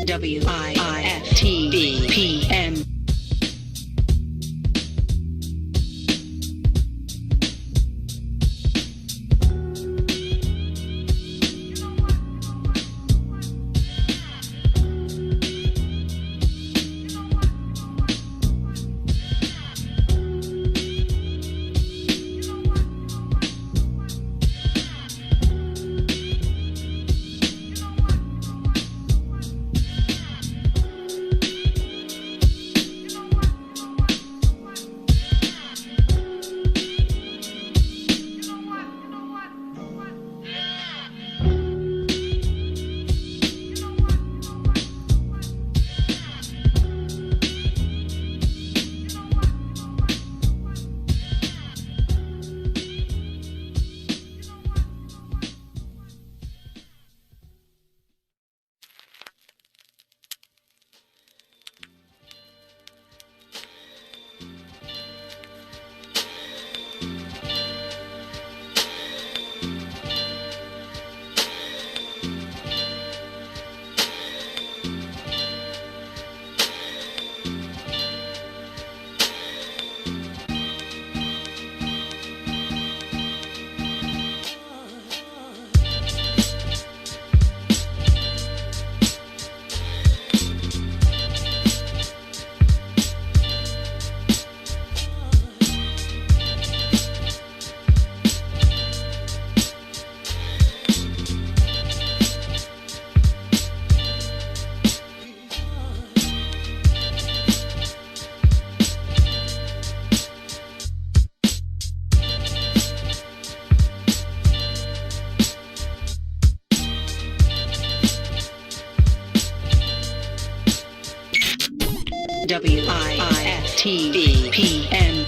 WIIFTV PM. WIIFTV PM.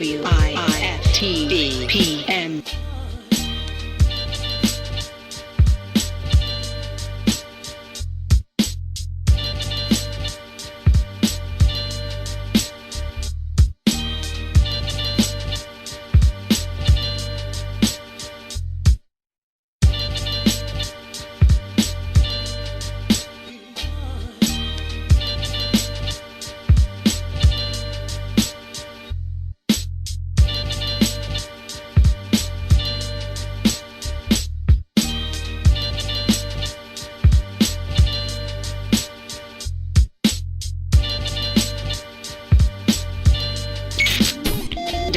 WIIFTV PM.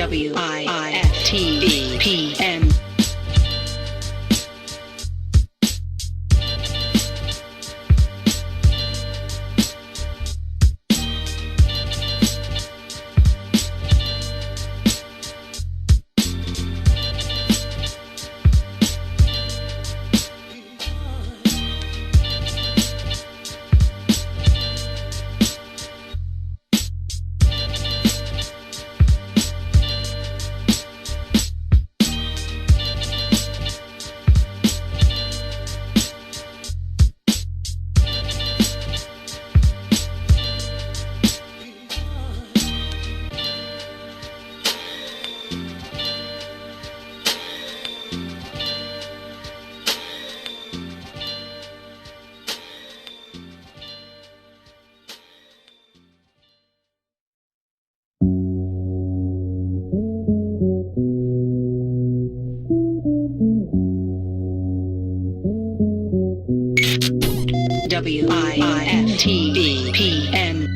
WIIFTV PM. WIFTV PM.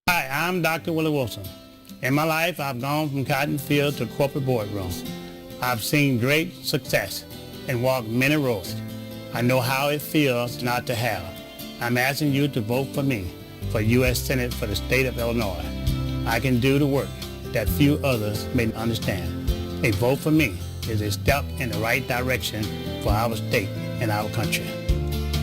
I'm Dr. Willie Wilson. In my life, I've gone from cotton field to corporate boardroom. I've seen great success and walked many roads. I know how it feels not to have. I'm asking you to vote for me for U.S. Senate for the state of Illinois. I can do the work that few others may understand. A vote for me is a step in the right direction for our state and our country.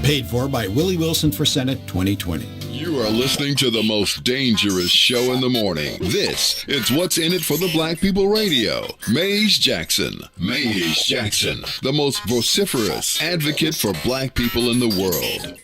Paid for by Willie Wilson for Senate 2020. You are listening to the most dangerous show in the morning. This is What's in It for the Black People Radio. Maze Jackson. Maze Jackson, the most vociferous advocate for black people in the world.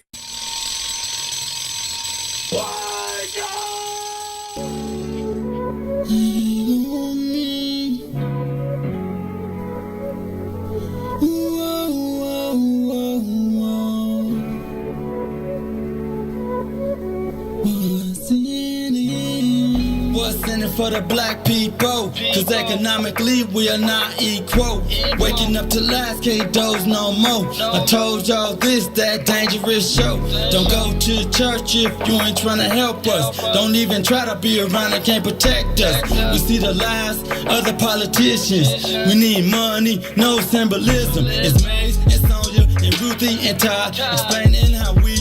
For the black people, cause economically we are not equal. Waking up to lies, can't doze no more. I told y'all this, that dangerous show. Don't go to church if you ain't trying to help us. Don't even try to be around and can't protect us. We see the lies of the politicians. We need money, no symbolism. It's Maze and Sonia and Ruthie and Todd explaining how we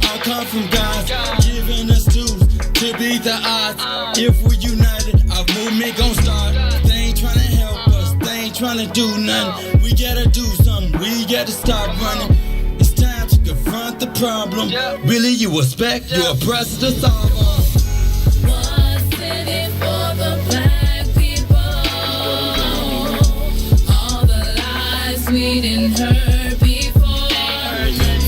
all come from God, giving us tools to beat the odds. If we united, our movement gon' start. They ain't tryna help us, they ain't tryna do nothing. We gotta do something, we gotta stop running. It's time to confront the problem. Really, you expect your oppressor to solve them. What's in it for the black people? All the lies we didn't heard before.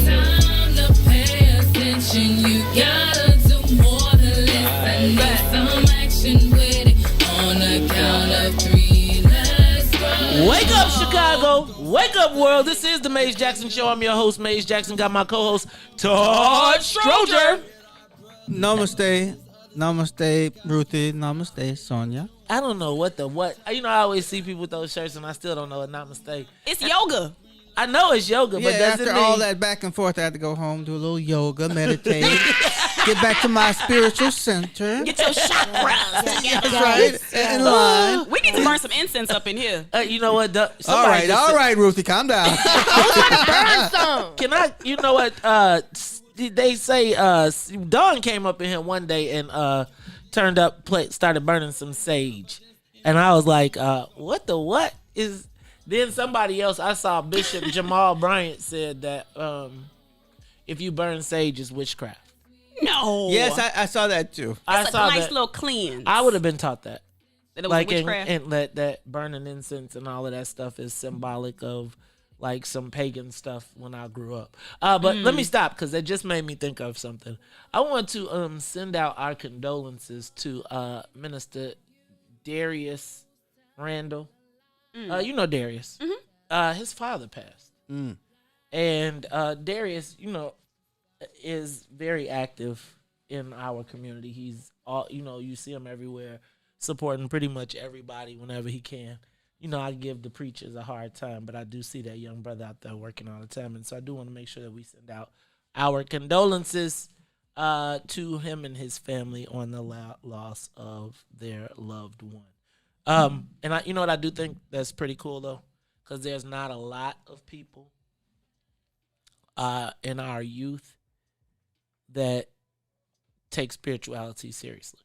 Time to pay attention, you gotta do more than listen. Need some action with it on the count of three. Let's go. Wake up, Chicago. Wake up, world. This is the Maze Jackson Show. I'm your host, Maze Jackson. Got my co-host, Todd Stroger. Namaste. Namaste, Ruthie. Namaste, Sonia. I don't know what. You know, I always see people with those shirts, and I still don't know what namaste. It's yoga. I know it's yoga, but does it after mean all that back and forth, I had to go home, do a little yoga, meditate, get back to my spiritual center. Get your chakras together. That's right. In line. We need to burn some incense up in here. You know what? All right, Ruthie, calm down. Burn some. Can I? You know what? They say Dawn came up in here one day and started burning some sage, and I was like, what is? Then somebody else, I saw Bishop Jamal Bryant said that if you burn sage, it's witchcraft. No. Yes, I saw that too. It's a nice little cleanse. I would have been taught that. That it was like witchcraft. and that burning incense and all of that stuff is symbolic of like some pagan stuff when I grew up. But let me stop because that just made me think of something. I want to send out our condolences to Minister Darius Randall. You know Darius. His father passed. And Darius, is very active in our community. He's you see him everywhere, supporting pretty much everybody whenever he can. I give the preachers a hard time, but I do see that young brother out there working all the time. And so I do want to make sure that we send out our condolences to him and his family on the loss of their loved one. And you know what I do think that's pretty cool though, because there's not a lot of people in our youth that take spirituality seriously.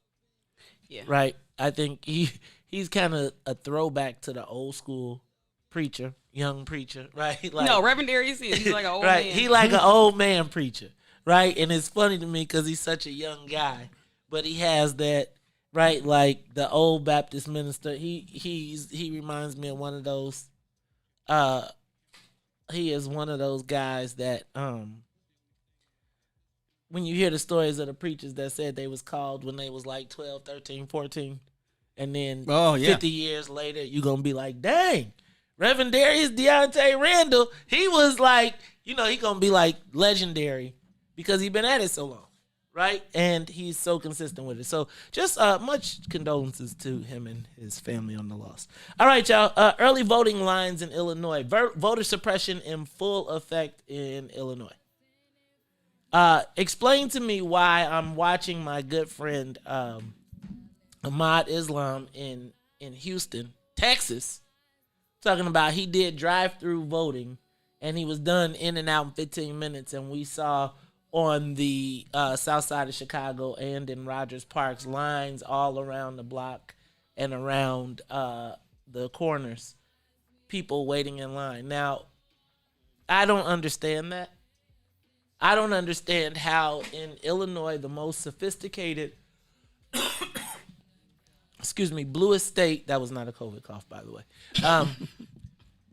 Yeah. Right. I think he's kind of a throwback to the old school preacher, young preacher, right? Like, no, Reverend Darius is. He's like an old right. man. He like an old man preacher, right? And it's funny to me because he's such a young guy, but he has that. Right, like the old Baptist minister, he reminds me of one of those. He is one of those guys that when you hear the stories of the preachers that said they was called when they was like 12, 13, 14, and then 50 years later you're gonna be like, dang, Reverend Darius Deontay Randall, he was like, he gonna be like legendary because he been at it so long. Right? And he's so consistent with it. So just much condolences to him and his family on the loss. All right, y'all. Early voting lines in Illinois. Voter suppression in full effect in Illinois. Explain to me why I'm watching my good friend Ahmad Islam in Houston, Texas, talking about he did drive-through voting and he was done in and out in 15 minutes, and we saw on the south side of Chicago and in Rogers Parks, lines all around the block and around the corners, people waiting in line. Now, I don't understand that. I don't understand how in Illinois, the most sophisticated, bluest state, that was not a COVID cough, by the way,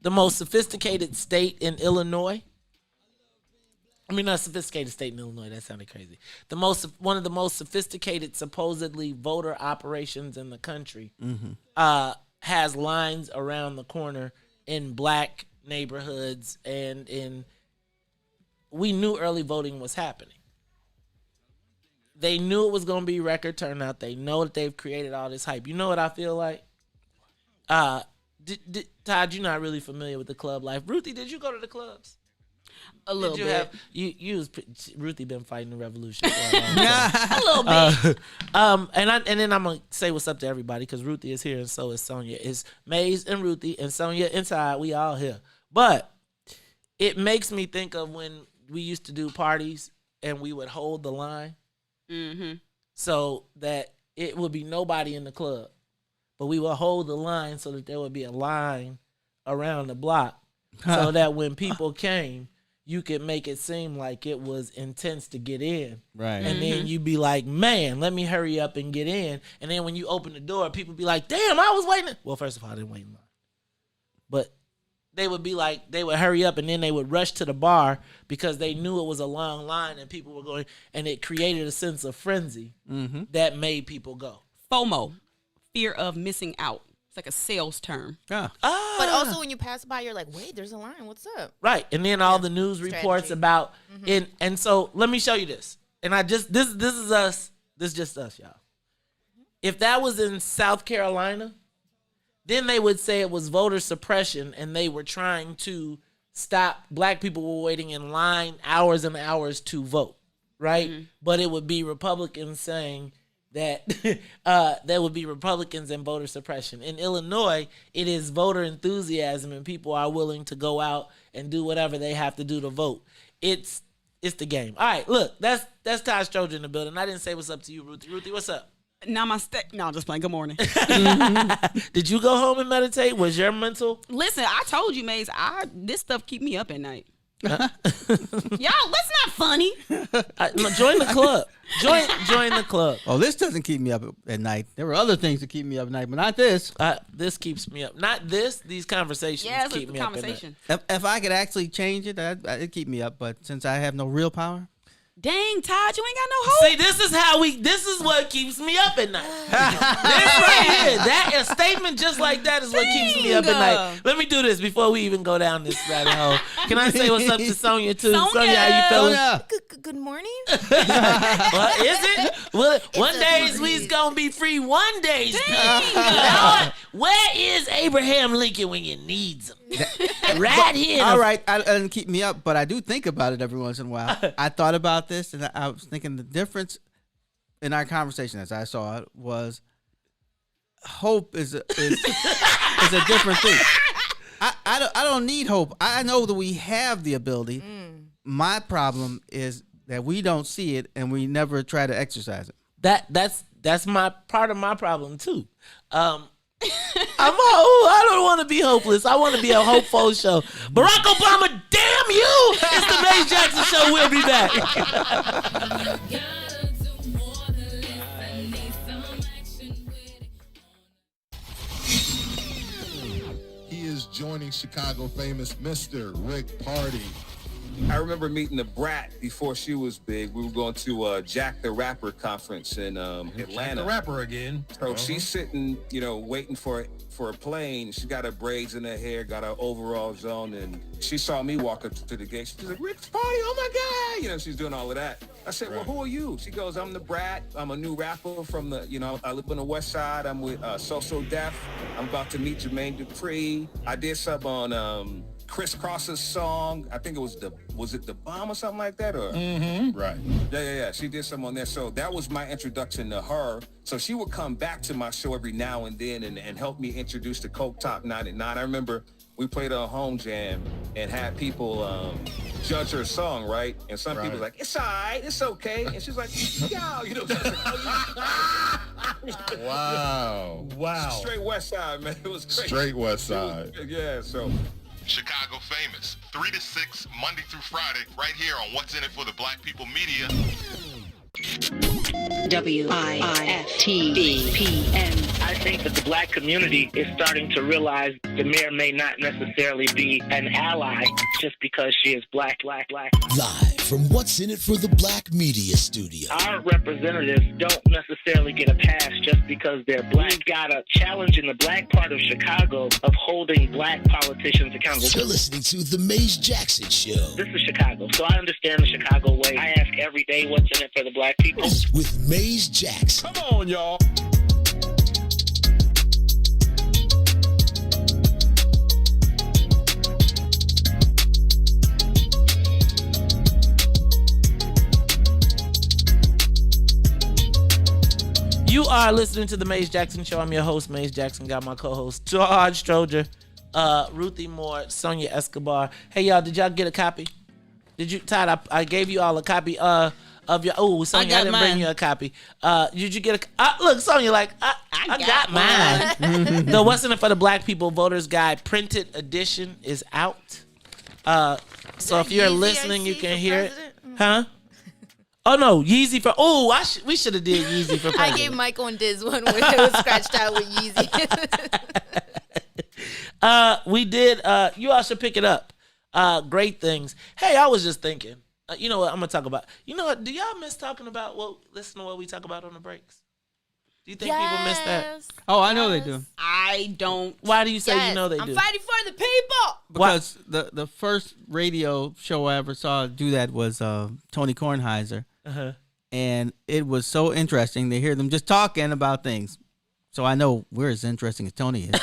the most sophisticated state in Illinois, not sophisticated state in Illinois. That sounded crazy. One of the most sophisticated, supposedly voter operations in the country, has lines around the corner in black neighborhoods, and we knew early voting was happening. They knew it was going to be record turnout. They know that they've created all this hype. You know what I feel like? Todd, you're not really familiar with the club life. Ruthie, did you go to the clubs? A little bit. Ruthie been fighting the revolution for a long time. A little bit. And then I'm gonna say what's up to everybody because Ruthie is here and so is Sonia. It's Maze and Ruthie and Sonia inside. We all here, but it makes me think of when we used to do parties and we would hold the line, so that it would be nobody in the club, but we would hold the line so that there would be a line around the block, so that when people came, you could make it seem like it was intense to get in. Right. And then you'd be like, man, let me hurry up and get in. And then when you open the door, people be like, damn, I was waiting. Well, first of all, I didn't wait in line. But they would be like, they would hurry up and then they would rush to the bar because they knew it was a long line and people were going, and it created a sense of frenzy that made people go. FOMO, fear of missing out. It's like a sales term. Yeah. But also when you pass by, you're like, wait, there's a line. What's up? Right. And then all the news reports Strategy. about it. And so let me show you this. And this is us. This is just us, y'all. If that was in South Carolina, then they would say it was voter suppression and they were trying to black people were waiting in line hours and hours to vote, right? But it would be Republicans saying that there would be Republicans and voter suppression. In Illinois, it is voter enthusiasm and people are willing to go out and do whatever they have to do to vote. It's the game. All right, look, that's Todd Stroger in the building. I didn't say what's up to you, Ruthie. Ruthie, what's up? Namaste. No, just playing. Good morning. Did you go home and meditate? Was your mental? Listen, I told you, Maze, this stuff keep me up at night. Y'all, that's not funny. Join the club. Join the club. Oh, this doesn't keep me up at night. There were other things that keep me up at night, but not this. This keeps me up. Not this. These conversations keep me up at night. If I could actually change it, it'd keep me up. But since I have no real power. Dang, Todd, you ain't got no hope. See, this is what keeps me up at night. This right here, a statement just like that is what keeps me up at night. Let me do this before we even go down this rabbit hole. Can I say what's up to Sonia too? Sonia, how you feeling? Good morning. Well, is it? Well, one day we's gonna be free. One day, Lord, where is Abraham Lincoln when you need him? Right here. All right, I doesn't keep me up, but I do think about it every once in a while. I thought about this, and I was thinking the difference in our conversation, as I saw it, was hope is a different thing. I don't need hope. I know that we have the ability. My problem is that we don't see it, and we never try to exercise it. That's my part of my problem too. I don't want to be hopeless. I want to be a hopeful show. Barack Obama, damn you! It's the Maze Jackson Show. We'll be back. He is joining Chicago famous Mr. Rick Party. I remember meeting the Brat before she was big. We were going to Jack the Rapper conference in Atlanta. Jack the Rapper again. So she's sitting, waiting for a plane. She got her braids in her hair, got her overalls on, and she saw me walk up to the gate. She's like, Rick's Party, oh my God! She's doing all of that. I said, well, who are you? She goes, I'm the Brat. I'm a new rapper from I live on the West Side. I'm with So Def. I'm about to meet Jermaine Dupri. I did some on Chris Cross's song. I think it was it The Bomb or something like that? Or Right. Yeah. She did some on there. So that was my introduction to her. So she would come back to my show every now and then and help me introduce the Coke Top 99. I remember we played a home jam and had people judge her song, right? And some people were like, it's all right, it's okay. And she's like, yo, Wow. Straight West Side, man. It was crazy. Straight West Side. Yeah, so. Chicago famous, 3 to 6, Monday through Friday, right here on What's in It for the Black People Media. WIFTBPN. I think that the black community is starting to realize the mayor may not necessarily be an ally just because she is black. Live from What's in It for the Black Media Studio. Our representatives don't necessarily get a pass just because they're black. We've got a challenge in the black part of Chicago of holding black politicians accountable. You're listening to The Maze Jackson Show. This is Chicago, so I understand the Chicago way. I ask every day what's in it for the black people. With Maze Jackson. Come on, y'all. You are listening to the Maze Jackson Show. I'm your host, Maze Jackson. Got my co-host, Todd Stroger, Ruthie Moore, Sonia Escobar. Hey, y'all, did y'all get a copy? Did you, Todd? I gave you all a copy of your. Oh, Sonia, I didn't bring you a copy. Did you get a? Look, Sonia, like I got mine. The What's in It for the Black People Voters Guide printed edition is out. So if you're listening, you can hear it, huh? Oh no, Yeezy for. Oh, we should have did Yeezy for president. I gave Michael and Diz one where it was scratched out with Yeezy. We did. You all should pick it up. Great things. Hey, I was just thinking. You know what? I'm gonna talk about. You know what? Do y'all miss talking about? Listen to what we talk about on the breaks. Do you think people miss that? Oh, I know they do. I don't. Why do you say you know they do? I'm fighting for the people. Because the first radio show I ever saw do that was Tony Kornheiser. And it was so interesting to hear them just talking about things. So I know we're as interesting as Tony is.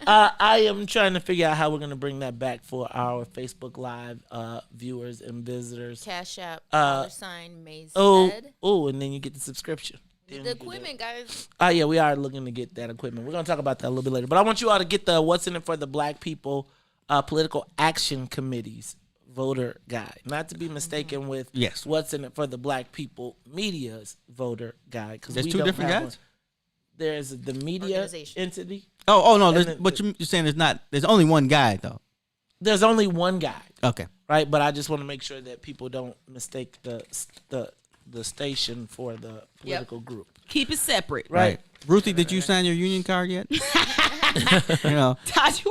I am trying to figure out how we're gonna bring that back for our Facebook Live viewers and visitors. Cash App, $Maze Oh, Said. and then you get the subscription. The equipment, guys. Oh yeah, we are looking to get that equipment. We're gonna talk about that a little bit later. But I want you all to get the What's in It for the Black People Political Action Committee's voter guide, not to be mistaken with What's in It for the Black People Media's voter guide. Because there's two different guides. There's the media entity. Oh no! But you're saying there's only one guide though. There's only one guide. Okay. Right, but I just want to make sure that people don't mistake the station for the political group. Keep it separate. Right. Ruthie, did you sign your union card yet? Todd,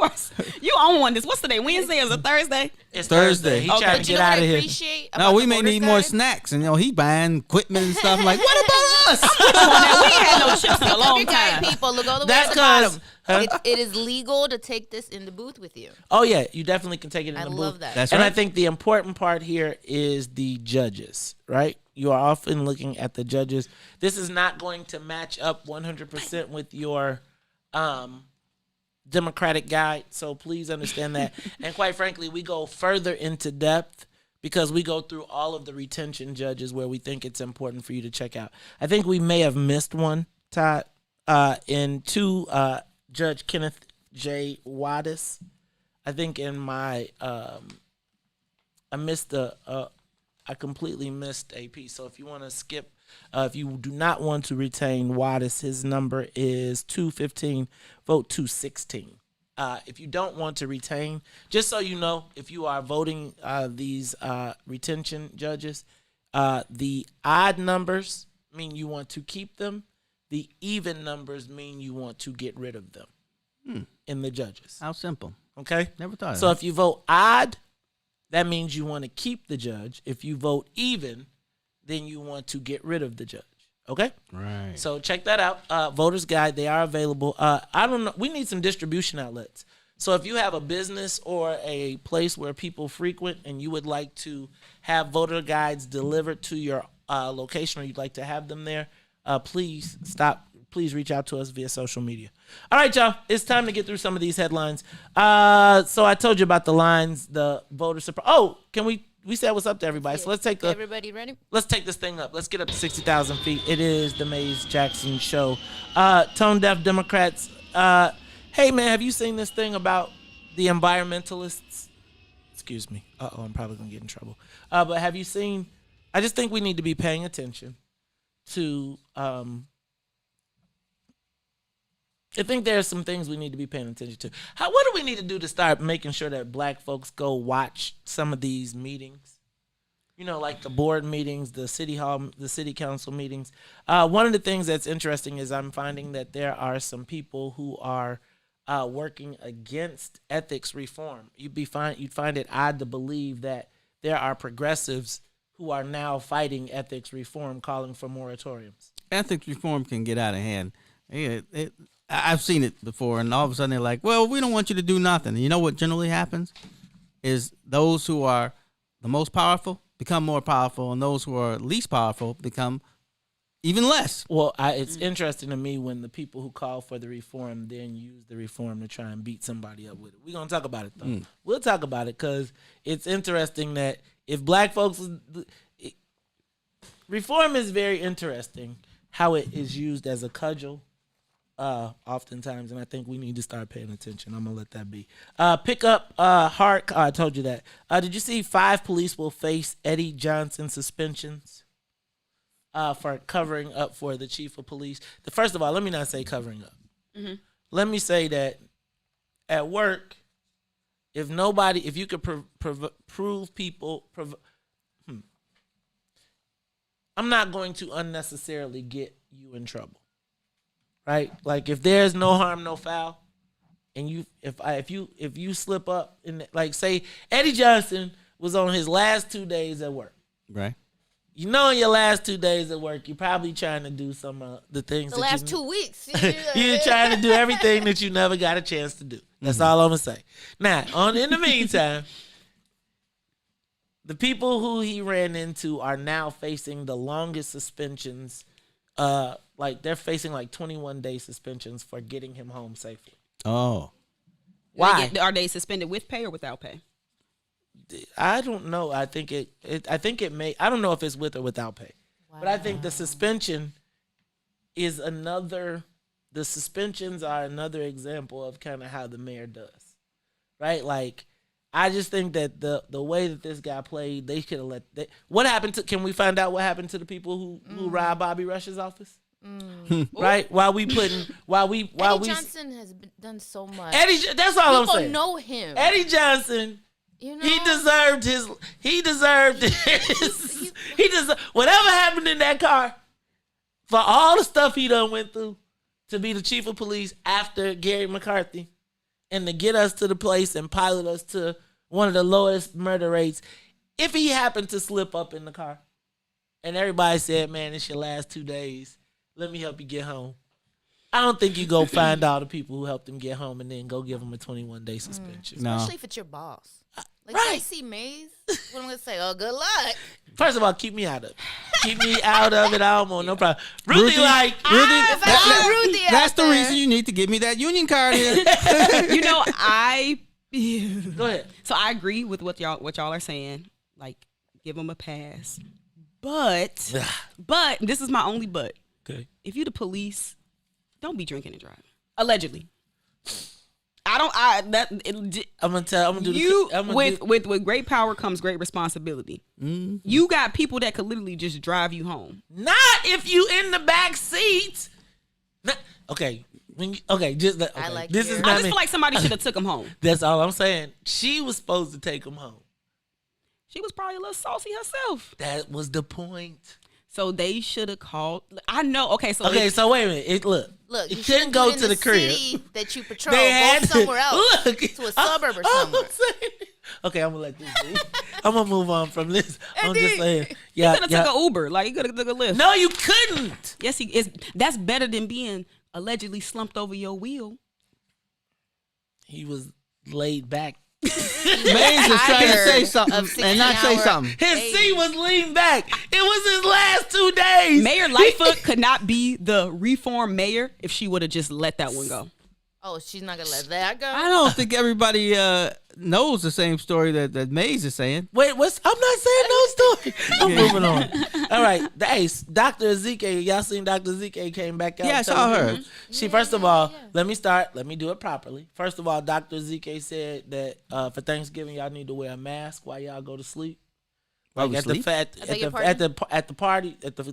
you own one. What's today? Wednesday or is it Thursday? It's Thursday. He trying to get out of here. No, we may need more snacks, and he buying equipment and stuff. I'm like, what about us? We ain't had no chips in a long time. People, look all the way at the bottom. It is legal to take this in the booth with you. Oh yeah, you definitely can take it in the booth. I love that. That's and right. I think the important part here is the judges, right? You are often looking at the judges. This is not going to match up 100% with your Democratic guide, so please understand that. And quite frankly, we go further into depth because we go through all of the retention judges where we think it's important for you to check out. I think we may have missed one, Todd, in Judge Kenneth J. Waddis. I think in my I completely missed a piece. So if you want to skip, if you do not want to retain Waddis, his number is 215, vote 216. If you don't want to retain, just so you know, if you are voting these retention judges, the odd numbers mean you want to keep them. The even numbers mean you want to get rid of them in the judges. How simple. Okay? Never thought of So that. if you vote odd, that means you want to keep the judge. If you vote even, then you want to get rid of the judge. Okay? Right. So check that out. Voters Guide, they are available. I don't know. We need some distribution outlets. So if you have a business or a place where people frequent and you would like to have voter guides delivered to your location or you'd like to have them there, please reach out to us via social media. All right, y'all. It's time to get through some of these headlines. So I told you about the lines, the voter surprise. Oh, can we said what's up to everybody. So let's take everybody ready? Let's take this thing up. Let's get up to 60,000 feet. It is the Maze Jackson Show. Tone Deaf Democrats. Hey, man, have you seen this thing about the environmentalists? Excuse me. I'm probably going to get in trouble. But have you seen? I just think we need to be paying attention to I think there are some things we need to be paying attention to. What do we need to do to start making sure that black folks go watch some of these meetings? You know, like the board meetings, the city hall, the city council meetings. One of the things that's interesting is I'm finding that there are some people who are working against ethics reform. You'd find it odd to believe that there are progressives who are now fighting ethics reform, calling for moratoriums. Ethics reform can get out of hand. I've seen it before, and all of a sudden they're like, well, we don't want you to do nothing. And you know what generally happens is those who are the most powerful become more powerful, and those who are least powerful become even less. Well, it's interesting to me when the people who call for the reform then use the reform to try and beat somebody up with it. We're going to talk about it, though. We'll talk about it because it's interesting that if black folks... reform is very interesting, how it is used as a cudgel oftentimes, and I think we need to start paying attention. I'm going to let that be. Pick up Hart. I told you that. Did you see 5 police will face Eddie Johnson suspensions for covering up for the chief of police? First of all, let me not say covering up. Mm-hmm. Let me say that at work, if you could prove people... I'm not going to unnecessarily get you in trouble. Right? Like if there's no harm, no foul, and if you slip up in like say Eddie Johnson was on his last 2 days at work. Right. You know, in your last 2 days at work, you're probably trying to do some of the things. The last 2 weeks. You're trying to do everything that you never got a chance to do. That's all I'm gonna say. Now, in the meantime, the people who he ran into are now facing the longest suspensions. Like they're facing like 21-day suspensions for getting him home safely. Oh. Why? Are they suspended with pay or without pay? I don't know. I think it may. I don't know if it's with or without pay, but I think the suspension is another. The suspensions are another example of kind of how the mayor does, right? Like, I just think that the way that this guy played, they could have what happened to? Can we find out what happened to the people who robbed Bobby Rush's office? Right? Eddie Johnson has done so much. That's all I'm saying. People know him. Eddie Johnson. You know? He deserved whatever happened in that car for all the stuff he done went through to be the chief of police after Gary McCarthy and to get us to the place and pilot us to one of the lowest murder rates. If he happened to slip up in the car and everybody said, man, it's your last 2 days, let me help you get home. I don't think you go find all the people who helped him get home and then go give him a 21-day suspension. Especially if it's your boss. Like, right. AC Mays, what am I going to say? Oh, good luck. First of all, keep me out of it. Keep me out of it. I don't want no problem. Ruthie, that's the reason you need to give me that union card here. Go ahead. So I agree with what y'all are saying. Like, give them a pass. But this is my only but. Okay. If you the police, don't be drinking and driving. Allegedly. With great power comes great responsibility. Mm-hmm. You got people that could literally just drive you home. Not if you in the back seat. Okay. I just feel like somebody should have took him home. That's all I'm saying. She was supposed to take him home. She was probably a little saucy herself. That was the point. So they should have called. I know. Okay, so wait a minute. Look. It couldn't go to the crib. City that you patrol. Go somewhere else. To a suburb or somewhere. Okay, I'm gonna let this be. I'm gonna move on from this. I'm just saying. Yeah, you could have took an Uber. Like, you could have took a Lyft. No, you couldn't. Yes, he is. That's better than being allegedly slumped over your wheel. He was laid back. Mays is trying to say something and not say something. His seat was leaned back. It was his last 2 days. Mayor Lightfoot could not be the reformed mayor if she would have just let that one go. Oh, she's not going to let that go? I don't think everybody knows the same story that Mays is saying. Wait, I'm not saying no story. I'm moving on. All right. Hey, Dr. Ezekiel, y'all seen Dr. Ezekiel came back out? Yeah, I saw her. First of all, let me do it properly. First of all, Dr. Ezekiel said that for Thanksgiving, y'all need to wear a mask while y'all go to sleep. Like at the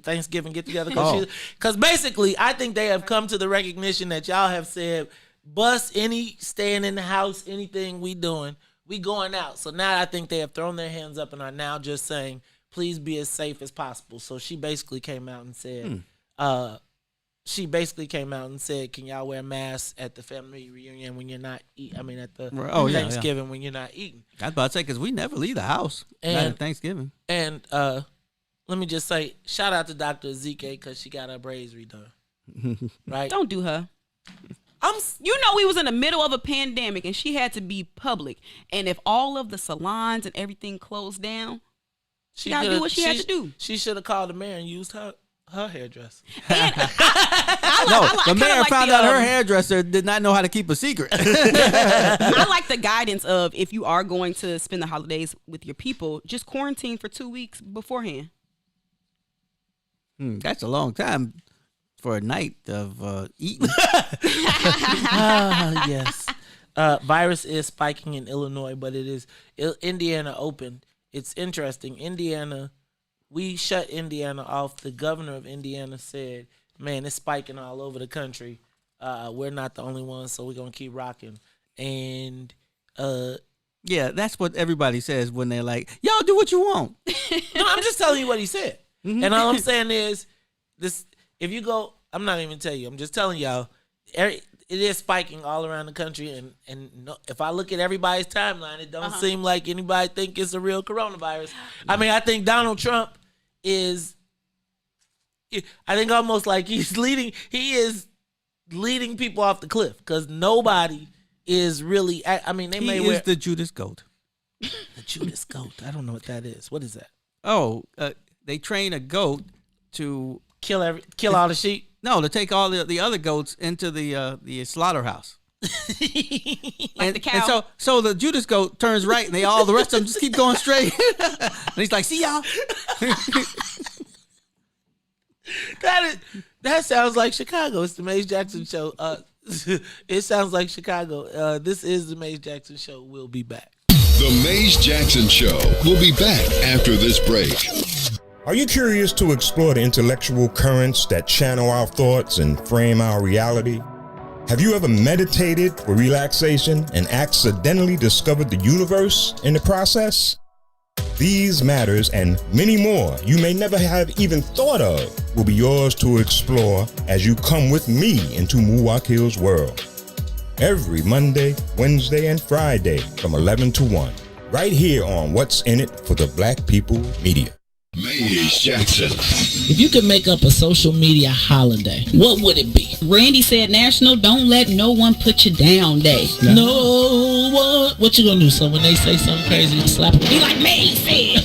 Thanksgiving get together, because basically I think they have come to the recognition that y'all have said, bust any staying in the house, anything we doing, we going out. So now I think they have thrown their hands up and are now just saying, please be as safe as possible. So she basically came out and said, can y'all wear masks at the family reunion when you're not eating? I mean, at the Thanksgiving when you're not eating. I was about to say, because we never leave the house at Thanksgiving. And let me just say, shout out to Dr. Ezekiel because she got her braids redone. Right? Don't do her. We was in the middle of a pandemic and she had to be public. And if all of the salons and everything closed down, she got to do what she had to do. She should have called the mayor and used her hairdresser. The mayor found out her hairdresser did not know how to keep a secret. I like the guidance of, if you are going to spend the holidays with your people, just quarantine for 2 weeks beforehand. That's a long time for a night of eating. Yes. Virus is spiking in Illinois, but it is Indiana opened. It's interesting. We shut Indiana off. The governor of Indiana said, man, it's spiking all over the country. We're not the only ones, so we're going to keep rocking. And yeah, that's what everybody says when they're like, y'all do what you want. No, I'm just telling you what he said. Mm-hmm. And all I'm saying is, if you go, I'm not even telling you, I'm just telling y'all, it is spiking all around the country. And no, if I look at everybody's timeline, it don't seem like anybody think it's a real coronavirus. I mean, I think Donald Trump is, I think almost like he is leading people off the cliff because nobody is really, I mean, he is the Judas goat. The Judas goat. I don't know what that is. What is that? Oh, they train a goat to kill all the sheep. No, to take all the other goats into the slaughterhouse. Like the cow. And so the Judas goat turns right, and the rest of them just keep going straight. And he's like, "See y'all." That sounds like Chicago. It's the Maze Jackson Show. It sounds like Chicago. This is the Maze Jackson Show. We'll be back. The Maze Jackson Show will be back after this break. Are you curious to explore the intellectual currents that channel our thoughts and frame our reality? Have you ever meditated for relaxation and accidentally discovered the universe in the process? These matters and many more you may never have even thought of will be yours to explore as you come with me into Muwakil's world. Every Monday, Wednesday, and Friday from 11 to 1, right here on What's in It for the Black People Media. Maze Jackson. If you could make up a social media holiday, what would it be? Randy said National Don't Let No One Put You Down Day. No one. What you gonna do? So when they say something crazy, you slap them? Be like May said.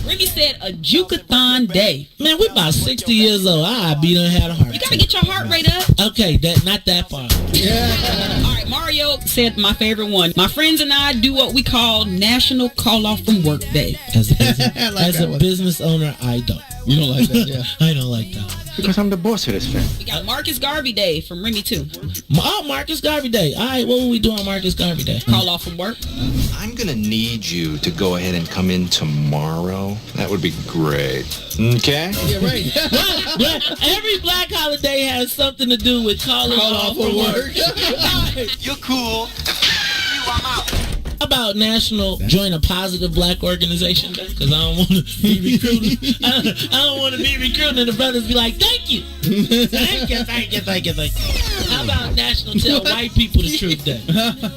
Randy said a Jukathon Day. Man, we about 60 years old. I be done had a heart. You gotta get your heart rate up. Okay, not that far. All right, Mario said my favorite one. My friends and I do what we call National Call Off from Work Day. As a business owner, I don't. You don't like that, yeah? I don't like that. Because I'm the boss of this family. We got Marcus Garvey Day from Remy too. Oh, Marcus Garvey Day. All right, what will we do on Marcus Garvey Day? Call off from work. I'm going to need you to go ahead and come in tomorrow. That would be great. Okay? Yeah, right. Every black holiday has something to do with calling off from work. You're cool. I'm out. How about National Join a Positive Black Organization Day? Because I don't want to be recruiting. I don't want to be recruiting and the brothers be like, thank you. Thank you. How about National Tell White People the Truth Day?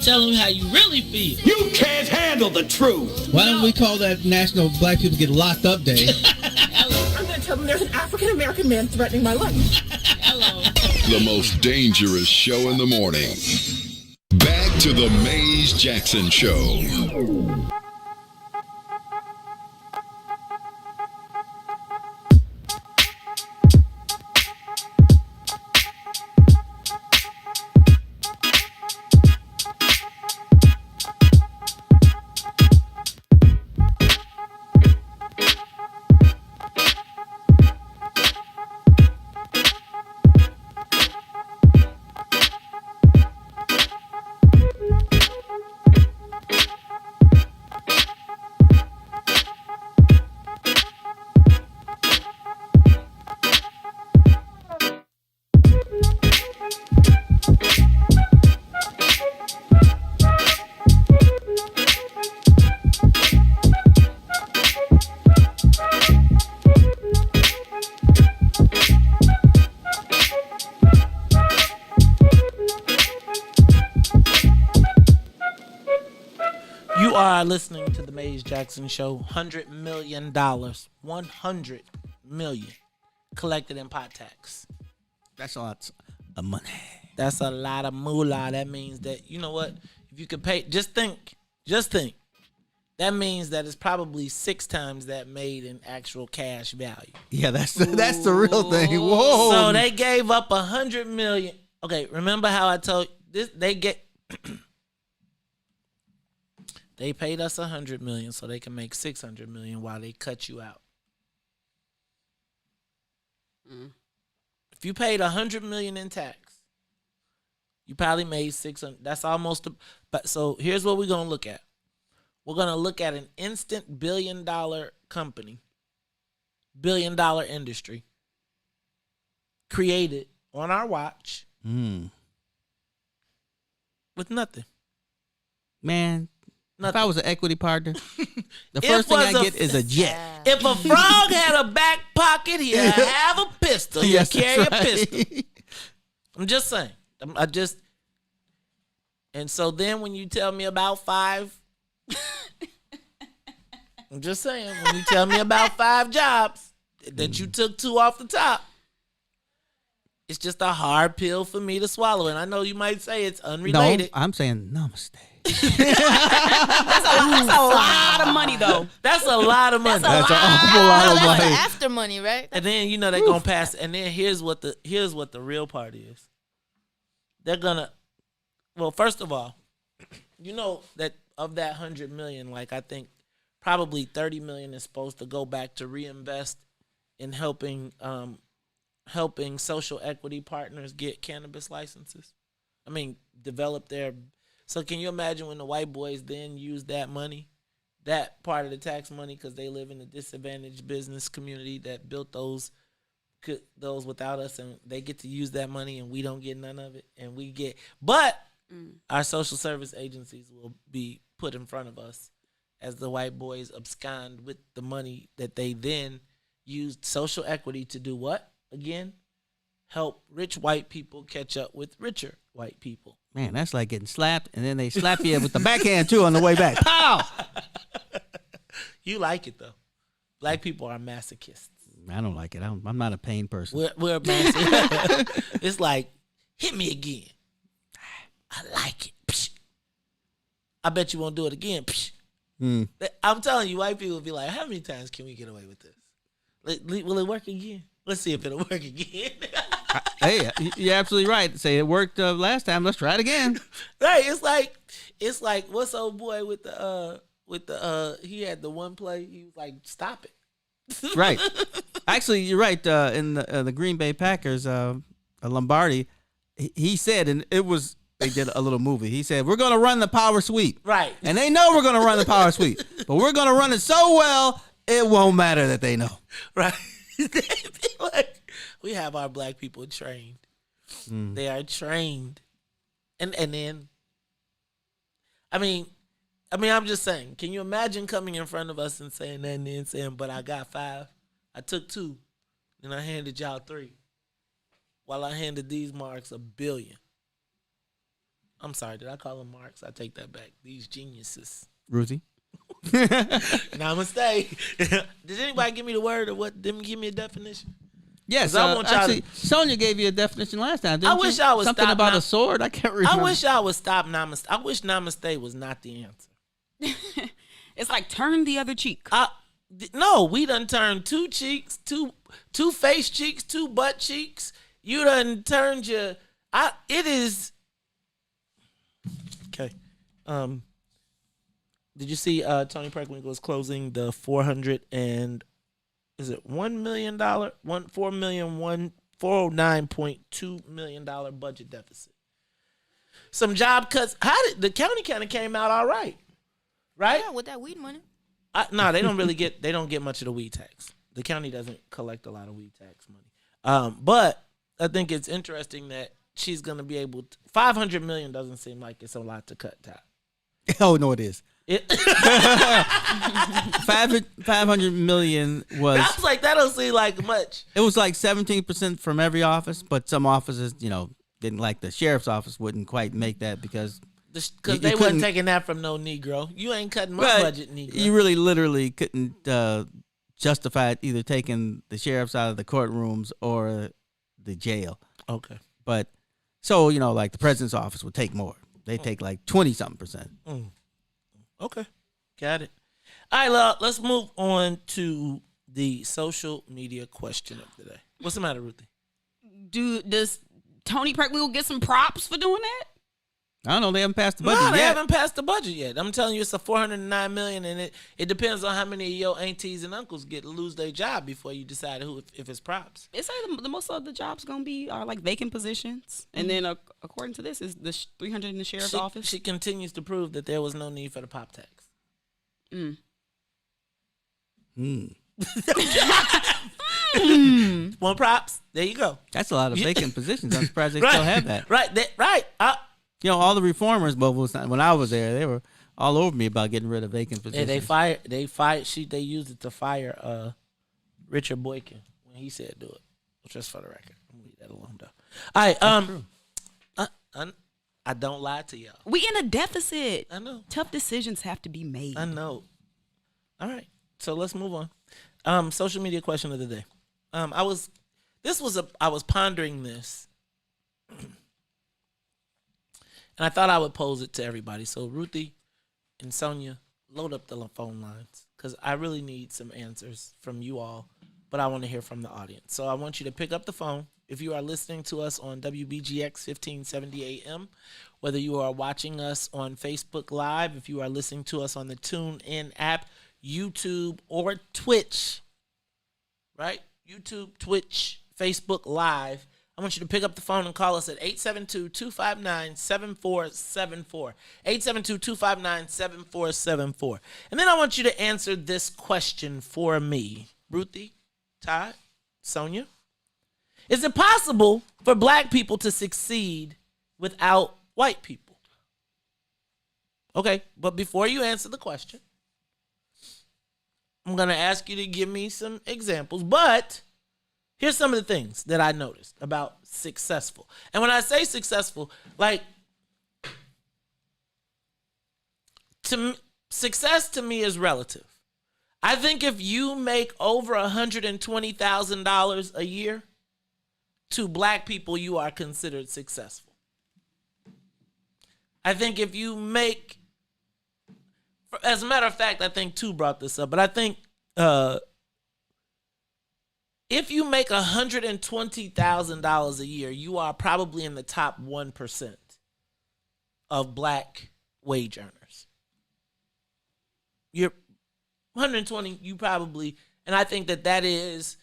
Tell them how you really feel. You can't handle the truth. Why don't we call that National Black People Get Locked Up Day? I'm going to tell them there's an African-American man threatening my life. Hello. The most dangerous show in the morning. Back to the Maze Jackson Show. Listening to the Maze Jackson Show. $100 million. $100 million collected in pot tax. That's a lot of money. That's a lot of moolah. That means that, you know what? If you could pay, just think. That means that it's probably 6 times that made in actual cash value. Yeah, that's the real thing. Whoa. So they gave up $100 million. Okay, remember how I told this? They paid us $100 million so they can make $600 million while they cut you out. If you paid $100 million in tax, you probably made $600. That's almost. But so here's what we're gonna look at. We're gonna look at an instant $1 billion company, $1 billion industry, created on our watch with nothing. Man. Nothing. If I was an equity partner, the first thing I get is a jet. If a frog had a back pocket, he'd have a pistol. He'd carry a pistol. I'm just saying. And so then when you tell me about 5, I'm just saying, when you tell me about 5 jobs that you took 2 off the top, it's just a hard pill for me to swallow. And I know you might say it's unrelated. No, I'm saying namaste. That's a lot of money, though. That's a lot of money. That's an awful lot of money. That's after money, right? And then they're gonna pass. And then here's what the real part is. They're gonna Well, first of all, you know that of that 100 million, like I think probably 30 million is supposed to go back to reinvest in helping social equity partners get cannabis licenses. I mean, develop their. So can you imagine when the white boys then use that money, that part of the tax money, because they live in a disadvantaged business community that built those without us, and they get to use that money and we don't get none of it, and we get. But our social service agencies will be put in front of us as the white boys abscond with the money that they then used social equity to do what? Again, help rich white people catch up with richer white people. Man, that's like getting slapped, and then they slap you with the backhand, too, on the way back. Pow! You like it, though. Black people are masochists. I don't like it. I'm not a pain person. We're masochists. It's like, hit me again. I like it. Psh. I bet you won't do it again. Psh. I'm telling you, white people will be like, how many times can we get away with this? Will it work again? Let's see if it'll work again. Hey, you're absolutely right. Say it worked last time. Let's try it again. Right. It's like what's old boy with the he had the one play. He was like, stop it. Right. Actually, you're right. In the Green Bay Packers, Lombardi, he said, and it was. They did a little movie. He said, we're going to run the power sweep. Right. And they know we're going to run the power sweep. But we're going to run it so well, it won't matter that they know. Right. Like, we have our black people trained. They are trained. And then, I mean, I'm just saying, can you imagine coming in front of us and saying that and then saying, but I got 5. I took 2. And I handed y'all 3. While I handed these marks $1 billion. I'm sorry, did I call them marks? I take that back. These geniuses. Ruthie? Namaste. Did anybody give me the word or what? Didn't give me a definition? Yes. Actually, Sonia gave you a definition last time, didn't I wish I was something about a sword? I can't remember. I wish I would stop namaste. I wish namaste was not the answer. It's like turn the other cheek. No, we done turned 2 cheeks, two face cheeks, 2 butt cheeks. You done turned your. It is. Okay. Did you see Tony Perkins was closing the $409.2 million budget deficit? Some job cuts. How did the county kind of came out all right? Right? Yeah, with that weed money. No, they don't really get. They don't get much of the weed tax. The county doesn't collect a lot of weed tax money. But I think it's interesting that she's going to be able to. $500 million doesn't seem like it's a lot to cut, Todd. Oh, no, it is. 500 million was. I was like, that don't seem like much. It was like 17% from every office, but some offices, didn't, like the sheriff's office wouldn't quite make that because they wasn't taking that from no Negro. You ain't cutting my budget, Negro. You really literally couldn't justify it either taking the sheriffs out of the courtrooms or the jail. Okay. But so, like the president's office would take more. They take like 20-something%. Okay. Got it. All right, let's move on to the social media question of the day. What's the matter, Ruthie? Does Tony Perkins get some props for doing that? I don't know. They haven't passed the budget No, yet. they haven't passed the budget yet. I'm telling you, it's a $409 million, and it depends on how many of your aunties and uncles lose their job before you decide if it's props. It's like the most of the jobs are like vacant positions, and then according to this, is the 300 in the sheriff's office. She continues to prove that there was no need for the pop tax. Want props? There you go. That's a lot of vacant positions. I'm surprised they still have that. Right. All the reformers, but when I was there, they were all over me about getting rid of vacant positions. Yeah, they used it to fire Richard Boykin when he said do it. Just for the record. I'm gonna leave that alone though. All right, I don't lie to y'all. We in a deficit. I know. Tough decisions have to be made. I know. All right. So let's move on. Social media question of the day. I was pondering this. And I thought I would pose it to everybody. So Ruthie and Sonia, load up the phone lines because I really need some answers from you all, but I want to hear from the audience. So I want you to pick up the phone If you are listening to us on WBGX 1570 AM, whether you are watching us on Facebook Live, if you are listening to us on the TuneIn app, YouTube, or Twitch, right? YouTube, Twitch, Facebook Live. I want you to pick up the phone and call us at 872-259-7474. 872-259-7474. And then I want you to answer this question for me. Ruthie, Todd, Sonia. Is it possible for black people to succeed without white people? Okay, but before you answer the question, I'm going to ask you to give me some examples. But here's some of the things that I noticed about successful. And when I say successful, like, success to me is relative. I think if you make over $120,000 a year, to black people, you are considered successful. I think if you make, as a matter of fact, I think two brought this up, but I think if you make $120,000 a year, you are probably in the top 1% of black wage earners. You're 120, you probably, and I think that is,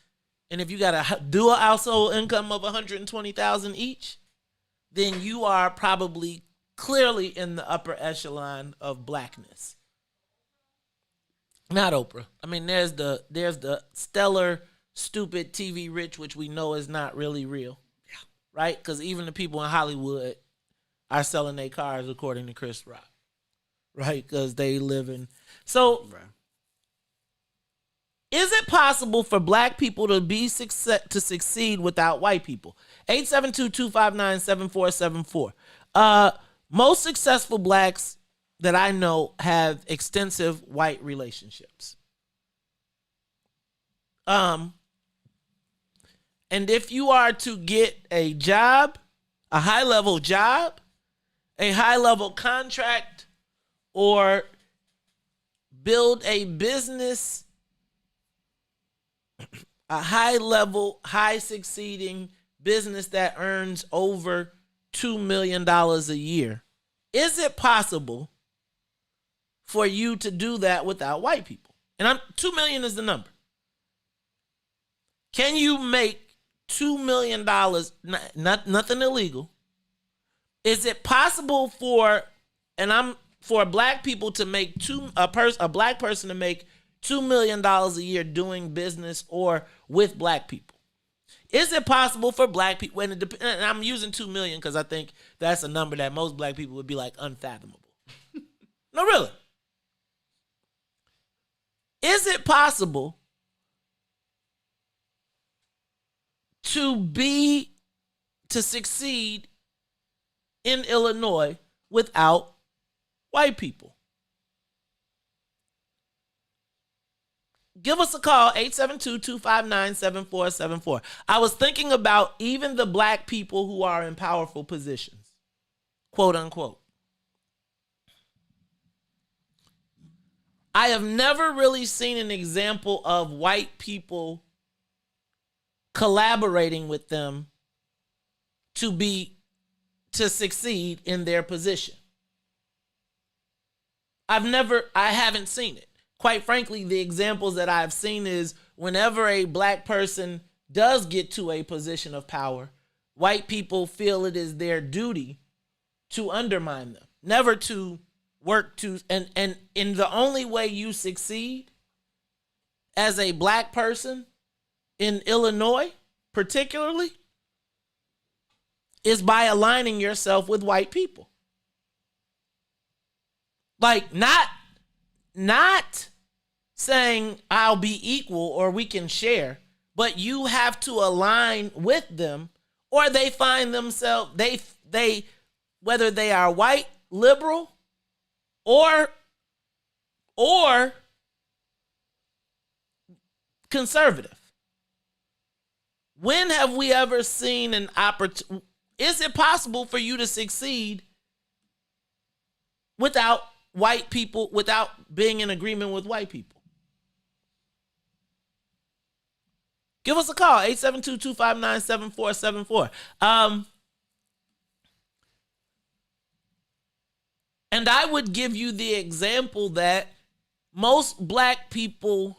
and if you got a dual household income of $120,000 each, then you are probably clearly in the upper echelon of blackness. Not Oprah. I mean, there's the stellar, stupid TV rich, which we know is not really real, right? Because even the people in Hollywood are selling their cars according to Chris Rock, right? Because they live in so. Right. Is it possible for black people to succeed without white people? 872-259-7474. Most successful blacks that I know have extensive white relationships. And if you are to get a job, a high-level job, a high-level contract, or build a business, a high-level, high-succeeding business that earns over $2 million a year, is it possible for you to do that without white people? And $2 million is the number. Can you make $2 million, nothing illegal? Is it possible for black people to make a black person to make $2 million a year doing business or with black people? Is it possible for black people, and I'm using 2 million because I think that's a number that most black people would be like unfathomable. No, really. Is it possible to succeed in Illinois without white people? Give us a call, 872-259-7474. I was thinking about even the black people who are in powerful positions, quote unquote. I have never really seen an example of white people collaborating with them to succeed in their position. I haven't seen it. Quite frankly, the examples that I've seen is whenever a black person does get to a position of power, white people feel it is their duty to undermine them, never to work to, and in the only way you succeed as a black person in Illinois, particularly, is by aligning yourself with white people. Like, not saying I'll be equal or we can share, but you have to align with them, or they find themselves, they whether they are white, liberal, or conservative. When have we ever seen an opportunity? Is it possible for you to succeed without white people, without being in agreement with white people? Give us a call, 872-259-7474. And I would give you the example that most black people,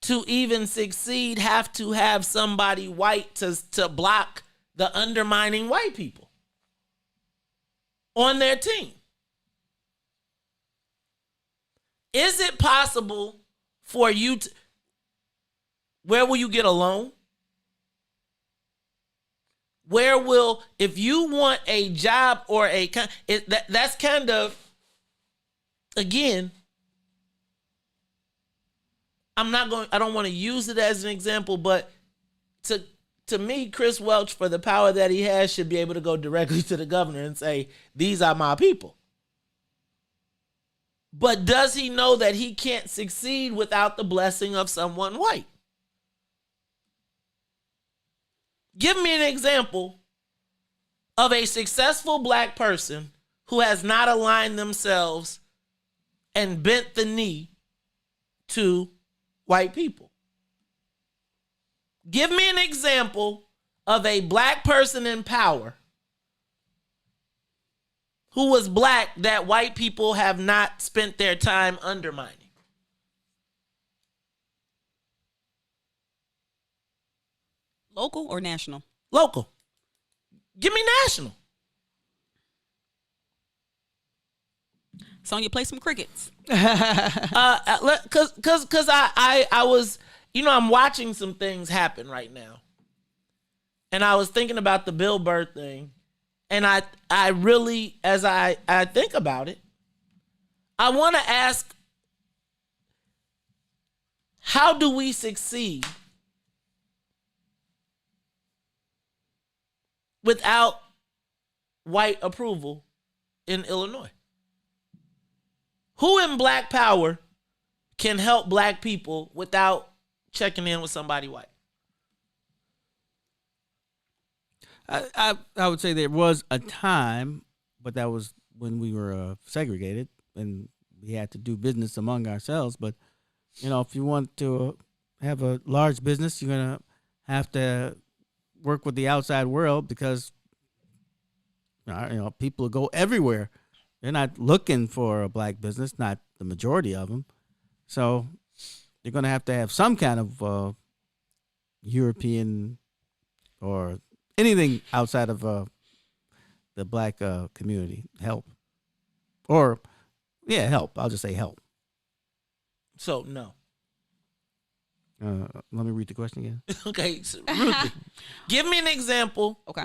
to even succeed, have to have somebody white to block the undermining white people on their team. Is it possible for you to, where will you get a loan? Where will, if you want a job or that's kind of, again, I don't want to use it as an example, but to me, Chris Welch, for the power that he has, should be able to go directly to the governor and say, these are my people. But does he know that he can't succeed without the blessing of someone white? Give me an example of a successful black person who has not aligned themselves and bent the knee to white people. Give me an example of a black person in power who was black that white people have not spent their time undermining. Local or national? Local. Give me national. Sonia, play some crickets. Cause I was, I'm watching some things happen right now. And I was thinking about the Bill Burr thing. And I really, as I think about it, I want to ask, how do we succeed without white approval in Illinois? Who in Black Power can help black people without checking in with somebody white? I would say there was a time, but that was when we were segregated and we had to do business among ourselves. But, if you want to have a large business, you're going to have to work with the outside world because, people go everywhere. They're not looking for a black business, not the majority of them. So you're going to have some kind of European or anything outside of the black community help. Or, help. I'll just say help. So, no. Let me read the question again. Okay, so, Ruthie, give me an example. Okay.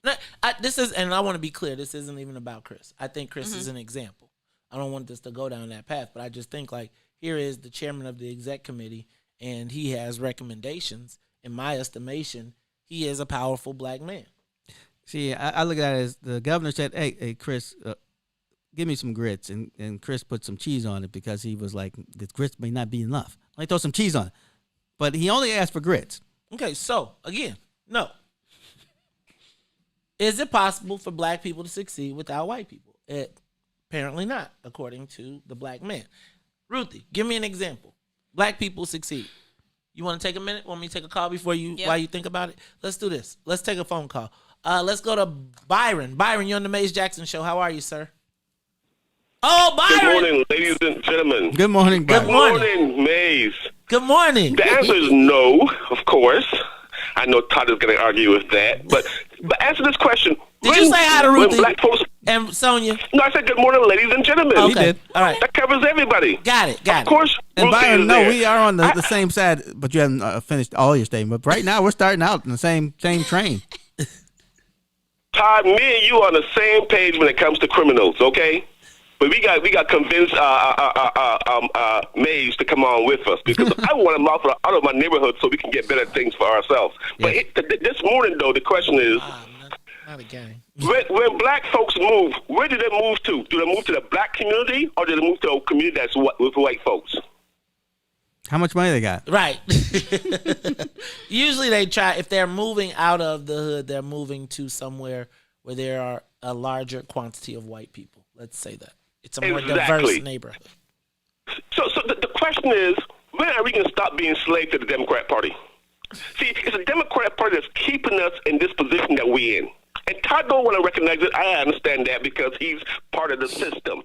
And I want to be clear, this isn't even about Chris. I think Chris is an example. I don't want this to go down that path, but I just think here is the chairman of the exec committee, and he has recommendations. In my estimation, he is a powerful black man. See, I look at it as the governor said, hey, Chris, give me some grits. And Chris put some cheese on it because he was like, the grits may not be enough. Let me throw some cheese on it. But he only asked for grits. Okay, so, again, no. Is it possible for black people to succeed without white people? Apparently not, according to the black man. Ruthie, give me an example. Black people succeed. You want to take a minute? Want me to take a call while you think about it? Let's do this. Let's take a phone call. Let's go to Byron. Byron, you're on the Maze Jackson Show. How are you, sir? Oh, Byron! Good morning, ladies and gentlemen. Good morning, Byron. Good morning, Maze. Good morning. The answer is no, of course. I know Todd is going to argue with that, but answer this question. Did you say hi to Ruthie black folks, and Sonia? No, I said good morning, ladies and gentlemen. Okay. He did. All right. That covers everybody. Got it. Of course. And Ruthie Byron, is no, there. we are on the same side, but you haven't finished all your statement. But right now, we're starting out in the same train. Todd, me and you are on the same page when it comes to criminals, okay? But we got convinced Maze to come on with us because I want them out of my neighborhood so we can get better things for ourselves. Yeah. But this morning, though, the question is, not again. when black folks move, where do they move to? Do they move to the black community or do they move to a community that's with white folks? How much money they got? Right. Usually they try, if they're moving out of the hood, they're moving to somewhere where there are a larger quantity of white people. Let's say that. It's a more diverse neighborhood. So the question is, when are we going to stop being slaves to the Democrat Party? See, it's the Democrat Party that's keeping us in this position that we're in. And Todd don't want to recognize it. I understand that because he's part of the system.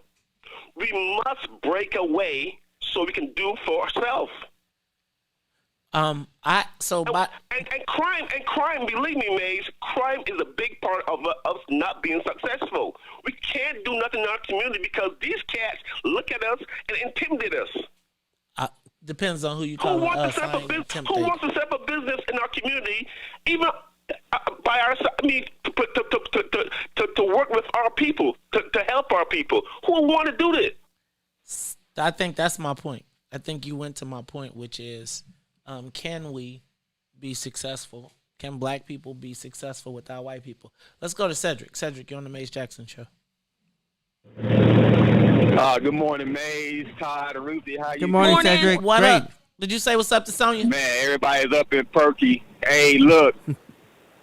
We must break away so we can do for ourselves. And crime, believe me, Maze, crime is a big part of us not being successful. We can't do nothing in our community because these cats look at us and intimidate us. Depends on who you call us. Who wants to set up a business in our community, even by ourselves? I mean, to work with our people, to help our people. Who want to do this? I think that's my point. I think you went to my point, which is, can we be successful? Can black people be successful without white people? Let's go to Cedric. Cedric, you're on the Maze Jackson Show. Good morning, Maze, Todd, and Ruthie. How you Good morning, Cedric. What Great. up? Did you say what's up to Sonia? Man, everybody's up in Perky. Hey, look.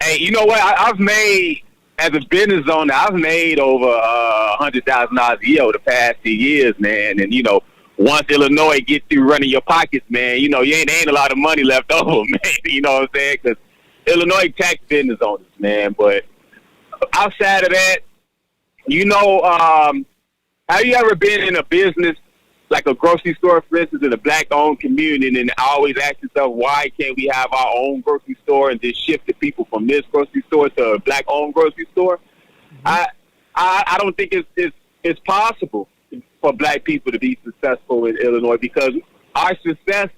Hey, you know what? I've made, as a business owner, I've made over $100,000 a year over the past 2 years, man. And, you know, once Illinois gets through running your pockets, man, you know, there ain't a lot of money left over, man. You know what I'm saying? Because Illinois tax business owners, man. But outside of that, you know, have you ever been in a business, like a grocery store, for instance, in a black-owned community, and always ask yourself, why can't we have our own grocery store and just shift the people from this grocery store to a black-owned grocery store? Mm-hmm. I don't think it's possible for black people to be successful in Illinois because our success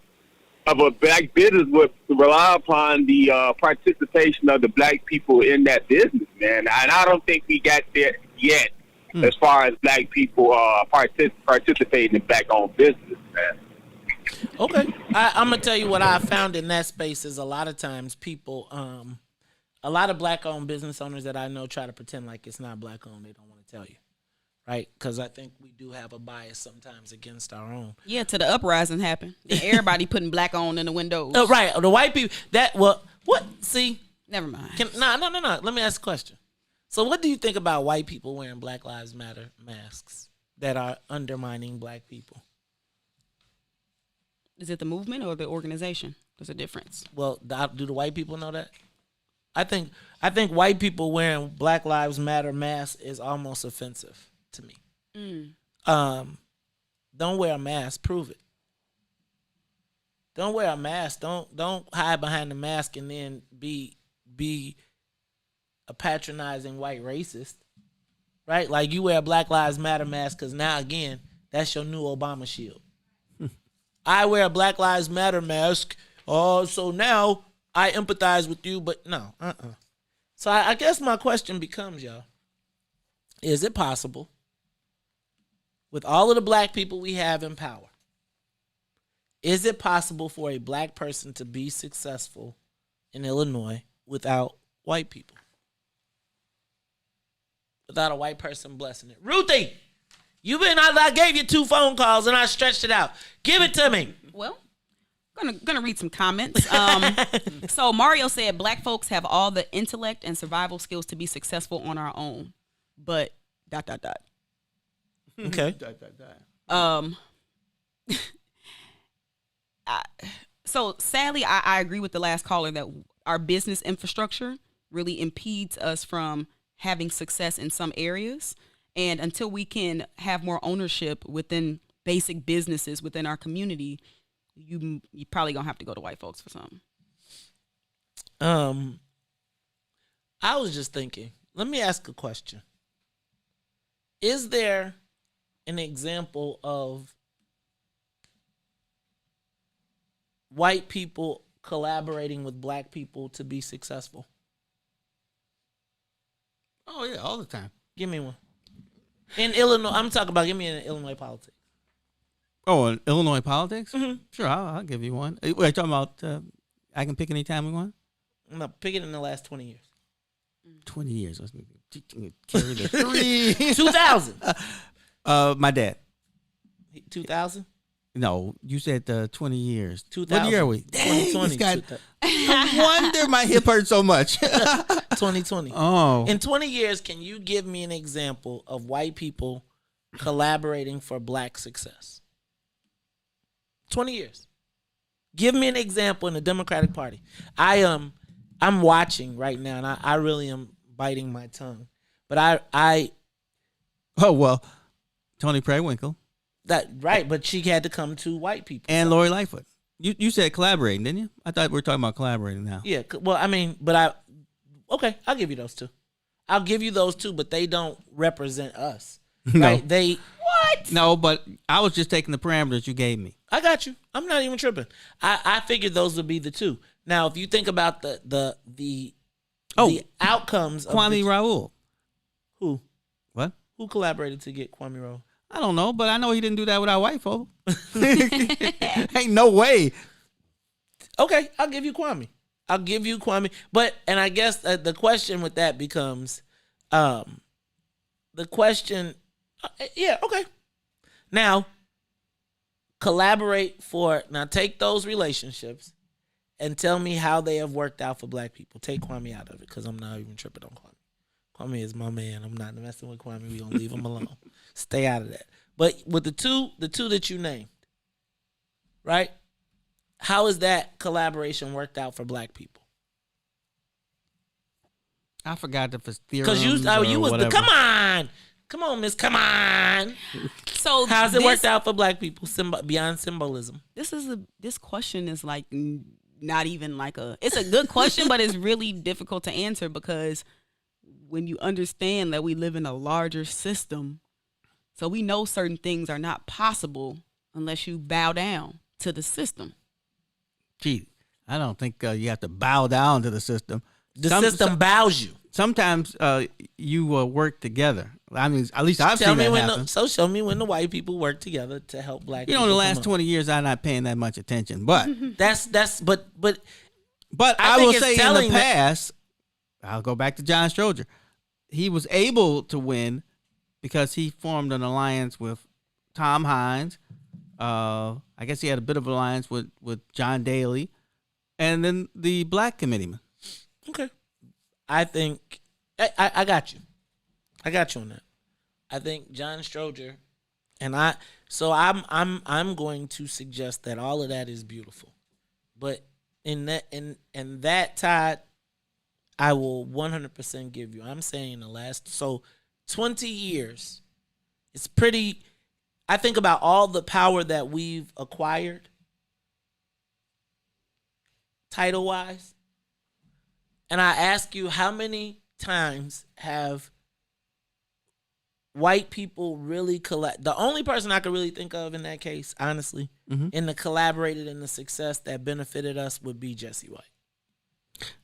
of a black business would rely upon the participation of the black people in that business, man. And I don't think we got there yet as far as black people participating in black-owned business, man. Okay. I'm going to tell you what I found in that space is a lot of times people, a lot of black-owned business owners that I know try to pretend like it's not black-owned. They don't want to tell you. Right, because I think we do have a bias sometimes against our own. Yeah, till the uprising happened. Everybody putting black on in the windows. Right, the white people. What? See, never mind. No. Let me ask a question. So, what do you think about white people wearing Black Lives Matter masks that are undermining black people? Is it the movement or the organization? There's a difference. Well, do the white people know that? I think white people wearing Black Lives Matter masks is almost offensive to me. Don't wear a mask. Prove it. Don't wear a mask. Don't hide behind the mask and then be a patronizing white racist, right? Like you wear a Black Lives Matter mask because now again that's your new Obama shield. I wear a Black Lives Matter mask. Oh, so now I empathize with you, but no, So I guess my question becomes, y'all, is it possible? With all of the black people we have in power, is it possible for a black person to be successful in Illinois without white people? Without a white person blessing it. Ruthie, I gave you 2 phone calls and I stretched it out. Give it to me. Well, gonna read some comments. So Mario said black folks have all the intellect and survival skills to be successful on our own, but ... Okay. So sadly, I agree with the last caller that our business infrastructure really impedes us from having success in some areas. And until we can have more ownership within basic businesses within our community, you probably gonna have to go to white folks for something. I was just thinking, let me ask a question. Is there an example of white people collaborating with black people to be successful? Oh, yeah, all the time. Give me one. In Illinois, I'm talking about, give me an Illinois politics. Oh, in Illinois politics? Mm-hmm. Sure, I'll give you one. Are you talking about I can pick any time we want? No, pick it in the last 20 years. 20 years. Let's carry the 3. 2000. My dad. 2000? No, you said 20 years. 2000. What year are we? 2020. No wonder my hip hurts so much. 2020. Oh. In 20 years, can you give me an example of white people collaborating for black success? 20 years. Give me an example in the Democratic Party. I'm watching right now, and I really am biting my tongue. But oh well, Tony Prewinkle. That right, but she had to come to white people. And Lori Lightfoot. You said collaborating, didn't you? I thought we were talking about collaborating now. Yeah, well, I mean, okay, I'll give you those two. I'll give you those two, but they don't represent us. No. Right? What? No, but I was just taking the parameters you gave me. I got you. I'm not even tripping. I figured those would be the two. Now, if you think about the outcomes Kwame of Raoul. Who? What? Who collaborated to get Kwame Raoul? I don't know, but I know he didn't do that without white folk. Ain't no way. Okay, I'll give you Kwame. But, and I guess the question with that becomes, the question, yeah, okay. Now, take those relationships and tell me how they have worked out for black people. Take Kwame out of it, because I'm not even tripping on Kwame. Kwame is my man. I'm not messing with Kwame. We're going to leave him alone. Stay out of that. But with the two that you named, right? How has that collaboration worked out for black people? I forgot if it's theorems because you was whatever. Come on, Miss, come on. So how's it worked out for black people beyond symbolism? This question is like not even like it's a good question, but it's really difficult to answer because when you understand that we live in a larger system, so we know certain things are not possible unless you bow down to the system. Gee, I don't think you have to bow down to the system. The system bows you. Sometimes you work together. I mean, at least I've seen that happen. Show me when the white people work together to help black people. In the last 20 years, I'm not paying that much attention. But but I will say in the past, I'll go back to John Stroger. He was able to win because he formed an alliance with Tom Hines. I guess he had a bit of an alliance with John Daly, and then the black committeeman. Okay, I think I got you. I got you on that. I think John Stroger, and I'm going to suggest that all of that is beautiful, but in that Todd, I will 100% give you. I'm saying the last 20 years, it's pretty. I think about all the power that we've acquired, title-wise, and I ask you, how many times have white people really the only person I could really think of in that case, honestly, in the collaborated and the success that benefited us would be Jesse White.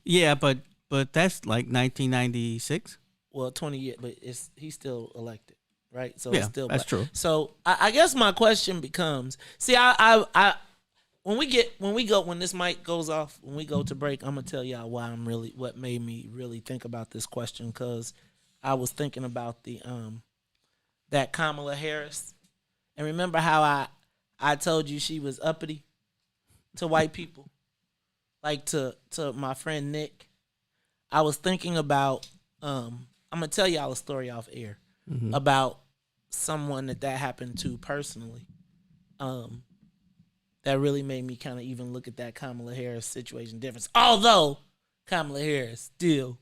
Yeah, but that's like 1996. Well, 20 years, but he's still elected, right? So yeah, it's still that's true. So I guess my question becomes: see, when this mic goes off, when we go to break, I'm gonna tell y'all what made me really think about this question, because I was thinking about that Kamala Harris, and remember how I told you she was uppity to white people, like to my friend Nick. I was thinking about I'm gonna tell y'all a story off air about someone that happened to personally. That really made me kind of even look at that Kamala Harris situation difference. Although Kamala Harris still,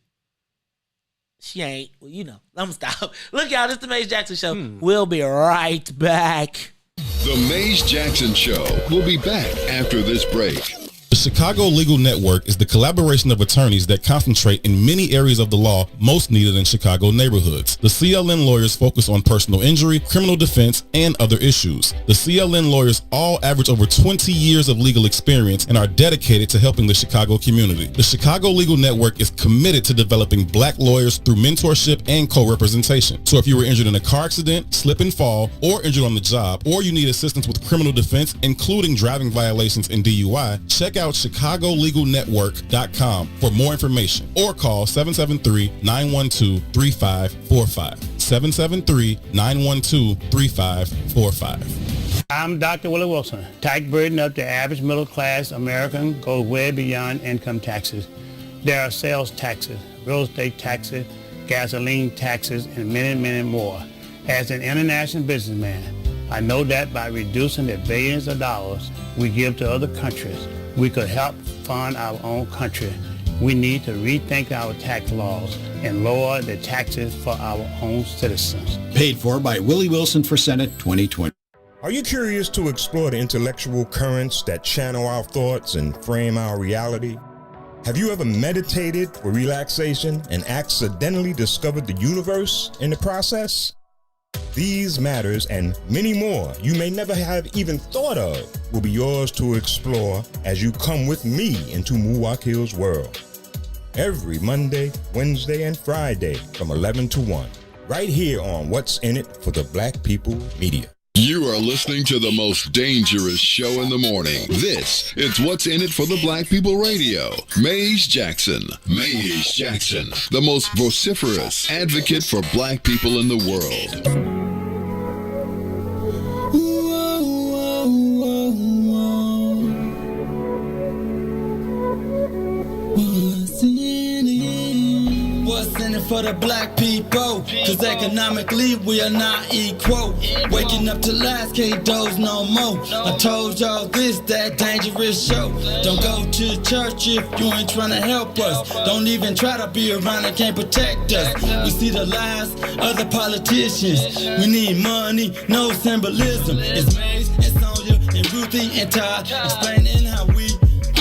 she ain't, I'm gonna stop. Look, y'all, this is the Maze Jackson Show. We'll be right back. The Maze Jackson Show will be back after this break. The Chicago Legal Network is the collaboration of attorneys that concentrate in many areas of the law most needed in Chicago neighborhoods. The CLN lawyers focus on personal injury, criminal defense, and other issues. The CLN lawyers all average over 20 years of legal experience and are dedicated to helping the Chicago community. The Chicago Legal Network is committed to developing black lawyers through mentorship and co-representation. So if you were injured in a car accident, slip and fall, or injured on the job, or you need assistance with criminal defense, including driving violations and DUI, check out ChicagoLegalNetwork.com for more information, or call 773-912-3545. 773-912-3545. I'm Dr. Willie Wilson. Tax burden of the average middle class American goes way beyond income taxes. There are sales taxes, real estate taxes, gasoline taxes, and many, many more. As an international businessman, I know that by reducing the billions of dollars we give to other countries, we could help fund our own country. We need to rethink our tax laws and lower the taxes for our own citizens. Paid for by Willie Wilson for Senate 2020. Are you curious to explore the intellectual currents that channel our thoughts and frame our reality? Have you ever meditated for relaxation and accidentally discovered the universe in the process? These matters and many more you may never have even thought of will be yours to explore as you come with me into Muwakil's world. Every Monday, Wednesday, and Friday from 11 to 1, right here on What's in It for the Black People Media. You are listening to the most dangerous show in the morning. This is What's in It for the Black People Radio. Maze Jackson. Maze Jackson, the most vociferous advocate for black people in the world. What's in it for the black people? Cause economically we are not equal. Waking up to lies, can't doze no more. I told y'all this, that dangerous show. Don't go to church if you ain't trying to help us. Don't even try to be around and can't protect us. We see the lies of the politicians. We need money, no symbolism. It's Maze and Sonia and Ruthie and Todd explaining how we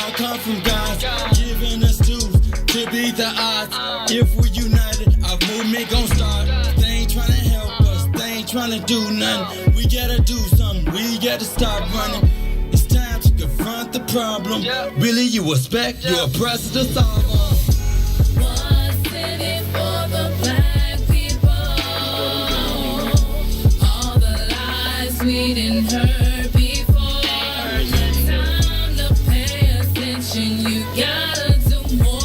all come from God, giving us tools to beat the odds. If we united, our movement gon' start. They ain't tryna help us, they ain't tryna do nothing. We gotta do something, we gotta stop running. It's time to confront the problem. Really, you expect your oppressor to solve them. What's in it for the black people? All the lies we didn't heard before. Time to pay attention, you gotta do more.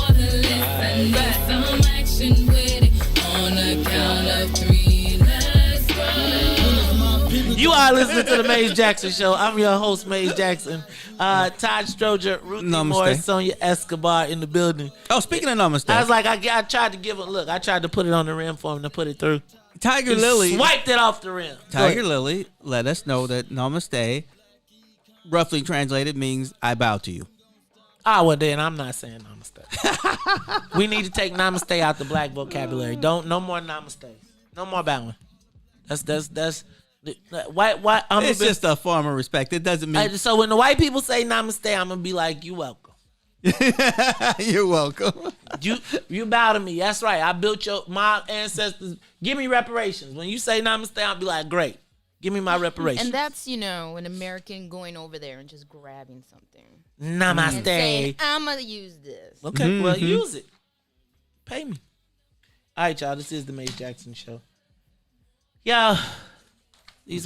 Some action with it on the count of 3. Let's go. You are listening to the Maze Jackson Show. I'm your host, Maze Jackson. Todd Stroger, Ruthie Moore, Sonia Escobar in the building. Oh, speaking of namaste, I was like, I tried to give it. Look, I tried to put it on the rim for him to put it through. Tiger Lily swiped it off the rim. Tiger Lily let us know that namaste, roughly translated, means I bow to you. Ah, well then I'm not saying namaste. We need to take namaste out the black vocabulary. No more namaste. No more bowing. That's why it's just a form of respect. It doesn't mean so when the white people say namaste, I'm gonna be like, you welcome. You're welcome. You bow to me. That's right. I built my ancestors. Give me reparations. When you say namaste, I'll be like, great. Give me my reparations. And that's, an American going over there and just grabbing something. Namaste. And saying, I'm going to use this. Okay, well, use it. Pay me. All right, y'all. This is the Maze Jackson Show. Y'all, these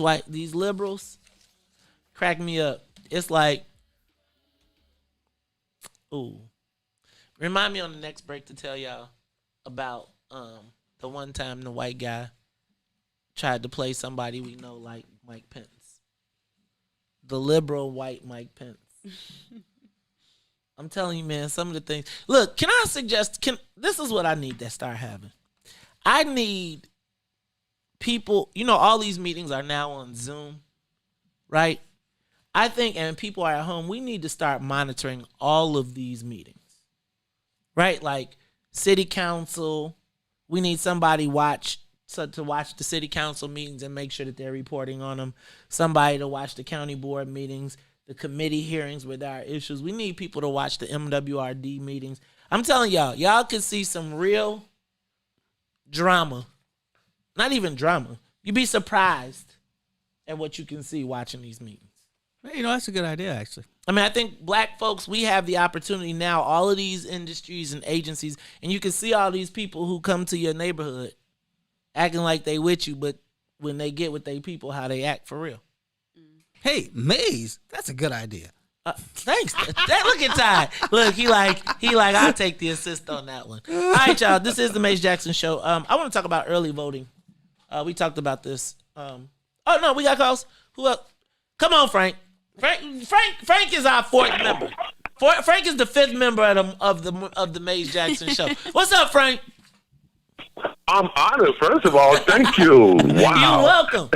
liberals crack me up. It's like, ooh. Remind me on the next break to tell y'all about the one time the white guy tried to play somebody we know like Mike Pence. The liberal white Mike Pence. I'm telling you, man, some of the things. Look, can I suggest, this is what I need to start having. I need people, all these meetings are now on Zoom, right? I think, and people are at home, we need to start monitoring all of these meetings, right? Like city council, we need somebody to watch the city council meetings and make sure that they're reporting on them. Somebody to watch the county board meetings, the committee hearings with our issues. We need people to watch the MWRD meetings. I'm telling y'all could see some real drama. Not even drama. You'd be surprised at what you can see watching these meetings. That's a good idea, actually. I mean, I think black folks, we have the opportunity now, all of these industries and agencies, and you can see all these people who come to your neighborhood acting like they with you, but when they get with they people, how they act for real. Hey, Maze, that's a good idea. Thanks. Look at Todd. Look, he like, I'll take the assist on that one. All right, y'all. This is the Maze Jackson Show. I want to talk about early voting. We talked about this. Oh no, we got calls. Who else? Come on, Frank. Frank is our fourth member. Frank is the fifth member of the Maze Jackson Show. What's up, Frank? I'm honored. First of all, thank you. Wow. You're welcome.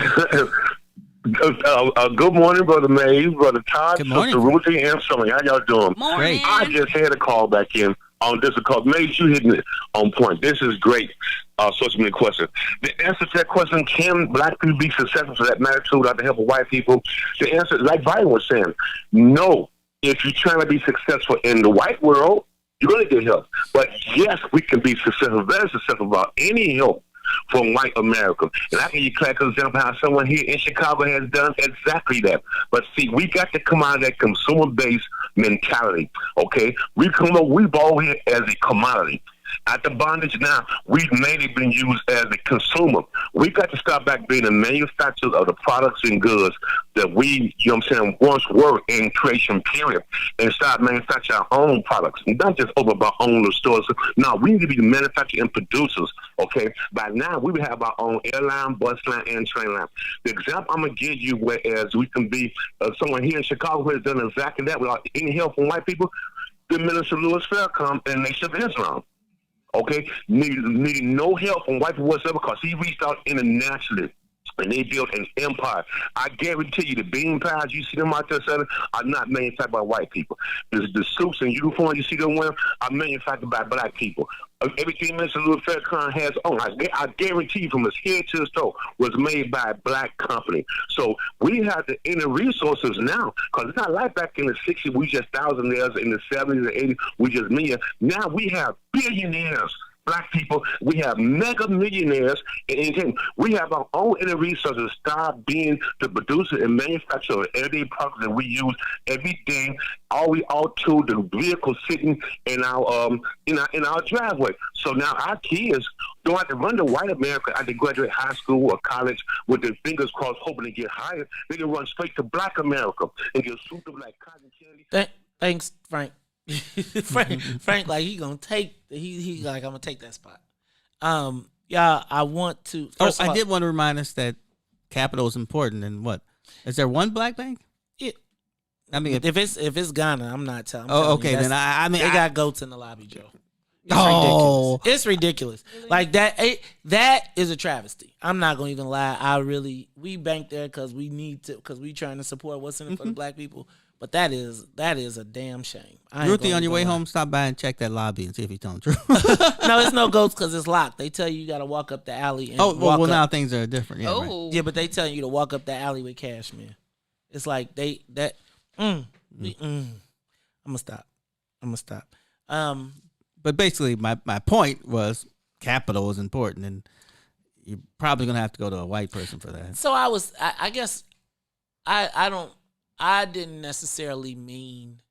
Good morning, Brother Mays, Brother Todd, Good morning. Sister Ruthie, and Sonia. How y'all doing? Morning. I just had a call back in on this because Mays, you hitting it on point. This is great. Social media question. The answer to that question, can black people be successful for that matter too without the help of white people? The answer, like Biden was saying, no. If you're trying to be successful in the white world, you're going to get help. But yes, we can be successful, very successful without any help from white America. And I can give you a classic example how someone here in Chicago has done exactly that. But see, we got to come out of that consumer-based mentality, okay? We've all here as a commodity. At the bondage now, we've mainly been used as a consumer. We got to start back being the manufacturers of the products and goods that we, you know what I'm saying, once were in creation period, and start manufacturing our own products. Not just open up our own little stores. No, we need to be the manufacturers and producers, okay? By now, we would have our own airline, bus line, and train line. The example I'm going to give you, whereas we can be someone here in Chicago who has done exactly that without any help from white people, the Minister Louis Farrakhan and Nation of Islam. Okay, needing no help from white people whatsoever because he reached out internationally and they built an empire. I guarantee you the bean pies you see them out there selling are not manufactured by white people. The suits and uniforms you see them wearing are manufactured by black people. Everything Mr. Louis Farrakhan has on, I guarantee you from his head to his toe, was made by a black company. So we have the inner resources now, because it's not like back in the 60s, we just thousandaires, in the 70s and 80s, we just million. Now we have billionaires. Black people, we have mega millionaires, and we have our own inner resources. Stop being the producer and manufacturer of everyday products that we use every day. All to the vehicle sitting in our driveway. So now our kids don't have to run to white America after they graduate high school or college with their fingers crossed, hoping to get hired. They can run straight to black America and get souped up like cotton candy. Thanks, Frank. Frank, like he gonna take. He like I'm gonna take that spot. Yeah, I want to. I did want to remind us that capital is important. And what is there one black bank? Yeah. I mean, if it's Ghana, I'm not telling. Okay, then I mean they got goats in the lobby, Joe. It's ridiculous. It's ridiculous. Like that. That is a travesty. I'm not gonna even lie. We bank there because we need to, because we trying to support what's in it for the black people. But that is a damn shame. Ruthie, on your way home, stop by and check that lobby and see if he's telling the truth. No, it's no goats because it's locked. They tell you got to walk up the alley. And well, now things are different. Yeah, right. Yeah, but they tell you to walk up the alley with cash, man. It's like I'm gonna stop. But basically, my point was capital is important, and you're probably gonna have to go to a white person for that. So I guess I didn't necessarily mean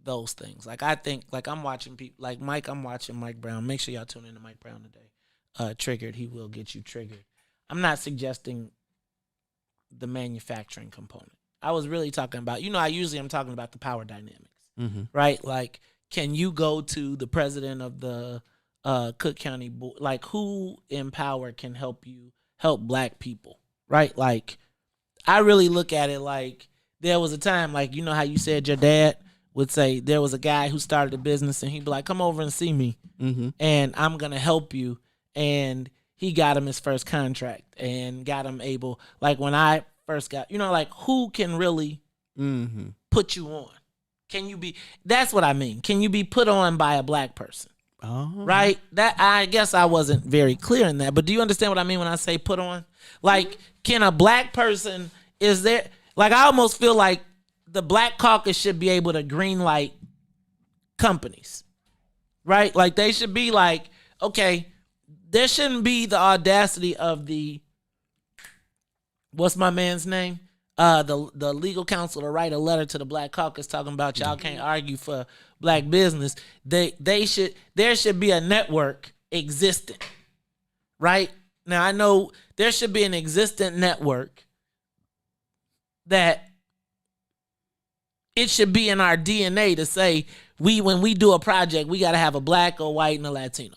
those things. Like I think, like I'm watching people, like Mike. I'm watching Mike Brown. Make sure y'all tune in to Mike Brown today. Triggered. He will get you triggered. I'm not suggesting the manufacturing component. I was really talking about. I'm talking about the power dynamics, right? Like, can you go to the president of the Cook County board? Like, who in power can help black people, right? Like, I really look at it like. There was a time, like, you know how you said your dad would say there was a guy who started a business and he'd be like, come over and see me and I'm going to help you. And he got him his first contract and got him able, like when I first got, like who can really put you on? That's what I mean. Can you be put on by a black person? Oh. Right? That I guess I wasn't very clear in that, but do you understand what I mean when I say put on? Like, can a black person, is there... Like, I almost feel like the Black Caucus should be able to green light companies, right? Like, they should be like, okay, there shouldn't be the audacity of what's my man's name? The legal counsel to write a letter to the Black Caucus talking about y'all can't argue for black business. There should be a network existing, right? Now, I know there should be an existent network that it should be in our DNA to say when we do a project, we got to have a black, a white, and a Latino.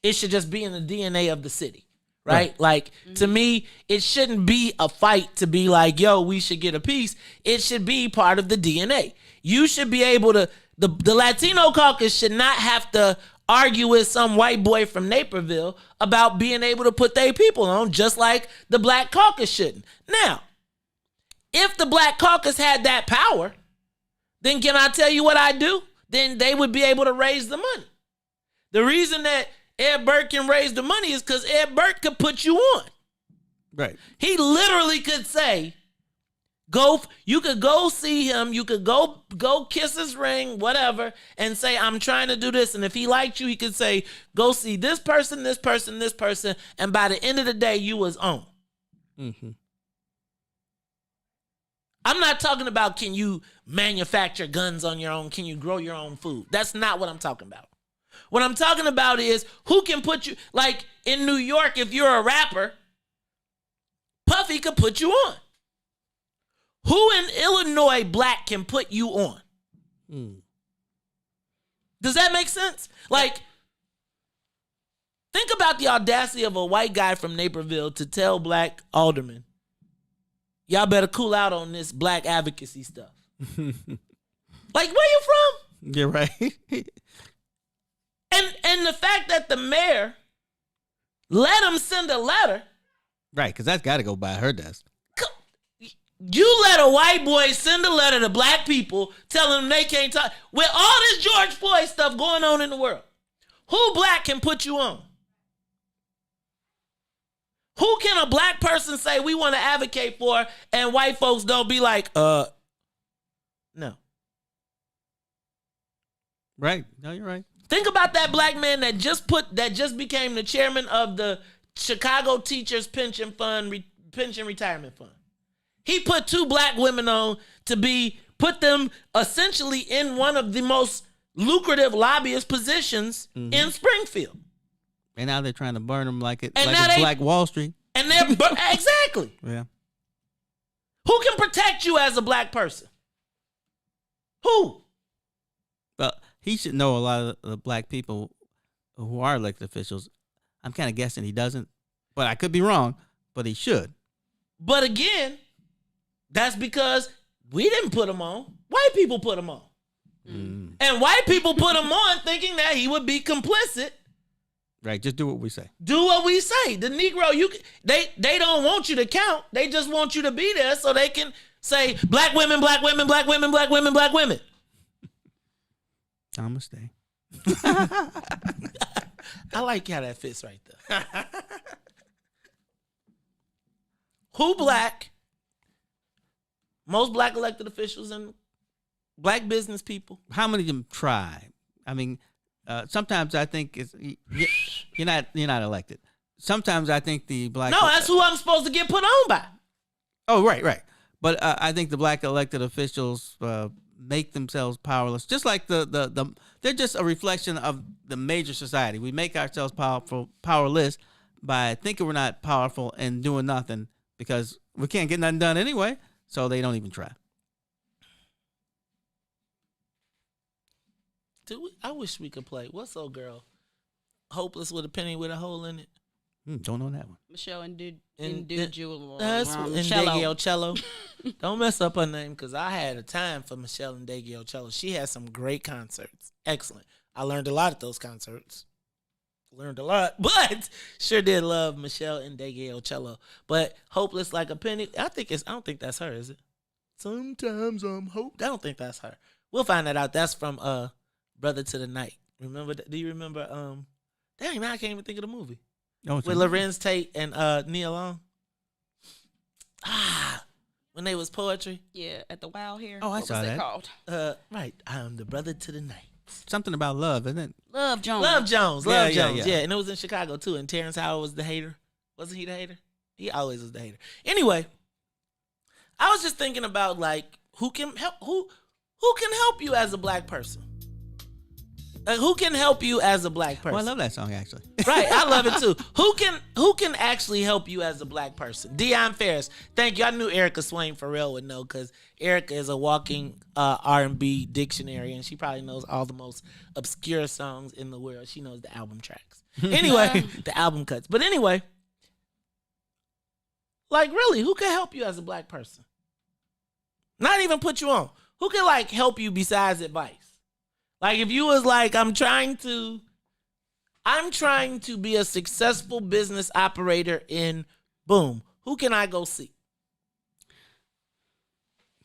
It should just be in the DNA of the city, right? Like, to me, it shouldn't be a fight to be like, yo, we should get a piece. It should be part of the DNA. You should be able to, the Latino caucus should not have to argue with some white boy from Naperville about being able to put their people on, just like the Black Caucus shouldn't. Now, if the Black Caucus had that power, then can I tell you what I do? Then they would be able to raise the money. The reason that Ed Burke can raise the money is because Ed Burke could put you on. Right. He literally could say, you could go see him, you could go kiss his ring, whatever, and say, I'm trying to do this. And if he liked you, he could say, go see this person, this person, this person. And by the end of the day, you was on. Mm-hmm. I'm not talking about can you manufacture guns on your own, can you grow your own food. That's not what I'm talking about. What I'm talking about is who can put you, like in New York, if you're a rapper, Puffy could put you on. Who in Illinois black can put you on? Does that make sense? Like, think about the audacity of a white guy from Naperville to tell black aldermen, y'all better cool out on this black advocacy stuff. Like, where you from? You're right. And the fact that the mayor let him send a letter. Right, because that's got to go by her desk. You let a white boy send a letter to black people telling them they can't talk. With all this George Floyd stuff going on in the world, who black can put you on? Who can a black person say we want to advocate for and white folks don't be like, no. Right. No, you're right. Think about that black man that just became the chairman of the Chicago Teachers Pension Retirement Fund. He put 2 black women on to put them essentially in one of the most lucrative lobbyist positions in Springfield. And now they're trying to burn them like it's Black Wall Street. And they're exactly. Yeah. Who can protect you as a black person? Who? Well, he should know a lot of the black people who are elected officials. I'm kind of guessing he doesn't, but I could be wrong, but he should. But again, that's because we didn't put him on. White people put him on. And white people put him on thinking that he would be complicit. Right, just do what we say. Do what we say. The Negro, they don't want you to count. They just want you to be there so they can say black women, black women, black women, black women, black women. Namaste. I like how that fits right there. Who black? Most black elected officials and black business people. How many of them try? I mean, sometimes I think you're not elected. Sometimes I think the black. No, that's who I'm supposed to get put on by. Oh, right. But I think the black elected officials make themselves powerless, just like the they're just a reflection of the major society. We make ourselves powerless by thinking we're not powerful and doing nothing because we can't get nothing done anyway. So they don't even try. I wish we could play. What's old girl? Hopeless with a penny with a hole in it. Don't know that one. Michelle Individual. That's Cello. Don't mess up her name because I had a time for Michelle Cello. She had some great concerts. Excellent. I learned a lot at those concerts. Learned a lot, but sure did love Michelle Cello. But Hopeless Like a Penny, I don't think that's her, is it? Sometimes I'm hope. I don't think that's her. We'll find that out. That's from Brother to the Night. Remember that? Do you remember? Dang, now I can't even think of the movie. With Lorenz Tate and Nia Long. When they was poetry. Yeah, at the Wild here. Oh, I saw that. What was it called? Right. I'm the Brother to the Night. Something about love, isn't it? Love Jones. Yeah. And it was in Chicago too. And Terrence Howard was the hater. Wasn't he the hater? He always was the hater. Anyway, I was just thinking about like who can help you as a black person. Like, who can help you as a black person? Oh, I love that song actually. Right, I love it too. Who can actually help you as a black person? Deion Ferris. Thank you. I knew Erica Swain for real would know because Erica is a walking R&B dictionary, and she probably knows all the most obscure songs in the world. She knows the album tracks. Anyway, the album cuts. But anyway, like really, who can help you as a black person? Not even put you on. Who can like help you besides advice? Like if you was like, I'm trying to I'm trying to be a successful business operator in boom. Who can I go see?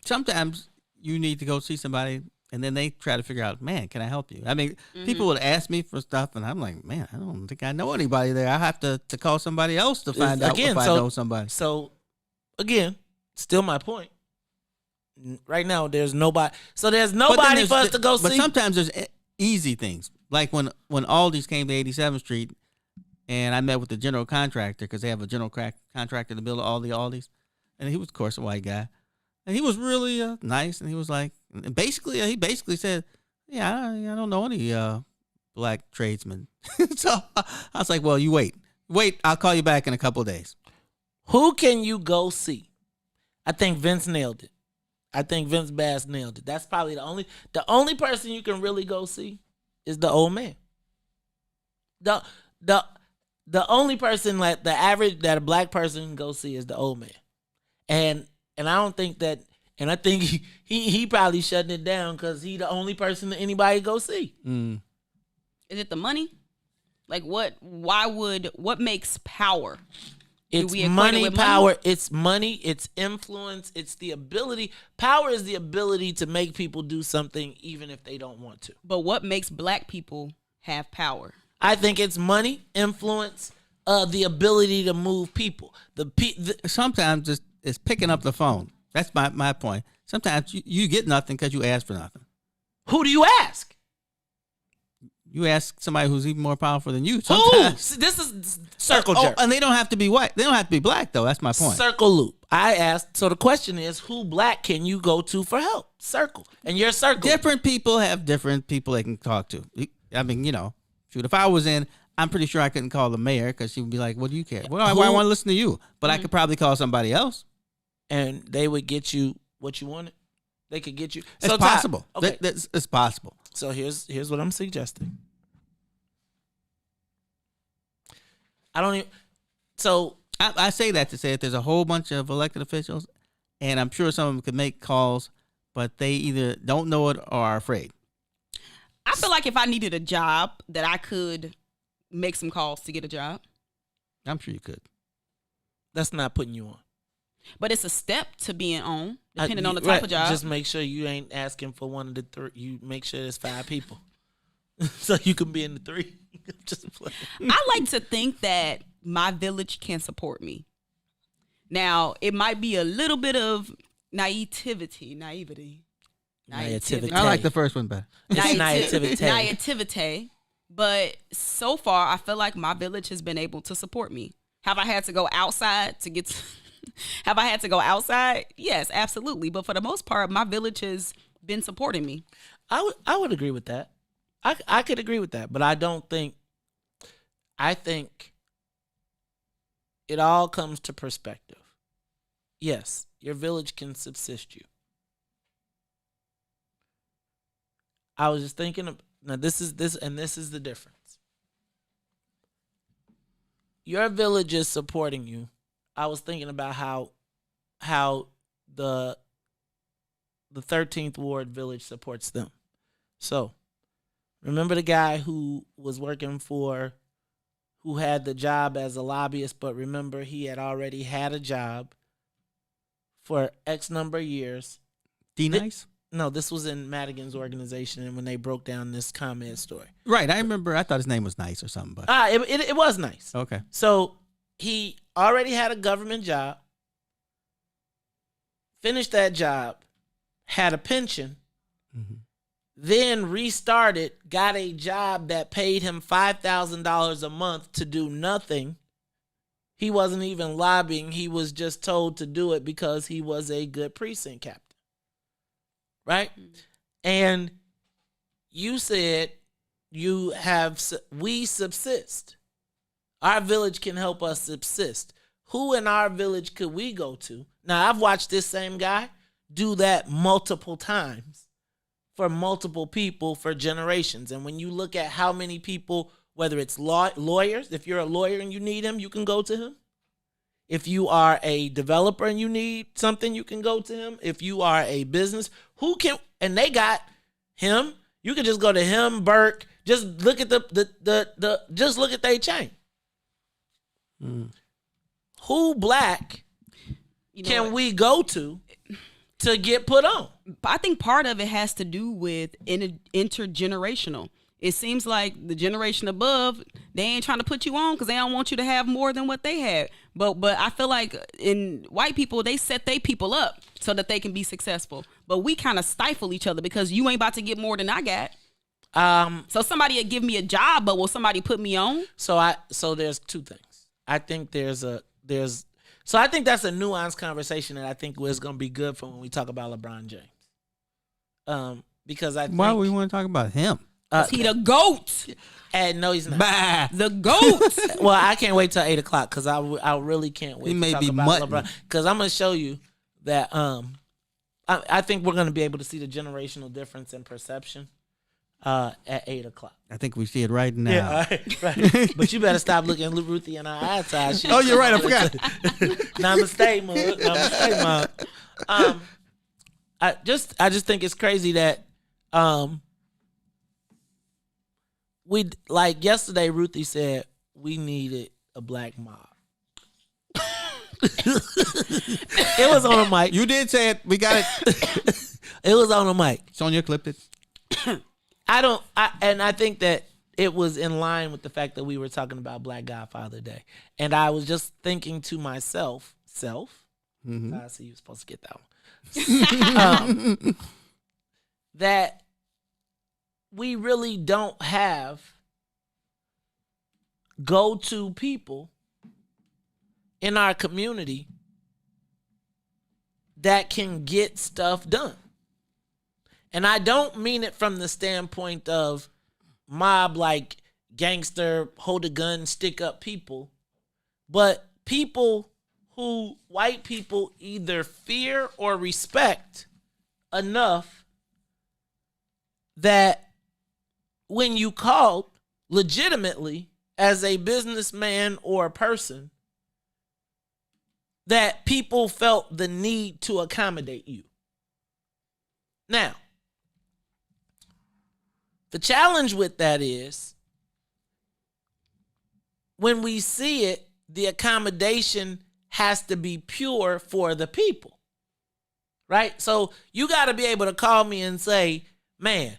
Sometimes you need to go see somebody, and then they try to figure out, man, can I help you? I mean, people would ask me for stuff, and I'm like, man, I don't think I know anybody there. I have to call somebody else to find out if I know somebody. So, again, still my point. Right now, there's nobody. So there's nobody for us to go see. But sometimes there's easy things. Like when Aldi's came to 87th Street, and I met with the general contractor because they have a general contractor to build all the Aldi's. And he was, of course, a white guy. And he was really nice. And he was like, he basically said, yeah, I don't know any black tradesmen. So I was like, well, you wait. I'll call you back in a couple of days. Who can you go see? I think Vince nailed it. I think Vince Bass nailed it. That's probably the only person you can really go see is the old man. The only person that a black person can go see is the old man. And I don't think that, and I think he probably shutting it down because he the only person that anybody go see. Is it the money? Like what makes power? It's money, power. It's money. It's influence. It's the ability. Power is the ability to make people do something even if they don't want to. But what makes black people have power? I think it's money, influence, the ability to move people. Sometimes it's picking up the phone. That's my point. Sometimes you get nothing because you ask for nothing. Who do you ask? You ask somebody who's even more powerful than you. Sometimes. This is circle jerk. And they don't have to be white. They don't have to be black, though. That's my point. Circle loop. I asked. So the question is, who black can you go to for help? Circle. And your circle. Different people have different people they can talk to. I mean, shoot, if I was in, I'm pretty sure I couldn't call the mayor because she would be like, what do you care? Well, I want to listen to you. But I could probably call somebody else. And they would get you what you wanted. They could get you. It's possible. Okay. It's possible. So here's what I'm suggesting. I say that to say that there's a whole bunch of elected officials, and I'm sure some of them could make calls, but they either don't know it or are afraid. I feel like if I needed a job, that I could make some calls to get a job. I'm sure you could. That's not putting you on. But it's a step to being on, depending on the type of job. Just make sure you ain't asking for one of the three. You make sure there's 5 people. So you can be in the 3. Just playing. I like to think that my village can support me. Now, it might be a little bit of naivety. I like the first one better. Naivete. But so far, I feel like my village has been able to support me. Have I had to go outside to get Have I had to go outside? Yes, absolutely. But for the most part, my village has been supporting me. I would agree with that. I could agree with that, but I think it all comes to perspective. Yes, your village can subsist you. I was just thinking now this is the difference. Your village is supporting you. I was thinking about how the 13th Ward village supports them. So, remember the guy who had the job as a lobbyist, but remember he had already had a job for X number of years. D-Nice? No, this was in Madigan's organization and when they broke down this ComEd story. Right, I remember. I thought his name was Nice or something. But it was Nice. Okay. So he already had a government job, finished that job, had a pension, then restarted, got a job that paid him $5,000 a month to do nothing. He wasn't even lobbying. He was just told to do it because he was a good precinct captain. Right? And you said we subsist. Our village can help us subsist. Who in our village could we go to? Now, I've watched this same guy do that multiple times for multiple people for generations. And when you look at how many people, whether it's lawyers, if you're a lawyer and you need him, you can go to him. If you are a developer and you need something, you can go to him. If you are a business, and they got him, You could just go to him, Burke. Just look at just look at their chain. Who black can we go to get put on? I think part of it has to do with intergenerational. It seems like the generation above, they ain't trying to put you on because they don't want you to have more than what they had. But I feel like in white people, they set their people up so that they can be successful. But we kind of stifle each other because you ain't about to get more than I got. So somebody will give me a job, but will somebody put me on? So there's two things. I think so I think that's a nuanced conversation that I think is going to be good for when we talk about LeBron James. Because I think, why would we want to talk about him? He the GOAT. And no, he's not. Bah. The GOAT. Well, I can't wait till 8:00 because I really can't wait to talk about LeBron. Because I'm going to show you that I think we're going to be able to see the generational difference in perception at 8:00. I think we see it right now. Yeah, right. But you better stop looking at Ruthie in our eyes. Oh, you're right. I forgot. Namaste, Mug. I just think it's crazy that we, like yesterday, Ruthie said we needed a black mob. It was on a mic. You did say it. We got it. It was on a mic. Sonia clipped it. I think that it was in line with the fact that we were talking about Black Godfather Day. And I was just thinking to myself, I see you're supposed to get that one. That we really don't have go-to people in our community that can get stuff done. And I don't mean it from the standpoint of mob, like gangster, hold a gun, stick up people, but people who white people either fear or respect enough that when you called legitimately as a businessman or a person, that people felt the need to accommodate you. Now, the challenge with that is when we see it, the accommodation has to be pure for the people, right? So you got to be able to call me and say, man,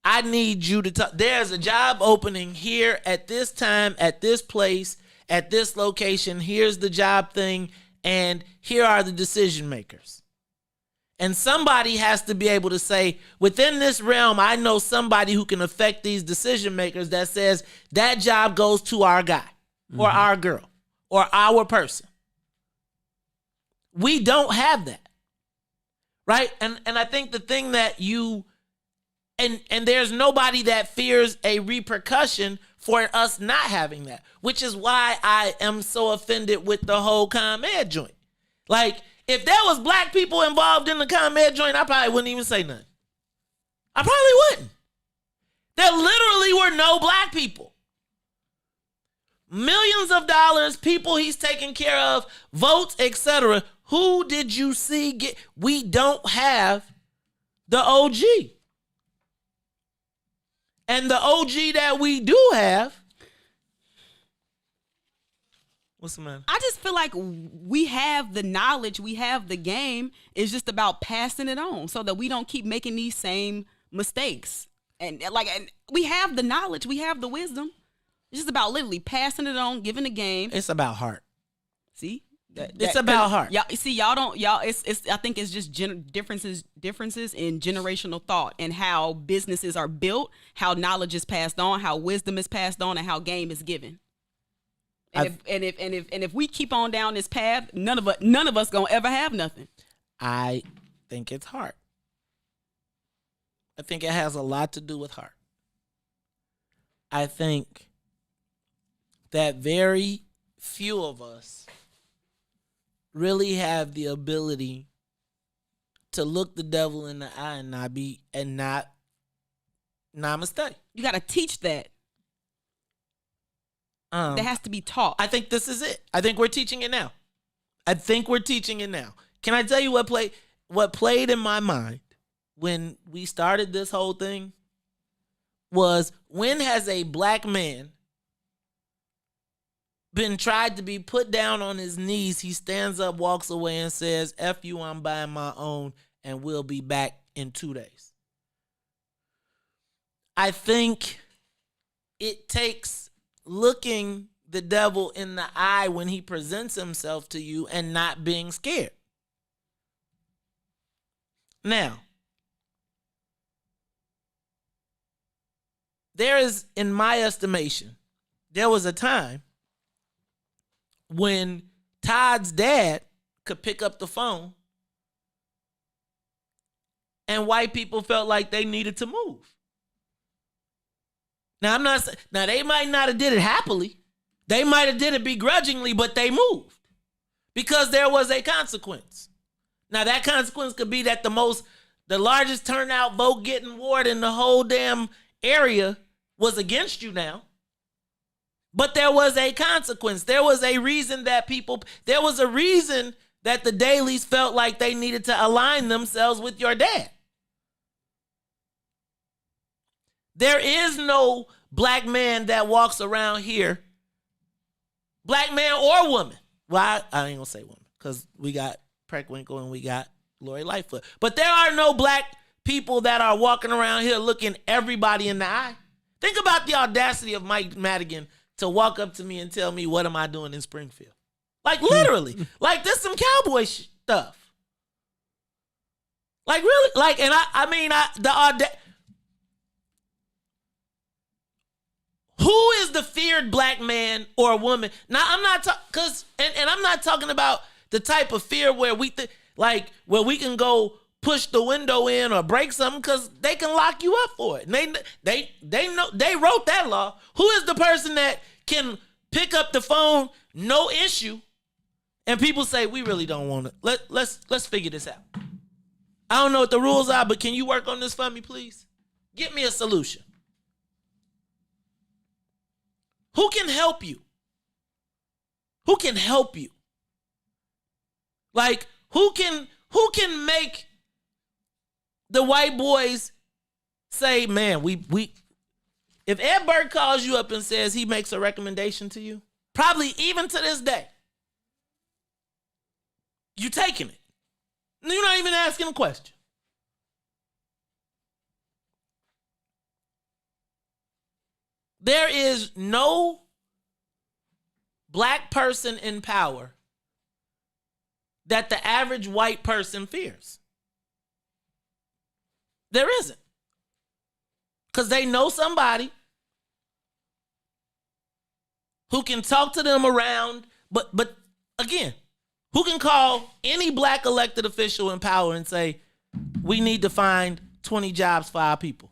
I need you to talk. There's a job opening here at this time, at this place, at this location. Here's the job thing, and here are the decision makers. And somebody has to be able to say, within this realm, I know somebody who can affect these decision makers that says that job goes to our guy or our girl or our person. We don't have that, right? And I think the thing that and there's nobody that fears a repercussion for us not having that, which is why I am so offended with the whole ComEd joint. Like, if there was black people involved in the ComEd joint, I probably wouldn't even say nothing. I probably wouldn't. There literally were no black people. Millions of dollars, people he's taking care of, votes, etc. Who did you see get? We don't have the OG. And the OG that we do have, what's the matter? I just feel like we have the knowledge, we have the game. It's just about passing it on so that we don't keep making these same mistakes. And we have the knowledge, we have the wisdom. It's just about literally passing it on, giving the game. It's about heart. See? It's about heart. Y'all see, y'all don't. It's. I think it's just differences in generational thought and how businesses are built, how knowledge is passed on, how wisdom is passed on, and how game is given. And if we keep on down this path, none of us gonna ever have nothing. I think it's heart. I think it has a lot to do with heart. I think that very few of us really have the ability to look the devil in the eye and not namaste. You got to teach that. That has to be taught. I think this is it. I think we're teaching it now. Can I tell you what played in my mind when we started this whole thing? was, when has a black man been tried to be put down on his knees, he stands up, walks away, and says, F you, I'm buying my own, and we'll be back in 2 days. I think it takes looking the devil in the eye when he presents himself to you and not being scared. Now, there is, in my estimation, there was a time when Todd's dad could pick up the phone and white people felt like they needed to move. Now, they might not have did it happily. They might have did it begrudgingly, but they moved because there was a consequence. Now, that consequence could be that the largest turnout vote getting ward in the whole damn area was against you now. But there was a consequence. There was a reason that the dailies felt like they needed to align themselves with your dad. There is no black man that walks around here, black man or woman. Well, I ain't gonna say woman because we got Preckwinkle and we got Lori Lightfoot. But there are no black people that are walking around here looking everybody in the eye. Think about the audacity of Mike Madigan to walk up to me and tell me, what am I doing in Springfield? Like, literally. Like, this some cowboy stuff. Like, really? Like, and who is the feared black man or woman? Now, I'm not talking, and I'm not talking about the type of fear where where we can go push the window in or break something, because they can lock you up for it. And they know, they wrote that law. Who is the person that can pick up the phone, no issue, and people say, we really don't want to. Let's figure this out. I don't know what the rules are, but can you work on this for me, please? Get me a solution. Who can help you? Who can help you? Like, who can make the white boys say, man, we if Ed Burke calls you up and says he makes a recommendation to you, probably even to this day, you taking it. You're not even asking a question. There is no black person in power that the average white person fears. There isn't. Because they know somebody who can talk to them around, but again, who can call any black elected official in power and say, we need to find 20 jobs for our people.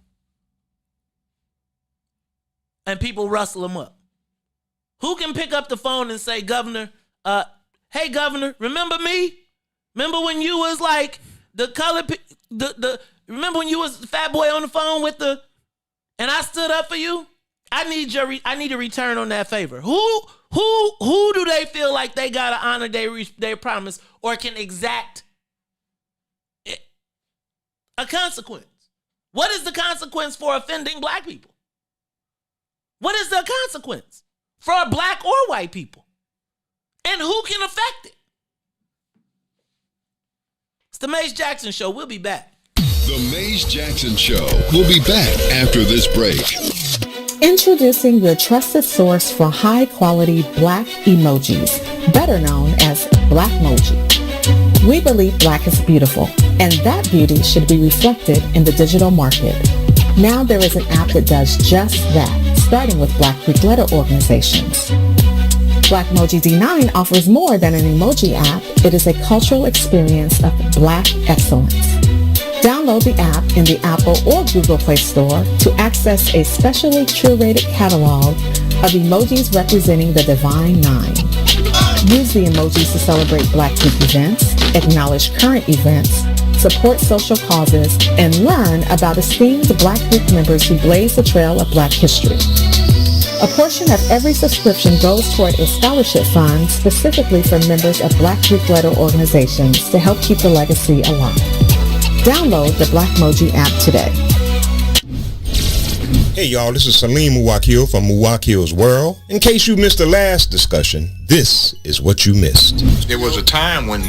And people rustle them up. Who can pick up the phone and say, Governor, hey, Governor, remember me? Remember when you was like the colored, remember when you was the fat boy on the phone and I stood up for you? I need a return on that favor. Who do they feel like they gotta honor their promise or can exact a consequence? What is the consequence for offending black people? What is the consequence for black or white people? And who can affect it? It's the Maze Jackson Show. We'll be back. The Maze Jackson Show. We'll be back after this break. Introducing your trusted source for high-quality black emojis, better known as Blackmoji. We believe black is beautiful, and that beauty should be reflected in the digital market. Now there is an app that does just that, starting with Black Greek letter organizations. Blackmoji D9 offers more than an emoji app. It is a cultural experience of black excellence. Download the app in the Apple or Google Play Store to access a specially curated catalog of emojis representing the Divine Nine. Use the emojis to celebrate Black Greek events, acknowledge current events, support social causes, and learn about esteemed Black Greek members who blaze the trail of Black history. A portion of every subscription goes toward a scholarship fund specifically for members of Black Greek letter organizations to help keep the legacy alive. Download the Blackmoji app today. Hey y'all, this is Salim Muwakil from Muwakil's World. In case you missed the last discussion, this is what you missed. There was a time when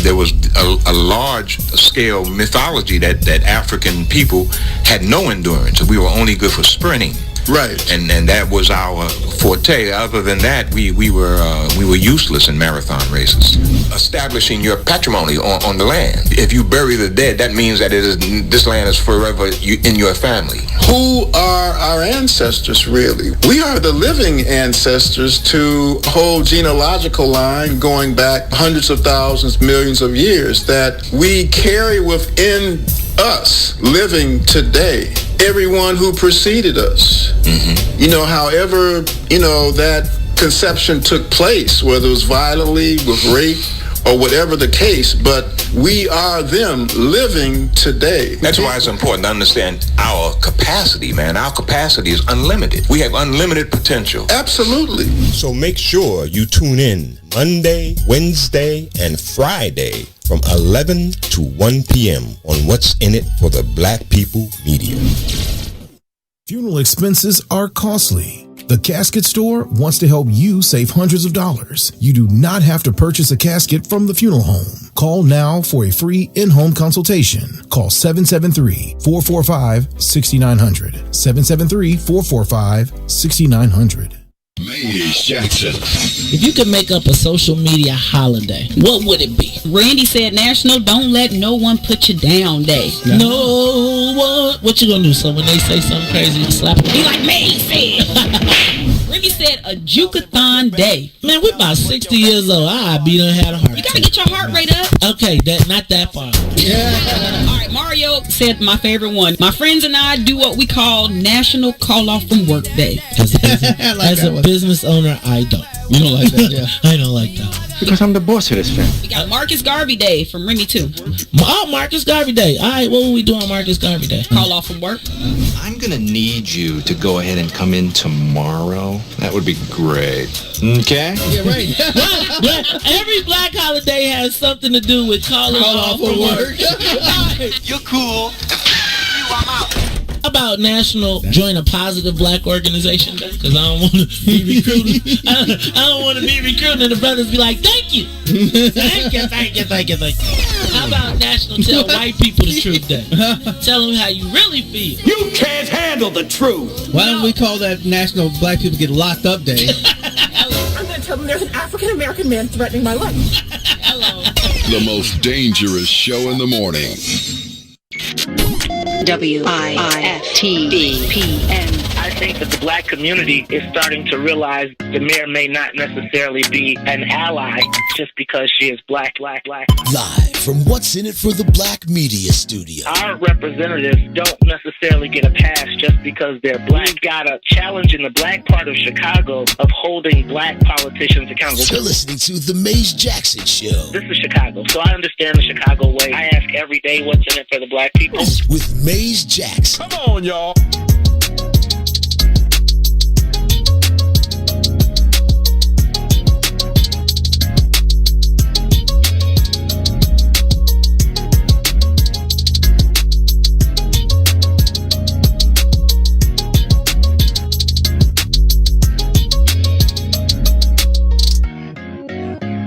there was a large-scale mythology that African people had no endurance. We were only good for sprinting. Right. And that was our forte. Other than that, we were useless in marathon races. Establishing your patrimony on the land. If you bury the dead, that means that this land is forever in your family. Who are our ancestors, really? We are the living ancestors to a whole genealogical line going back hundreds of thousands, millions of years that we carry within us living today. Everyone who preceded us. Mm-hmm. You know, however, that conception took place, whether it was violently, with rape, or whatever the case, but we are them living today. That's why it's important to understand our capacity, man. Our capacity is unlimited. We have unlimited potential. Absolutely. So make sure you tune in Monday, Wednesday, and Friday from 11 to 1 p.m. on What's in It for the Black People Media. Funeral expenses are costly. The Casket Store wants to help you save hundreds of dollars. You do not have to purchase a casket from the funeral home. Call now for a free in-home consultation. Call 773-445-6900. 773-445-6900. Maze Jackson. If you could make up a social media holiday, what would it be? Randy said National Don't Let No One Put You Down Day. No one. What you gonna do? So when they say something crazy, you slap them? Be like me said. Randy said a Jukathon Day. Man, we're about 60 years old. I be done had a heart. You gotta get your heart rate up. Okay, not that far. All right, Mario said my favorite one. My friends and I do what we call National Call Off from Work Day. As a business owner, I don't. You don't like that, yeah? I don't like that. Because I'm the boss of this family. We got Marcus Garvey Day from Remy too. Oh, Marcus Garvey Day. All right, what will we do on Marcus Garvey Day? Call off from work. I'm going to need you to go ahead and come in tomorrow. That would be great. Okay? Yeah, right. Well, every black holiday has something to do with calling off from work. You're cool. I'm out. About National Join a Positive Black Organization Day, because I don't want to be recruited. I don't want to be recruited and the brothers be like, thank you. Thank you. How about National Tell White People the Truth Day? Tell them how you really feel. You can't handle the truth. Why don't we call that National Black People Get Locked Up Day? I'm going to tell them there's an African-American man threatening my life. Hello. The most dangerous show in the morning. WIFTBPN. I think that the black community is starting to realize the mayor may not necessarily be an ally just because she is black. Live from What's in It for the Black Media Studio. Our representatives don't necessarily get a pass just because they're black. We've got a challenge in the black part of Chicago of holding black politicians accountable. You're listening to The Maze Jackson Show. This is Chicago, so I understand the Chicago way. I ask every day what's in it for the black people. With Maze Jackson. Come on, y'all.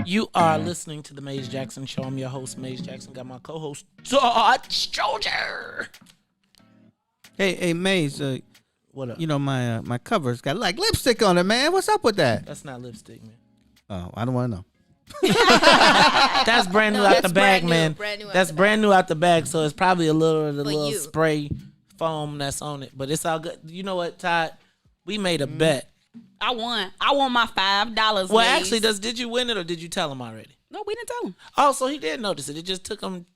You are listening to the Maze Jackson Show. I'm your host, Maze Jackson. Got my co-host, Todd Stroger. Hey, Maze. What up? You know my cover's got like lipstick on it, man. What's up with that? That's not lipstick, man. Oh, I don't want to know. That's brand new out the bag, man. That's brand new out the bag, so it's probably a little of the little spray foam that's on it. But it's all good. You know what, Todd? We made a bet. I won my $5. Well, actually, did you win it or did you tell him already? No, we didn't tell him. Oh, so he did notice it. It just took him.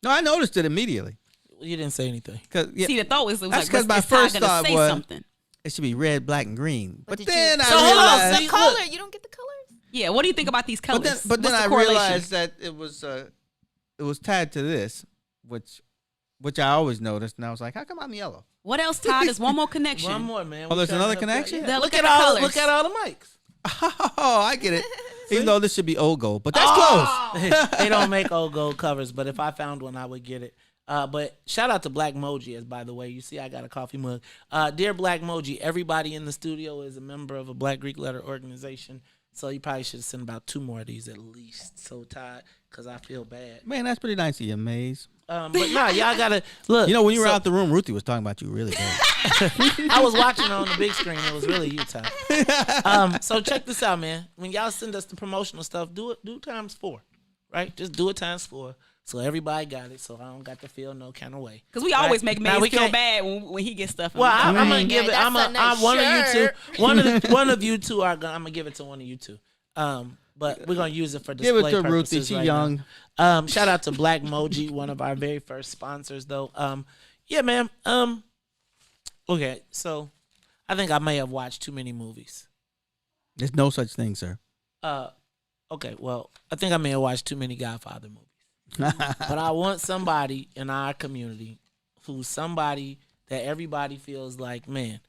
No, I noticed it immediately. You didn't say anything. See, the thought was that's like, because my first thought was something. It should be red, black, and green. But did then you- I So hold on, realized the color. You don't get the colors? Yeah, what do you think about these colors? But then What's I the correlation? realized that it was tied to this, which I always noticed, and I was like, how come I'm yellow? What else, Todd? There's one more connection. One more, man. Oh, there's another connection? Yeah. Look Look at at the all. colors. Look at all the mics. Oh, I get it. Even though this should be old gold, but that's close. They don't make old gold covers, but if I found one, I would get it. But shout out to Black Moji, as by the way, you see I got a coffee mug. Dear Black Moji, everybody in the studio is a member of a Black Greek letter organization. So you probably should send about 2 more of these at least. So Todd, because I feel bad. Man, that's pretty nice of you, Maze. But nah, y'all gotta look. You know, when you were out the room, Ruthie was talking about you really bad. I was watching her on the big screen. It was really you, Todd. So check this out, man. When y'all send us the promotional stuff, do times 4, right? Just do it times 4. So everybody got it, so I don't got to feel no kind of way. Because we always make Maze feel bad when he gets stuff. Well, I'm gonna give it. One of you two are gonna. I'm gonna give it to one of you two. But we're gonna use it for display purposes. Give it to Ruthie. She's young. Shout out to Black Moji, one of our very first sponsors, though. Yeah, man. Okay, so I think I may have watched too many movies. There's no such thing, sir. Okay, well, I think I may have watched too many Godfather movies. But I want somebody in our community who's somebody that everybody feels like, man,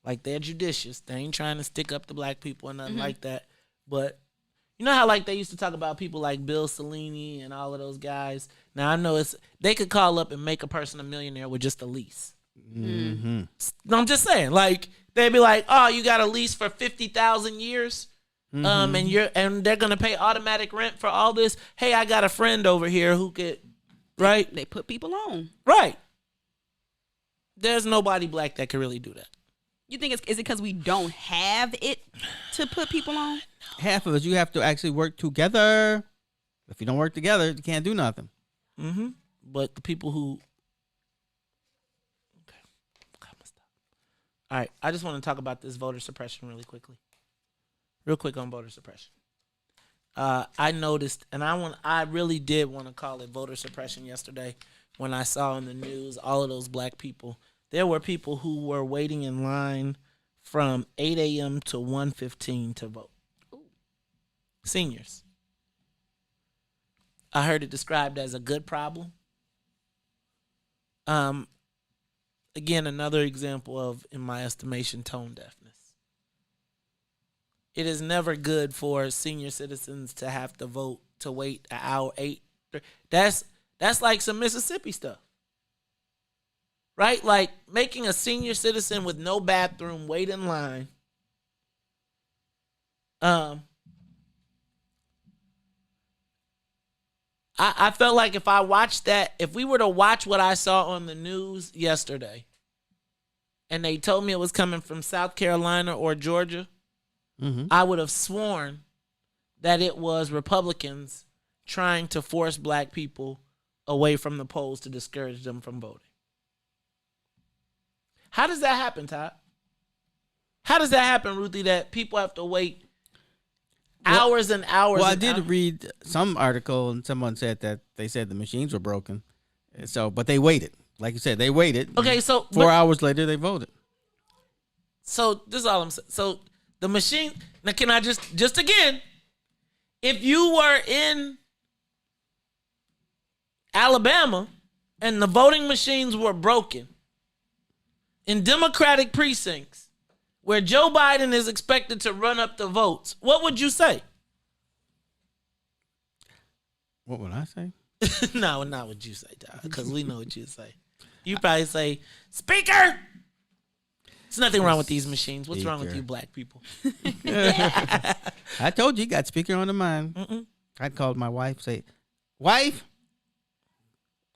like they're judicious. They ain't trying to stick up to black people and nothing like that. But you know how like they used to talk about people like Bill Cellini and all of those guys? Now I know they could call up and make a person a millionaire with just a lease. Mm-hmm. I'm just saying, like they'd be like, oh, you got a lease for 50,000 years? And they're gonna pay automatic rent for all this. Hey, I got a friend over here who could, right? They put people on, right? There's nobody black that can really do that. You think is it because we don't have it to put people on? Half of us, you have to actually work together. If you don't work together, you can't do nothing. Mm-hmm. But the people who, okay, I'm gonna stop. All right, I just want to talk about this voter suppression really quickly. Real quick on voter suppression. I noticed, and I really did want to call it voter suppression yesterday when I saw in the news all of those black people. There were people who were waiting in line from 8 a.m. to 1:15 to vote. Ooh. Seniors. I heard it described as a good problem. Again, another example of, in my estimation, tone deafness. It is never good for senior citizens to have to vote, to wait an hour, 8. That's like some Mississippi stuff. Right? Like making a senior citizen with no bathroom wait in line. I felt like if I watched that, if we were to watch what I saw on the news yesterday, and they told me it was coming from South Carolina or Georgia, I would have sworn that it was Republicans trying to force black people away from the polls to discourage them from voting. How does that happen, Todd? How does that happen, Ruthie, that people have to wait hours and hours? Well, I did read some article, and someone said that they said the machines were broken. So, but they waited. Like you said, they waited. Okay, so 4 hours later, they voted. So this is all I'm saying. So the machine. Now, can I just again, if you were in Alabama and the voting machines were broken in Democratic precincts where Joe Biden is expected to run up the votes, what would you say? What would I say? No, not what you say, Todd, because we know what you say. You probably say, Speaker! There's nothing wrong with these machines. What's wrong with you black people? I told you, you got speaker on the mind. I'd call my wife, say, wife,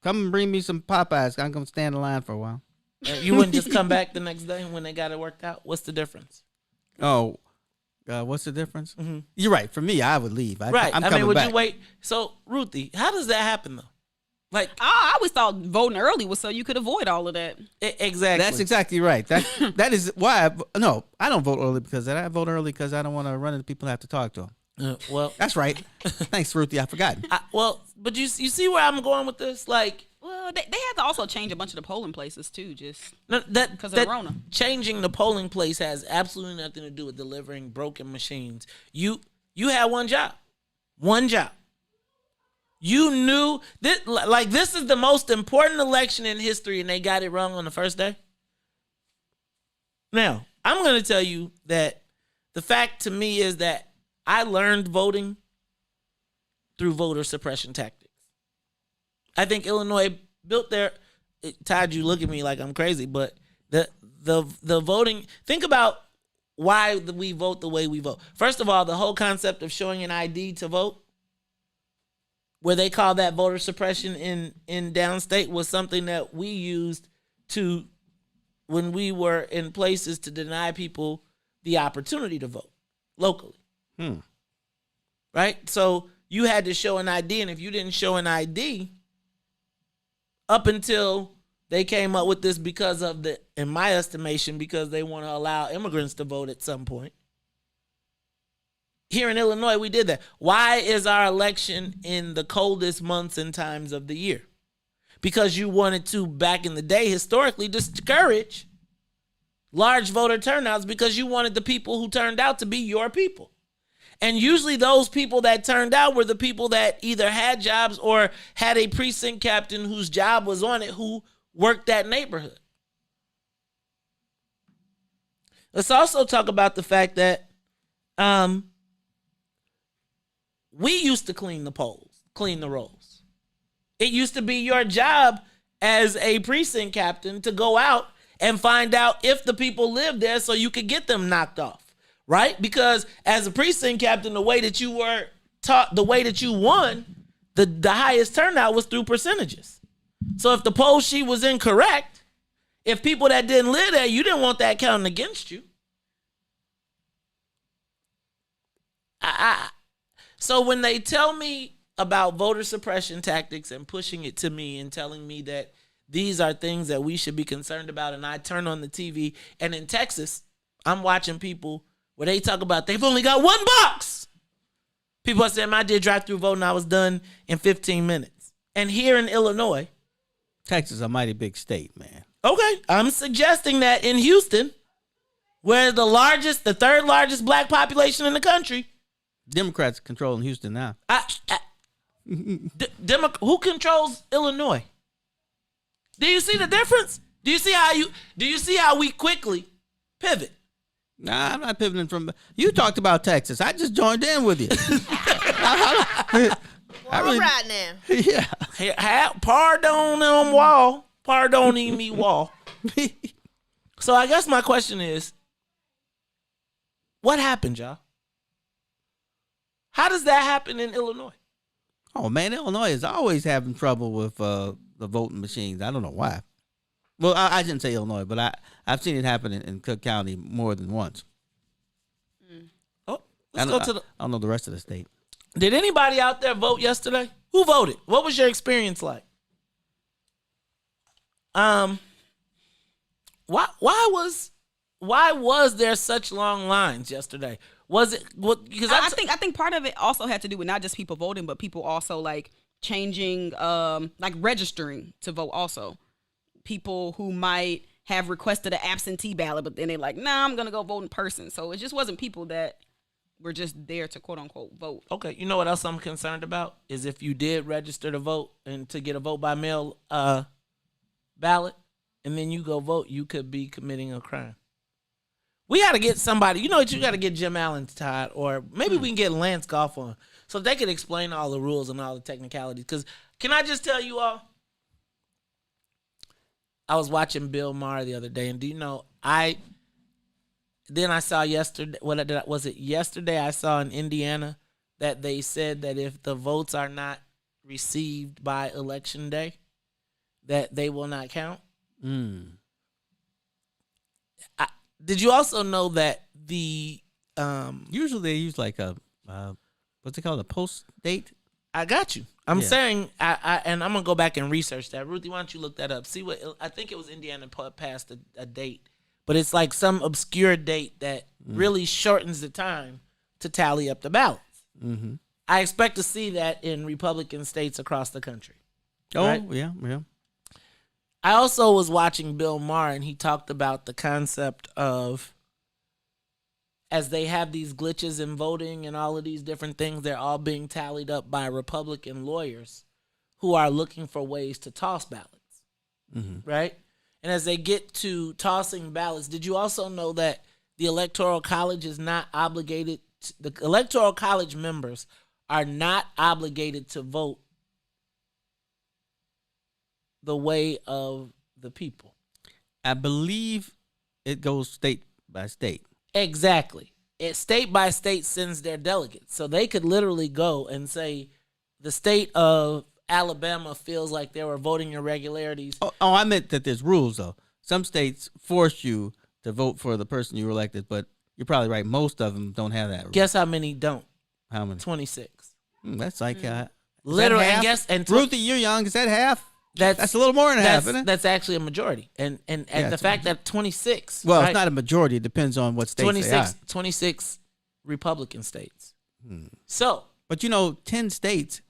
come and bring me some Popeyes. I'm going to stand in line for a while. You wouldn't just come back the next day when they got it worked out? What's the difference? Oh, what's the difference? You're right. For me, I would leave. Right. I'm coming would back. You wait? So, Ruthie, how does that happen, though? Like, I always thought voting early was so you could avoid all of that. Exactly. That's exactly right. That is why. I don't vote early because I vote early because I don't want to run into people and have to talk to them. Well, that's right. Thanks, Ruthie. I forgot. But you see where I'm going with this? Like, well, they had to also change a bunch of the polling places too, just because of Rona. Changing the polling place has absolutely nothing to do with delivering broken machines. You had one job. You knew this, like this is the most important election in history, and they got it wrong on the first day. Now, I'm going to tell you that the fact to me is that I learned voting through voter suppression tactics. I think Illinois built their. Todd, you look at me like I'm crazy, but the voting. Think about why we vote the way we vote. First of all, the whole concept of showing an ID to vote, where they call that voter suppression in downstate, was something that we used to when we were in places to deny people the opportunity to vote locally. Right? So you had to show an ID, and if you didn't show an ID, up until they came up with this because of in my estimation, because they want to allow immigrants to vote at some point. Here in Illinois, we did that. Why is our election in the coldest months and times of the year? Because you wanted to, back in the day, historically, discourage large voter turnouts because you wanted the people who turned out to be your people. And usually those people that turned out were the people that either had jobs or had a precinct captain whose job was on it who worked that neighborhood. Let's also talk about the fact that we used to clean the polls, clean the rolls. It used to be your job as a precinct captain to go out and find out if the people lived there so you could get them knocked off. Right? Because as a precinct captain, the way that you were taught, the way that you won, the highest turnout was through percentages. So if the poll sheet was incorrect, if people that didn't live there, you didn't want that counting against you. So when they tell me about voter suppression tactics and pushing it to me and telling me that these are things that we should be concerned about, and I turn on the TV, and in Texas, I'm watching people where they talk about they've only got one box. People are saying, I did drive-through vote and I was done in 15 minutes. And here in Illinois. Texas is a mighty big state, man. Okay, I'm suggesting that in Houston, where the third largest black population in the country. Democrats controlling Houston now. Who controls Illinois? Do you see the difference? Do you see how we quickly pivot? Nah, I'm not pivoting from. You talked about Texas. I just joined in with you. All right now. Yeah. Pardon wall. Pardon me wall. So I guess my question is, what happened, y'all? How does that happen in Illinois? Oh man, Illinois is always having trouble with the voting machines. I don't know why. Well, I didn't say Illinois, but I've seen it happen in Cook County more than once. Oh, I don't know the rest of the state. Did anybody out there vote yesterday? Who voted? What was your experience like? Why was there such long lines yesterday? Was it because I think part of it also had to do with not just people voting, but people also like changing, like registering to vote also. People who might have requested an absentee ballot, but then they're like, nah, I'm going to go vote in person. So it just wasn't people that were just there to quote unquote vote. Okay. You know what else I'm concerned about is if you did register to vote and to get a vote by mail ballot and then you go vote, you could be committing a crime. We got to get somebody, you got to get Jim Allen, Todd, or maybe we can get Lance Goff on so they could explain all the rules and all the technicalities. Because can I just tell you all? I was watching Bill Maher the other day, and do you know, I saw yesterday, was it yesterday I saw in Indiana that they said that if the votes are not received by Election Day, that they will not count? Did you also know that the... usually they use like a, what's it called, a post date? I got you. I'm saying, and I'm going to go back and research that. Ruthie, why don't you look that up? See what, I think it was Indiana passed a date, but it's like some obscure date that really shortens the time to tally up the ballots. Mm-hmm. I expect to see that in Republican states across the country. Oh, right? yeah. I also was watching Bill Maher, and he talked about the concept of, as they have these glitches in voting and all of these different things, they're all being tallied up by Republican lawyers who are looking for ways to toss ballots, right? And as they get to tossing ballots, did you also know that the Electoral College is not obligated, the Electoral College members are not obligated to vote the way of the people? I believe it goes state by state. Exactly. State by state sends their delegates. So they could literally go and say the state of Alabama feels like there were voting irregularities. Oh, I meant that there's rules, though. Some states force you to vote for the person you elected, but you're probably right. Most of them don't have that rule. Guess how many don't? How many? 26. That's like... literally, and guess... And Ruthie, you're young. Is that half? That's a little more than half, isn't it? That's actually a majority. And the fact that 26... Well, right? It's not a majority. It depends on what states they are. 26 Republican states. So... But 10 states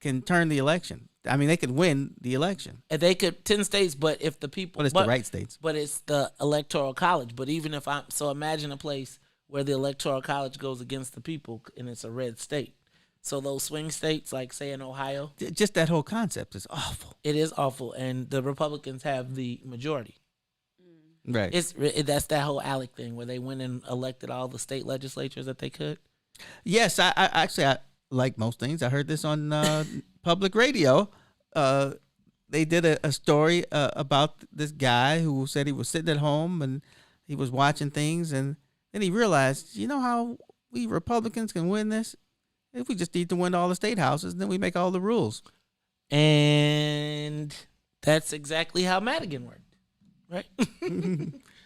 can turn the election. I mean, they could win the election. They could 10 states, but if the people... But it's the right states. But it's the Electoral College. But even if So imagine a place where the Electoral College goes against the people and it's a red state. So those swing states, like say in Ohio... Just that whole concept is awful. It is awful. And the Republicans have the majority. Right. That's that whole ALEC thing where they went and elected all the state legislatures that they could. Yes, I like most things. I heard this on public radio. They did a story about this guy who said he was sitting at home and he was watching things, and then he realized, how we Republicans can win this? If we just need to win all the state houses, then we make all the rules. And that's exactly how Madigan worked, right?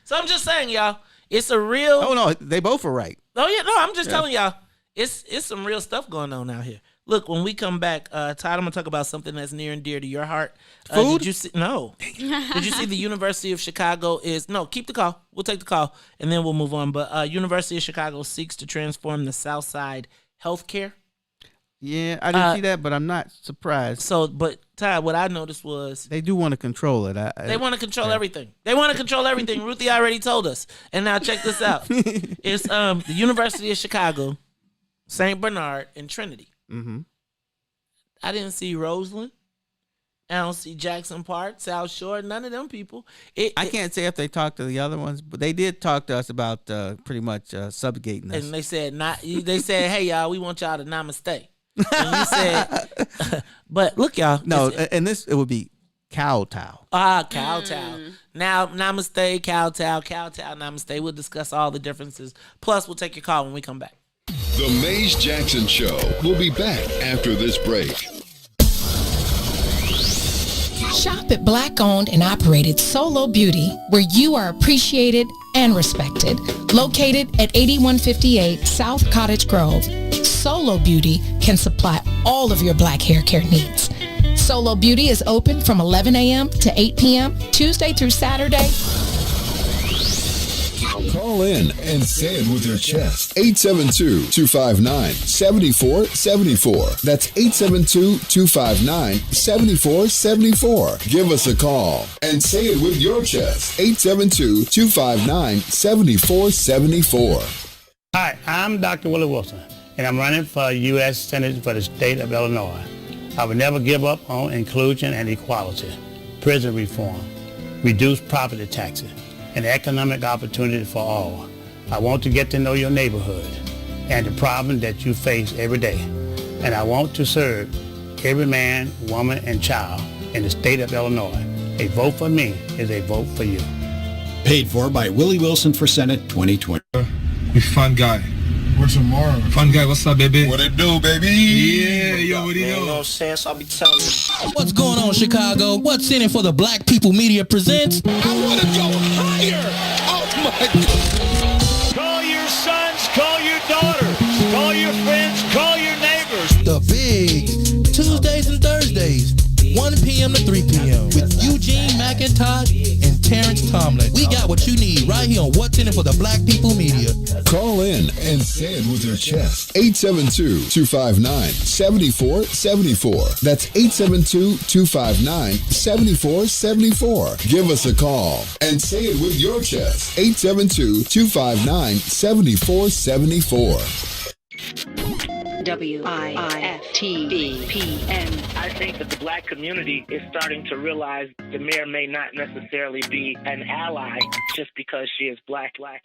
So I'm just saying, y'all, it's a real... Oh, no, they both were right. Oh, yeah, no, I'm just telling y'all, it's some real stuff going on out here. Look, when we come back, Todd, I'm going to talk about something that's near and dear to your heart. Food? Did you see? No. Did you see the University of Chicago is... No, keep the call. We'll take the call, and then we'll move on. But University of Chicago seeks to transform the South Side healthcare. Yeah, I didn't see that, but I'm not surprised. But Todd, what I noticed was... They do want to control it. They want to control everything. They want to control everything. Ruthie already told us. And now check this out. It's the University of Chicago, St. Bernard, and Trinity. Mm-hmm. I didn't see Roseland. I don't see Jackson Park, South Shore, none of them people. I can't say if they talked to the other ones, but they did talk to us about pretty much subjugating us. And they said, hey, y'all, we want y'all to namaste. And you said, but look, y'all. No, and it would be kowtow. Kowtow. Now, namaste, kowtow, namaste. We'll discuss all the differences. Plus, we'll take your call when we come back. The Maze Jackson Show will be back after this break. Shop at Black-owned and operated Solo Beauty, where you are appreciated and respected. Located at 8158 South Cottage Grove, Solo Beauty can supply all of your black hair care needs. Solo Beauty is open from 11 a.m. to 8 p.m., Tuesday through Saturday. Call in and say it with your chest. 872-259-7474. That's 872-259-7474. Give us a call and say it with your chest. 872-259-7474. Hi, I'm Dr. Willie Wilson, and I'm running for U.S. Senator for the state of Illinois. I will never give up on inclusion and equality, prison reform, reduced property taxes, and economic opportunity for all. I want to get to know your neighborhood and the problem that you face every day. And I want to serve every man, woman, and child in the state of Illinois. A vote for me is a vote for you. Paid for by Willie Wilson for Senate 2020. We fun guy. What's tomorrow? Fun guy, what's up, baby? What it do, baby? Yeah, yo, what do you know? I'll be telling you. What's going on, Chicago? What's in it for the Black People Media presents? I want to go higher. Oh, my God. Call your sons, call your daughters, call your friends, call your neighbors. The big Tuesdays and Thursdays, 1 p.m. to 3 p.m. with Eugene McIntosh and Terrence Tomlin. We got what you need right here on What's in it for the Black People Media. Call in and say it with your chest. 872-259-7474. That's 872-259-7474. Give us a call and say it with your chest. 872-259-7474. WIFTBPM. I think that the black community is starting to realize the mayor may not necessarily be an ally just because she is black. Live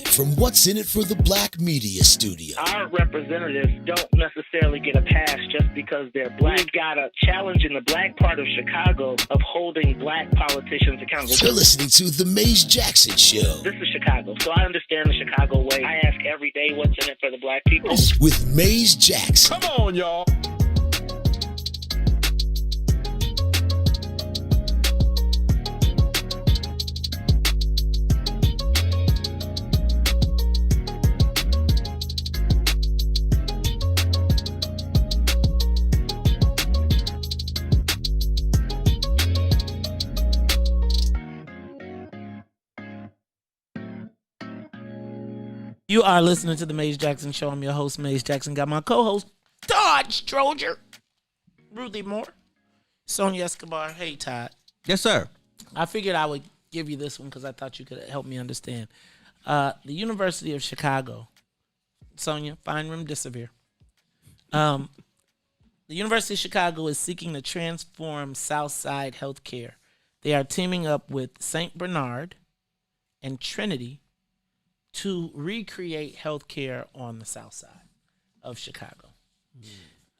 from What's in It for the Black Media Studio. Our representatives don't necessarily get a pass just because they're black. We've got a challenge in the black part of Chicago of holding black politicians accountable. You're listening to The Maze Jackson Show. This is Chicago, so I understand the Chicago way. I ask every day what's in it for the black people. With Maze Jackson. Come on, y'all. You are listening to the Maze Jackson Show. I'm your host, Maze Jackson. Got my co-host, Todd Stroger, Ruthie Moore, Sonia Escobar. Hey, Todd. Yes, sir. I figured I would give you this one because I thought you could help me understand. The University of Chicago. Sonia, find remdesivir. The University of Chicago is seeking to transform Southside healthcare. They are teaming up with St. Bernard and Trinity to recreate healthcare on the South Side of Chicago.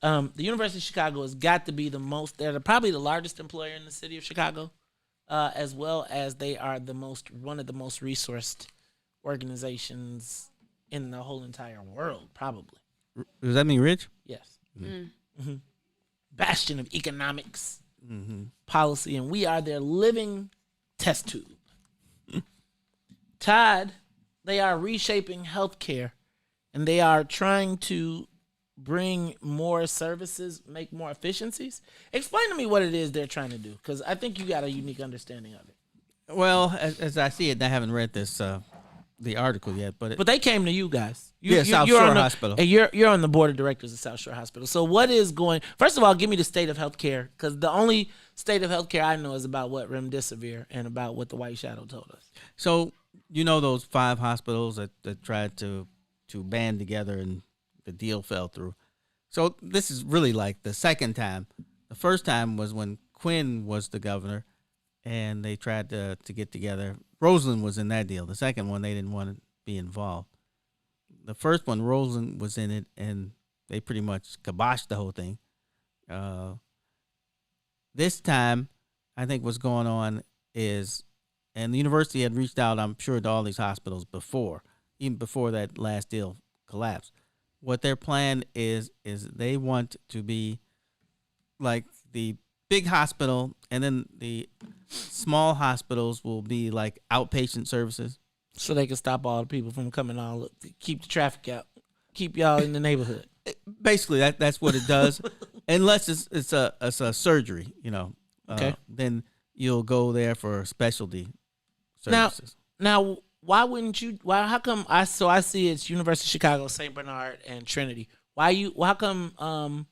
The University of Chicago has got to be they're probably the largest employer in the city of Chicago, as well as they are one of the most resourced organizations in the whole entire world, probably. Does that mean rich? Yes. Mm-hmm. Bastion of economics, policy, and we are their living test tube. Todd, they are reshaping healthcare, and they are trying to bring more services, make more efficiencies. Explain to me what it is they're trying to do, because I think you got a unique understanding of it. Well, as I see it, I haven't read this the article yet, but they came to you guys. South Shore Hospital. And you're on the board of directors of South Shore Hospital. So what is first of all, give me the state of healthcare, because the only state of healthcare I know is about what remdesivir and about what the White Shadow told us. So you know those 5 hospitals that tried to band together and the deal fell through. So this is really like the second time. The first time was when Quinn was the governor, and they tried to get together. Roseland was in that deal. The second one, they didn't want to be involved. The first one, Roseland was in it, and they pretty much kiboshed the whole thing. This time, I think what's going on is, and the university had reached out, I'm sure, to all these hospitals before, even before that last deal collapsed. What their plan is they want to be like the big hospital, and then the small hospitals will be like outpatient services. So they can stop all the people from coming all, keep the traffic out, keep y'all in the neighborhood. Basically, that's what it does. Unless it's a surgery, Okay. Then you'll go there for specialty services. Now, why wouldn't you? How come? I see it's University of Chicago, St. Bernard, and Trinity. How come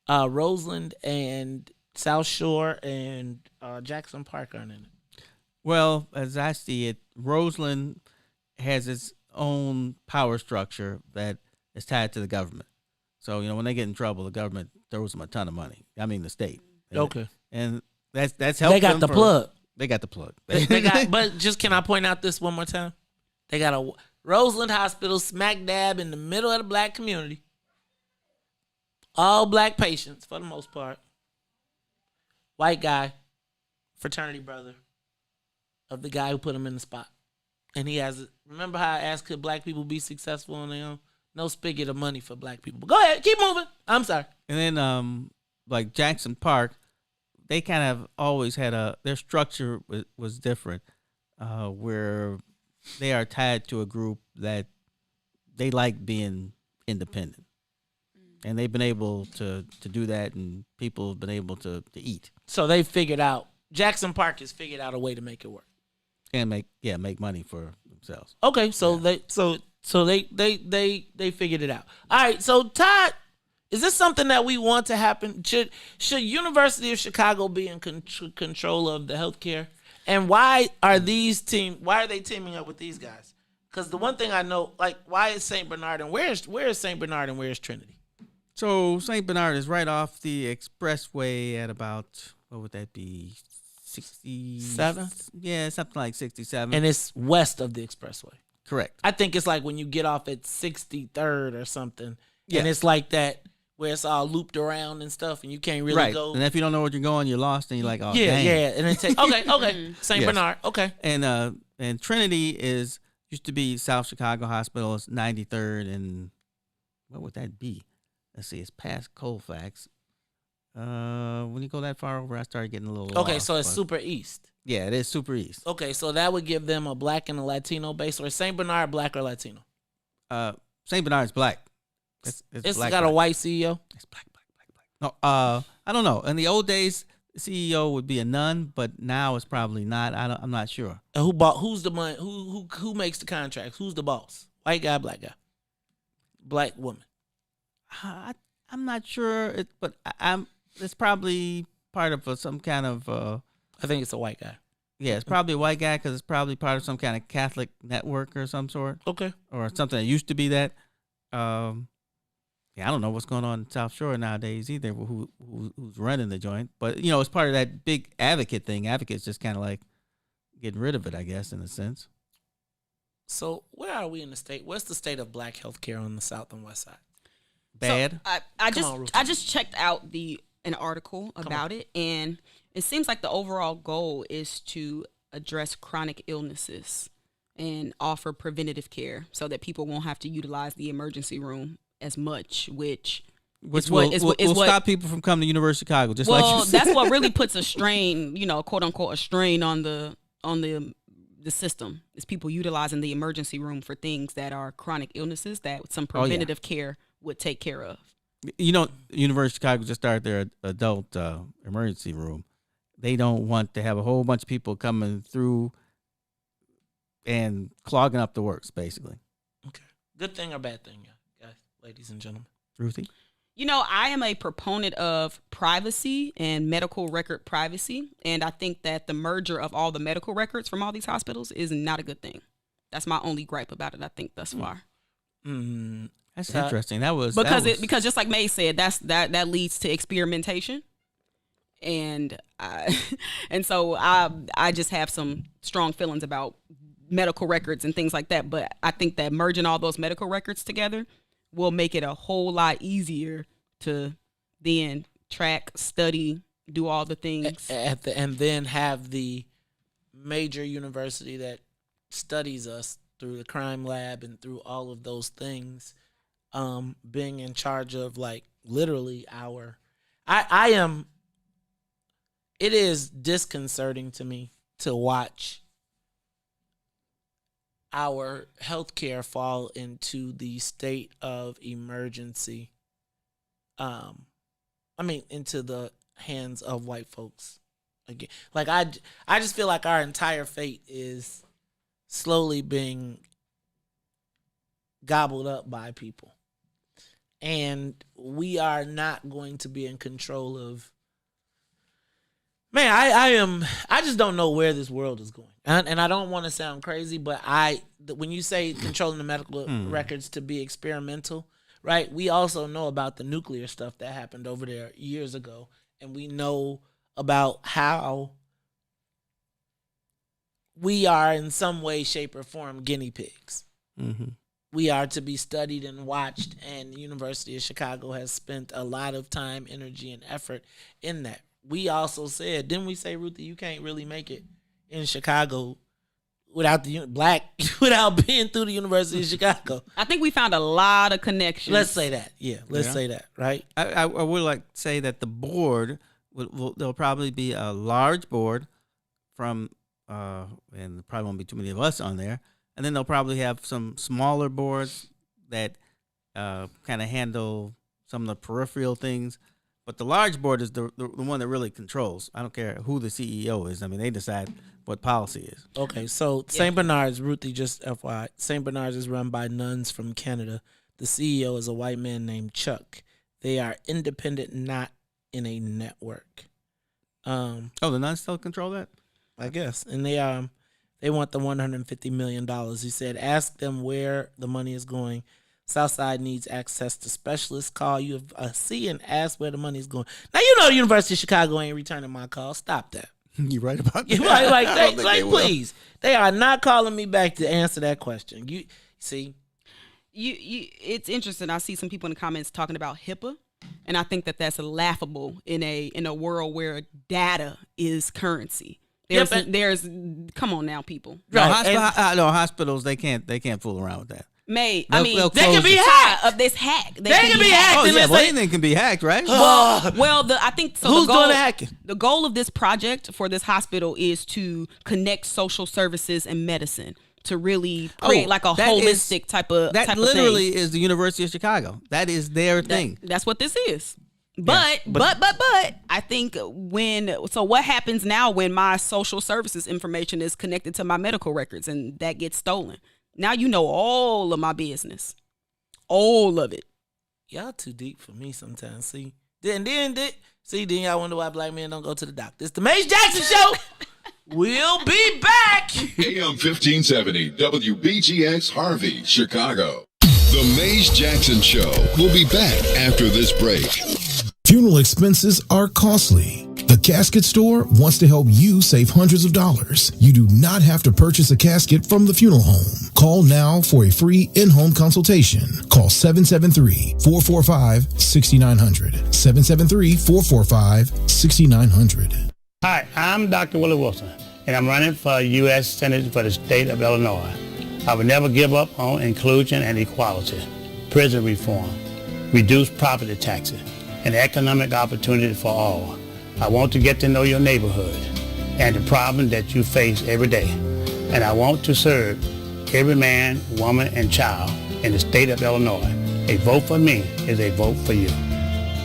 Roseland and South Shore and Jackson Park aren't in it? Well, as I see it, Roseland has its own power structure that is tied to the government. So, when they get in trouble, the government throws them a ton of money. I mean, the state. Okay. And that's helped. They got the plug. They got the plug. But just can I point out this one more time? They got a Roseland Hospital smack dab in the middle of the black community. All black patients for the most part. White guy, fraternity brother of the guy who put him in the spot. And he has, remember how I asked, could black people be successful on their own? No spigot of money for black people. But go ahead, keep moving. I'm sorry. And then, like Jackson Park, they kind of always had their structure was different, where they are tied to a group that they like being independent. And they've been able to do that, and people have been able to eat. So they figured out, Jackson Park has figured out a way to make it work. And make money for themselves. Okay, so they figured it out. All right, so Todd, is this something that we want to happen? Should University of Chicago be in control of the healthcare? And why are they teaming up with these guys? Because the one thing I know, like, why is St. Bernard and where is St. Bernard and where is Trinity? So St. Bernard is right off the expressway at about, what would that be, 67? Yeah, something like 67. And it's west of the expressway. Correct. I think it's like when you get off at 63rd or something, Yeah. and it's like that where it's all looped around and stuff, and you can't really go. And if you don't know where you're going, you're lost, and you're like, oh, yeah, dang. yeah. And then take okay, St. Yes. Bernard, okay. And Trinity used to be South Chicago Hospital. It's 93rd, and what would that be? Let's see, it's past Colfax. When you go that far over, I started getting a little Okay, lost, so it's but- super east. Yeah, it is super east. Okay, so that would give them a black and a Latino base, or St. Bernard black or Latino? St. Bernard's black. It's black, got a black. white CEO. It's black. No, I don't know. In the old days, the CEO would be a nun, but now it's probably not. I'm not sure. And who's the money? Who makes the contracts? Who's the boss? White guy, black guy, black woman. I'm not sure, but it's probably part of some kind of. I think it's a white guy. Yeah, it's probably a white guy because it's probably part of some kind of Catholic network or some sort. Okay. Or something that used to be that. Yeah, I don't know what's going on in South Shore nowadays either. Who's running the joint? But it's part of that big advocate thing. Advocates just kind of like getting rid of it, I guess, in a sense. So where are we in the state? What's the state of black healthcare on the south and west side? Bad. So I just checked out an article about it, and it seems like the overall goal is to address chronic illnesses and offer preventative care so that people won't have to utilize the emergency room as much, which will stop people from coming to University of Chicago. Just like you said. That's what really puts a strain, quote unquote, a strain on the system. Is people utilizing the emergency room for things that are chronic illnesses that some preventative care would take care of. University of Chicago just started their adult emergency room. They don't want to have a whole bunch of people coming through and clogging up the works, basically. Okay. Good thing or bad thing, guys, ladies and gentlemen? Ruthie? I am a proponent of privacy and medical record privacy, and I think that the merger of all the medical records from all these hospitals is not a good thing. That's my only gripe about it, I think, thus far. That's interesting. Because just like May said, that leads to experimentation. And so I just have some strong feelings about medical records and things like that. But I think that merging all those medical records together will make it a whole lot easier to then track, study, do all the things. And then have the major university that studies us through the crime lab and through all of those things being in charge of literally it is disconcerting to me to watch our healthcare fall into the state of emergency. Into the hands of white folks again. I just feel like our entire fate is slowly being gobbled up by people, and we are not going to be in control of. Man, I just don't know where this world is going. And I don't want to sound crazy, but when you say controlling the medical records to be experimental, right? We also know about the nuclear stuff that happened over there years ago. And we know about how we are in some way, shape, or form guinea pigs. Mm-hmm. We are to be studied and watched, and the University of Chicago has spent a lot of time, energy, and effort in that. We also said, didn't we say, Ruthie, you can't really make it in Chicago without without being through the University of Chicago? I think we found a lot of connections. Let's say that. Yeah, let's say that, right? I would like to say that the board, there'll probably be a large board from, and there probably won't be too many of us on there, and then they'll probably have some smaller boards that kind of handle some of the peripheral things. But the large board is the one that really controls. I don't care who the CEO is. I mean, they decide what policy is. Okay, so St. Bernard's, Ruthie, just FYI, St. Bernard's is run by nuns from Canada. The CEO is a white man named Chuck. They are independent, not in a network. The nuns still control that? I guess. And they want the $150 million. He said, ask them where the money is going. Southside needs access to specialists. Call UFC and ask where the money is going. Now, you know the University of Chicago ain't returning my call. Stop that. You right about that? You're right, like please. They are not calling me back to answer that question. You see? It's interesting. I see some people in the comments talking about HIPAA, and I think that that's laughable in a world where data is currency. There's come on now, people. Right. No, hospitals they can't fool around with that. They can be hacked. Of this hack. They can be hacked. Oh yeah, anything can be hacked, right? I think so. Who's doing the hacking? The goal of this project for this hospital is to connect social services and medicine to really create like a holistic type of literally thing. is the University of Chicago. That is their thing. That's what this is. But I think what happens now when my social services information is connected to my medical records and that gets stolen? Now you know all of my business. All of it. Y'all too deep for me sometimes. See? Then y'all wonder why black men don't go to the doctor. It's the Mace Jackson Show. We'll be back. AM 1570, WBGX Harvey, Chicago. The Mace Jackson Show will be back after this break. Funeral expenses are costly. The Casket Store wants to help you save hundreds of dollars. You do not have to purchase a casket from the funeral home. Call now for a free in-home consultation. Call 773-445-6900. 773-445-6900. Hi, I'm Dr. Willie Wilson, and I'm running for U.S. Senate for the state of Illinois. I will never give up on inclusion and equality, prison reform, reduced property taxes, and economic opportunity for all. I want to get to know your neighborhood and the problem that you face every day. And I want to serve every man, woman, and child in the state of Illinois. A vote for me is a vote for you.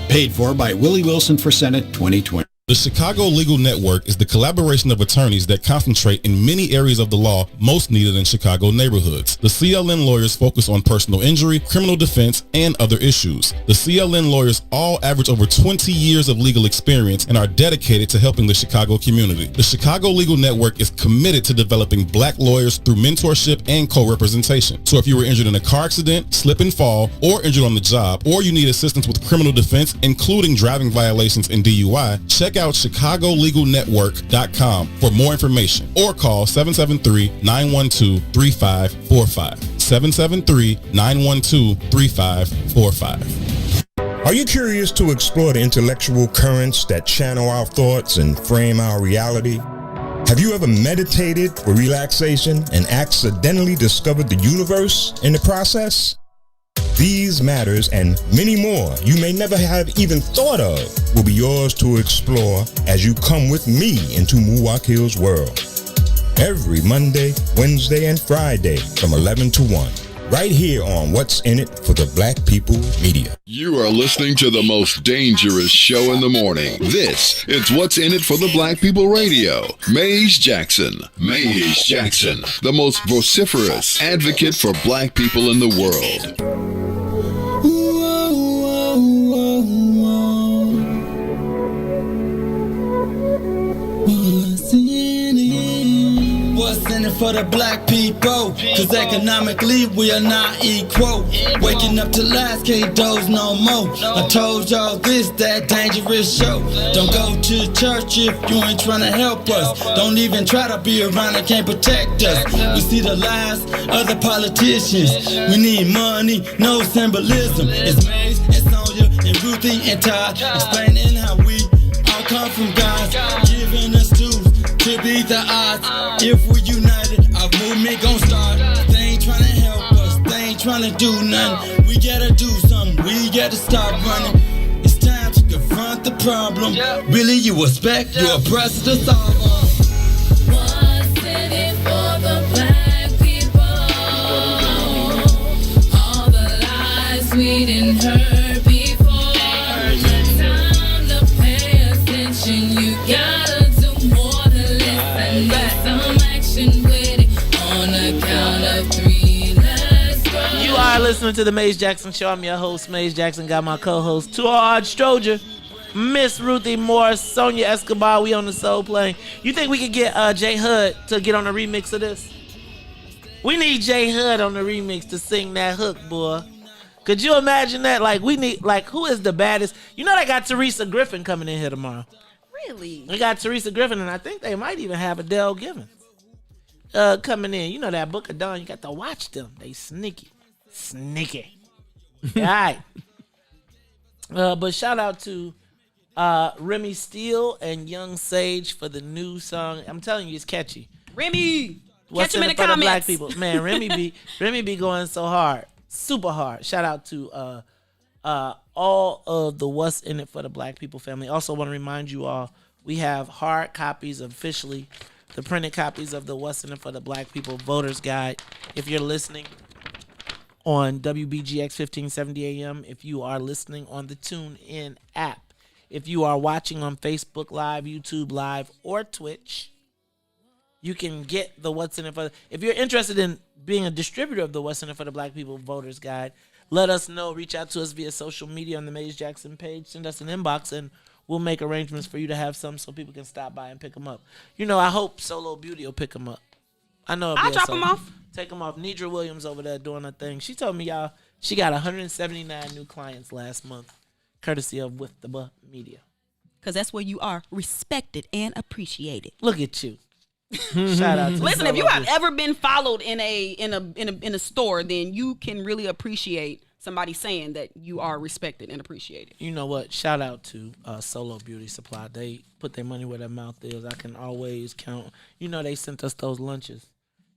Paid for by Willie Wilson for Senate 2020. The Chicago Legal Network is the collaboration of attorneys that concentrate in many areas of the law most needed in Chicago neighborhoods. The CLN lawyers focus on personal injury, criminal defense, and other issues. The CLN lawyers all average over 20 years of legal experience and are dedicated to helping the Chicago community. The Chicago Legal Network is committed to developing black lawyers through mentorship and co-representation. So if you were injured in a car accident, slip and fall, or injured on the job, or you need assistance with criminal defense, including driving violations and DUI, check out ChicagoLegalNetwork.com for more information or call 773-912-3545. 773-912-3545. Are you curious to explore the intellectual currents that channel our thoughts and frame our reality? Have you ever meditated for relaxation and accidentally discovered the universe in the process? These matters and many more you may never have even thought of will be yours to explore as you come with me into Muwakil's world. Every Monday, Wednesday, and Friday from 11 to 1. Right here on What's in It for the Black People Media. You are listening to the most dangerous show in the morning. This is What's in It for the Black People Radio. Mace Jackson. Mace Jackson, the most vociferous advocate for black people in the world. What's in it for the black people? Cause economically we are not equal. Waking up to lies, can't doze no more. I told y'all this, that dangerous show. Don't go to church if you ain't trying to help us. Don't even try to be around and can't protect us. We see the lies of the politicians. We need money, no symbolism. It's Mace and Sonia and Ruthie and Todd explaining how we all come from God, giving us tools to beat the odds. If we united, our movement gon' start. They ain't tryna help us, they ain't tryna do nothing. We gotta do something, we gotta stop running. It's time to confront the problem. Really, you expect your oppressor to solve us. What's in it for the black people? All the lies we didn't heard before. Time to pay attention, you gotta do more than listen. Need some action with it on the count of 3. Let's go. You are listening to the Mace Jackson Show. I'm your host, Mace Jackson. Got my co-host, Todd Stroger, Miss Ruthie Morris, Sonia Escobar. We on the soul plane. You think we could get J Hud to get on the remix of this? We need J Hud on the remix to sing that hook, boy. Could you imagine that? Like, we need, like, who is the baddest? You know, they got Teresa Griffin coming in here tomorrow. Really? They got Teresa Griffin, and I think they might even have Adele Givens coming in. You know, that Book of Dawn, you got to watch them. They sneaky. All right. But shout out to Remy Steele and Young Sage for the new song. I'm telling you, it's catchy. Remy, What's catch him in the for comments. Black people? Man, Remy be going so hard, super hard. Shout out to all of the What's in It for the Black People family. Also want to remind you all, we have hard copies officially, the printed copies of the What's in It for the Black People Voters Guide. If you're listening on WBGX 1570 AM, if you are listening on the TuneIn app, if you are watching on Facebook Live, YouTube Live, or Twitch, you can get the What's in It for. If you're interested in being a distributor of the What's in It for the Black People Voters Guide, let us know. Reach out to us via social media on the Maze Jackson page. Send us an inbox, and we'll make arrangements for you to have some so people can stop by and pick them up. You know, I hope Solo Beauty will pick them up. I know I'll drop them off. Take them off. Nidra Williams over there doing her thing. She told me, y'all, she got 179 new clients last month, courtesy of With the Buh Media. Because that's where you are respected and appreciated. Look at you. Shout out to Listen, Solo if you have Beauty. ever been followed in a store, then you can really appreciate somebody saying that you are respected and appreciated. You know what? Shout out to Solo Beauty Supply. They put their money where their mouth is. I can always count. You know, they sent us those lunches.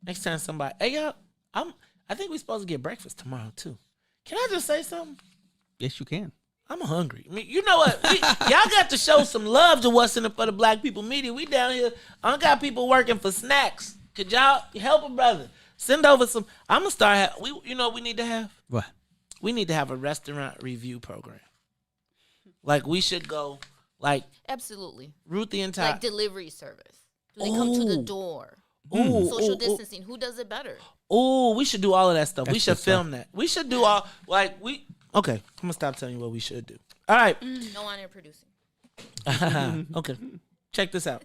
Next time somebody, hey y'all, I think we're supposed to get breakfast tomorrow too. Can I just say something? Yes, you can. I'm hungry. I mean, you know what? Y'all got to show some love to What's in It for the Black People Media. We down here. I got people working for snacks. Could y'all help a brother? Send over some. I'm gonna start. You know what we need to have? What? We need to have a restaurant review program. Like, we should go, like, Absolutely. Ruthie and Todd. Like delivery service. Do they come to the door? Ooh, Social ooh, distancing. Who does it better? Oh, we should do all of that stuff. That's We should good film that. We should do all, like, okay, I'm going to stop telling you what we should do. All right. No honor producing. Okay. Check this out.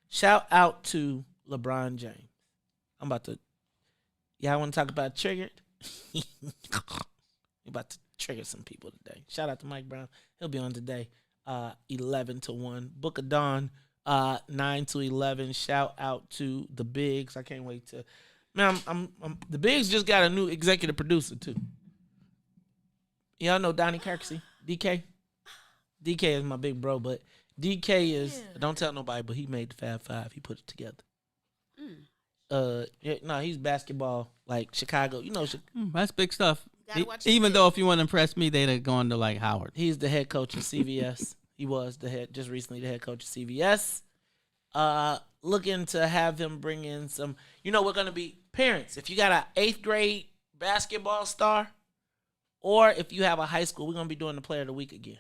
Shout out to LeBron James. I'm about to, y'all want to talk about triggered? We're about to trigger some people today. Shout out to Mike Brown. He'll be on today, 11 to 1. Book of Dawn, 9 to 11. Shout out to the Bigs. I can't wait to, man, I'm the Bigs just got a new executive producer too. Y'all know Donnie Kirksey, DK? DK is my big bro, but DK is, don't tell nobody, but he made the Fab Five. He put it together. He's basketball, like Chicago. You know, That's big stuff. Gotta watch Even the though if you want to impress me, they'd have gone to like Howard. he's the head coach of CVS. He was just recently the head coach of CVS. Looking to have him bring in some, we're going to be parents. If you got an 8th grade basketball star, or if you have a high school, we're going to be doing the Player of the Week again.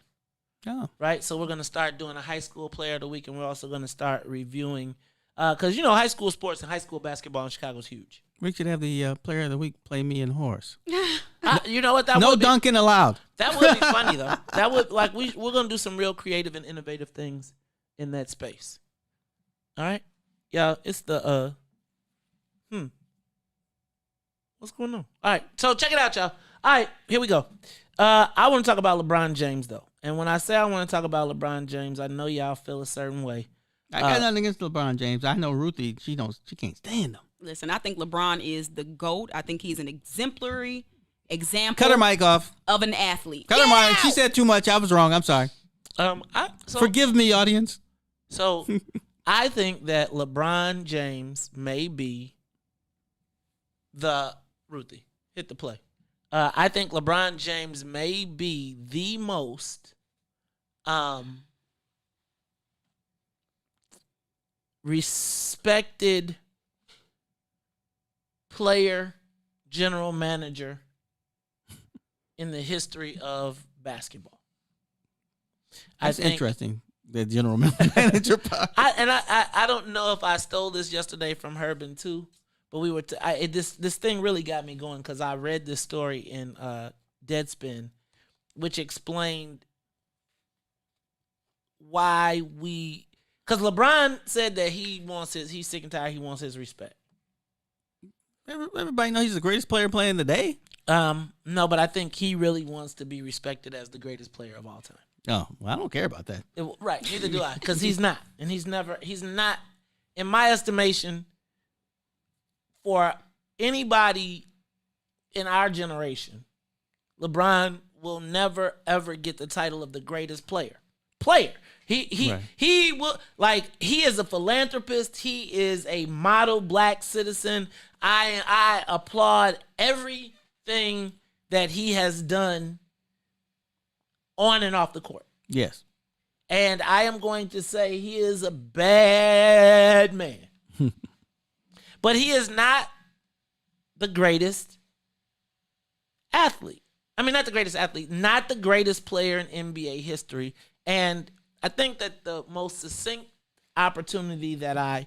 Oh. Right? So we're going to start doing a high school Player of the Week, and we're also going to start reviewing, because, high school sports and high school basketball in Chicago is huge. We should have the Player of the Week play me and Horace. You know what? That No would be, dunking allowed. that would be funny, though. That would, like, we're going to do some real creative and innovative things in that space. All right? Yeah, it's the, what's going on? All right, so check it out, y'all. All right, here we go. I want to talk about LeBron James, though. And when I say I want to talk about LeBron James, I know y'all feel a certain way. I got nothing against LeBron James. I know Ruthie, she can't stand him. Listen, I think LeBron is the GOAT. I think he's an exemplary example. Cut her mic off. Of an athlete. Cut her mic. She said too much. I was wrong. I'm sorry. Forgive me, audience. So I think that LeBron James may be the Ruthie. Hit the play. I think LeBron James may be the most respected player, general manager in the history of basketball. That's interesting. The general manager part. I don't know if I stole this yesterday from Herbin too, but we were this thing really got me going because I read this story in Deadspin, which explained why because LeBron said that he's sick and tired. He wants his respect. Everybody knows he's the greatest player playing today. No, but I think he really wants to be respected as the greatest player of all time. Oh, well, I don't care about that. Right, neither do I, because he's not. And he's not, in my estimation, for anybody in our generation, LeBron will never, ever get the title of the greatest player. He will, like, he is a philanthropist. He is a model black citizen. I applaud everything that he has done on and off the court. Yes. And I am going to say he is a bad man. But he is not the greatest athlete. I mean, not the greatest athlete, not the greatest player in NBA history. And I think that the most succinct opportunity that I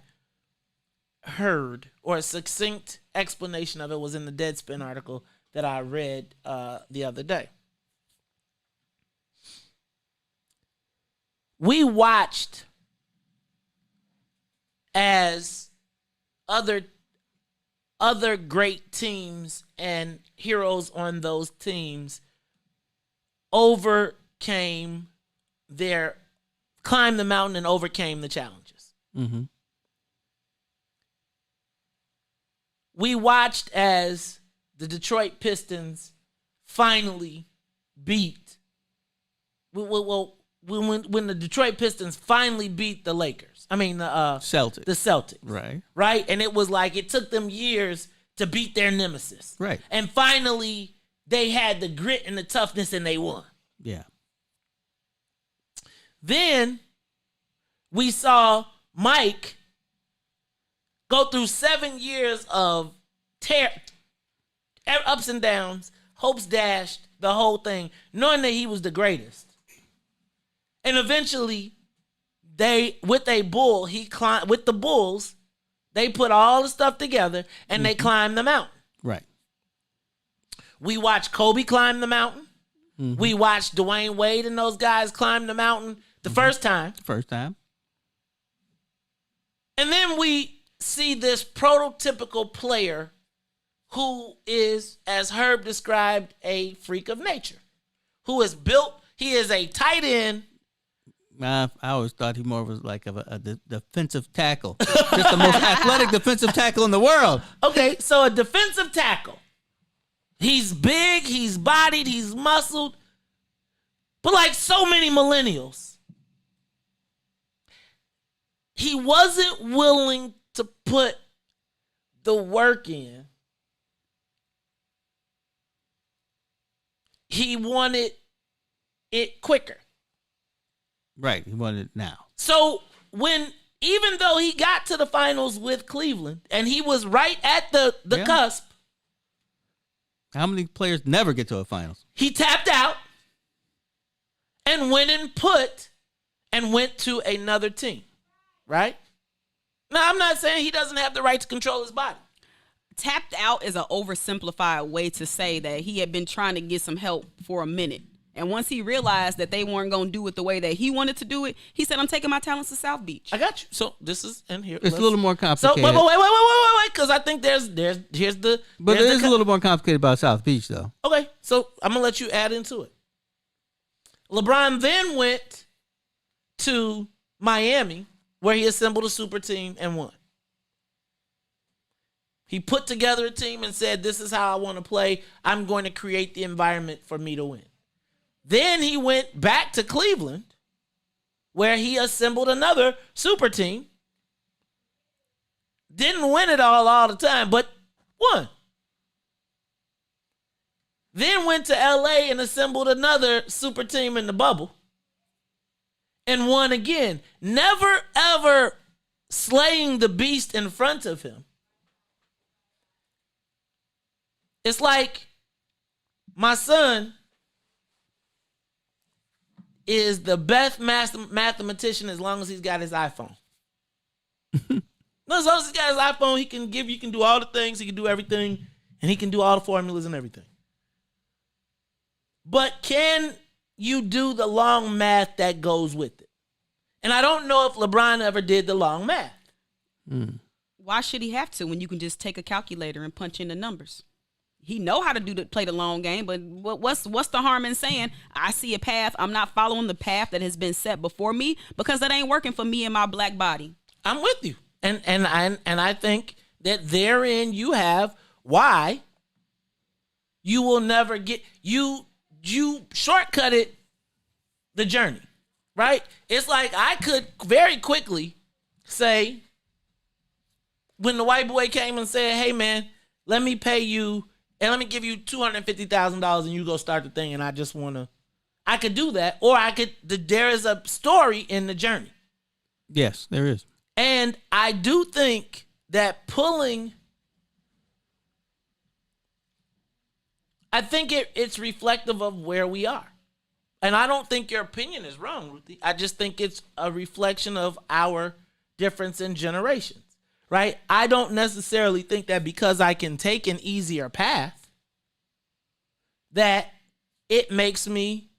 heard, or a succinct explanation of it, was in the Deadspin article that I read the other day. We watched as other great teams and heroes on those teams climbed the mountain and overcame the challenges. Mm-hmm. We watched as the Detroit Pistons finally beat. When the Detroit Pistons finally beat the Lakers. I mean, the Celtics. The Celtics. Right. Right? And it was like it took them years to beat their nemesis. Right. And finally, they had the grit and the toughness and they won. Yeah. Then we saw Mike go through 7 years of ups and downs, hopes dashed, the whole thing, knowing that he was the greatest. And eventually, with the Bulls, they put all the stuff together and they climbed the mountain. Right. We watched Kobe climb the mountain. Mm-hmm. We watched Dwayne Wade and those guys climb the mountain the first time. First time. And then we see this prototypical player who is, as Herb described, a freak of nature, who is built. He is a tight end. I always thought he more was like a defensive tackle. Just the most athletic defensive tackle in the world. Okay, so a defensive tackle. He's big, he's bodied, he's muscled. But like so many millennials, he wasn't willing to put the work in. He wanted it quicker. Right, he wanted it now. So even though he got to the finals with Cleveland and he was right at the cusp. How many players never get to a finals? He tapped out and went to another team, right? Now, I'm not saying he doesn't have the right to control his body. Tapped out is an oversimplified way to say that he had been trying to get some help for a minute. And once he realized that they weren't going to do it the way that he wanted to do it, he said, I'm taking my talents to South Beach. I got you. So this is, and here. It's a little more complicated. So wait, because I think here's the. But it is a little more complicated about South Beach, though. Okay, so I'm going to let you add into it. LeBron then went to Miami, where he assembled a super team and won. He put together a team and said, this is how I want to play. I'm going to create the environment for me to win. Then he went back to Cleveland, where he assembled another super team. Didn't win it all the time, but won. Then went to LA and assembled another super team in the bubble and won again. Never, ever slaying the beast in front of him. It's like my son is the best mathematician as long as he's got his iPhone. No, as long as he's got his iPhone, you can do all the things, he can do everything, and he can do all the formulas and everything. But can you do the long math that goes with it? And I don't know if LeBron ever did the long math. Why should he have to when you can just take a calculator and punch in the numbers? he know how to play the long game, but what's the harm in saying I see a path, I'm not following the path that has been set before me because that ain't working for me and my black body. I'm with you. And I think that therein you have why you will never get you shortcutted the journey, right? It's like I could very quickly say, when the white boy came and said, hey man, let me pay you and let me give you $250,000 and you go start the thing, and I could do that, or there is a story in the journey. Yes, there is. And I do think that I think it's reflective of where we are. And I don't think your opinion is wrong, Ruthie. I just think it's a reflection of our difference in generations, right? I don't necessarily think that because I can take an easier path, that it makes me.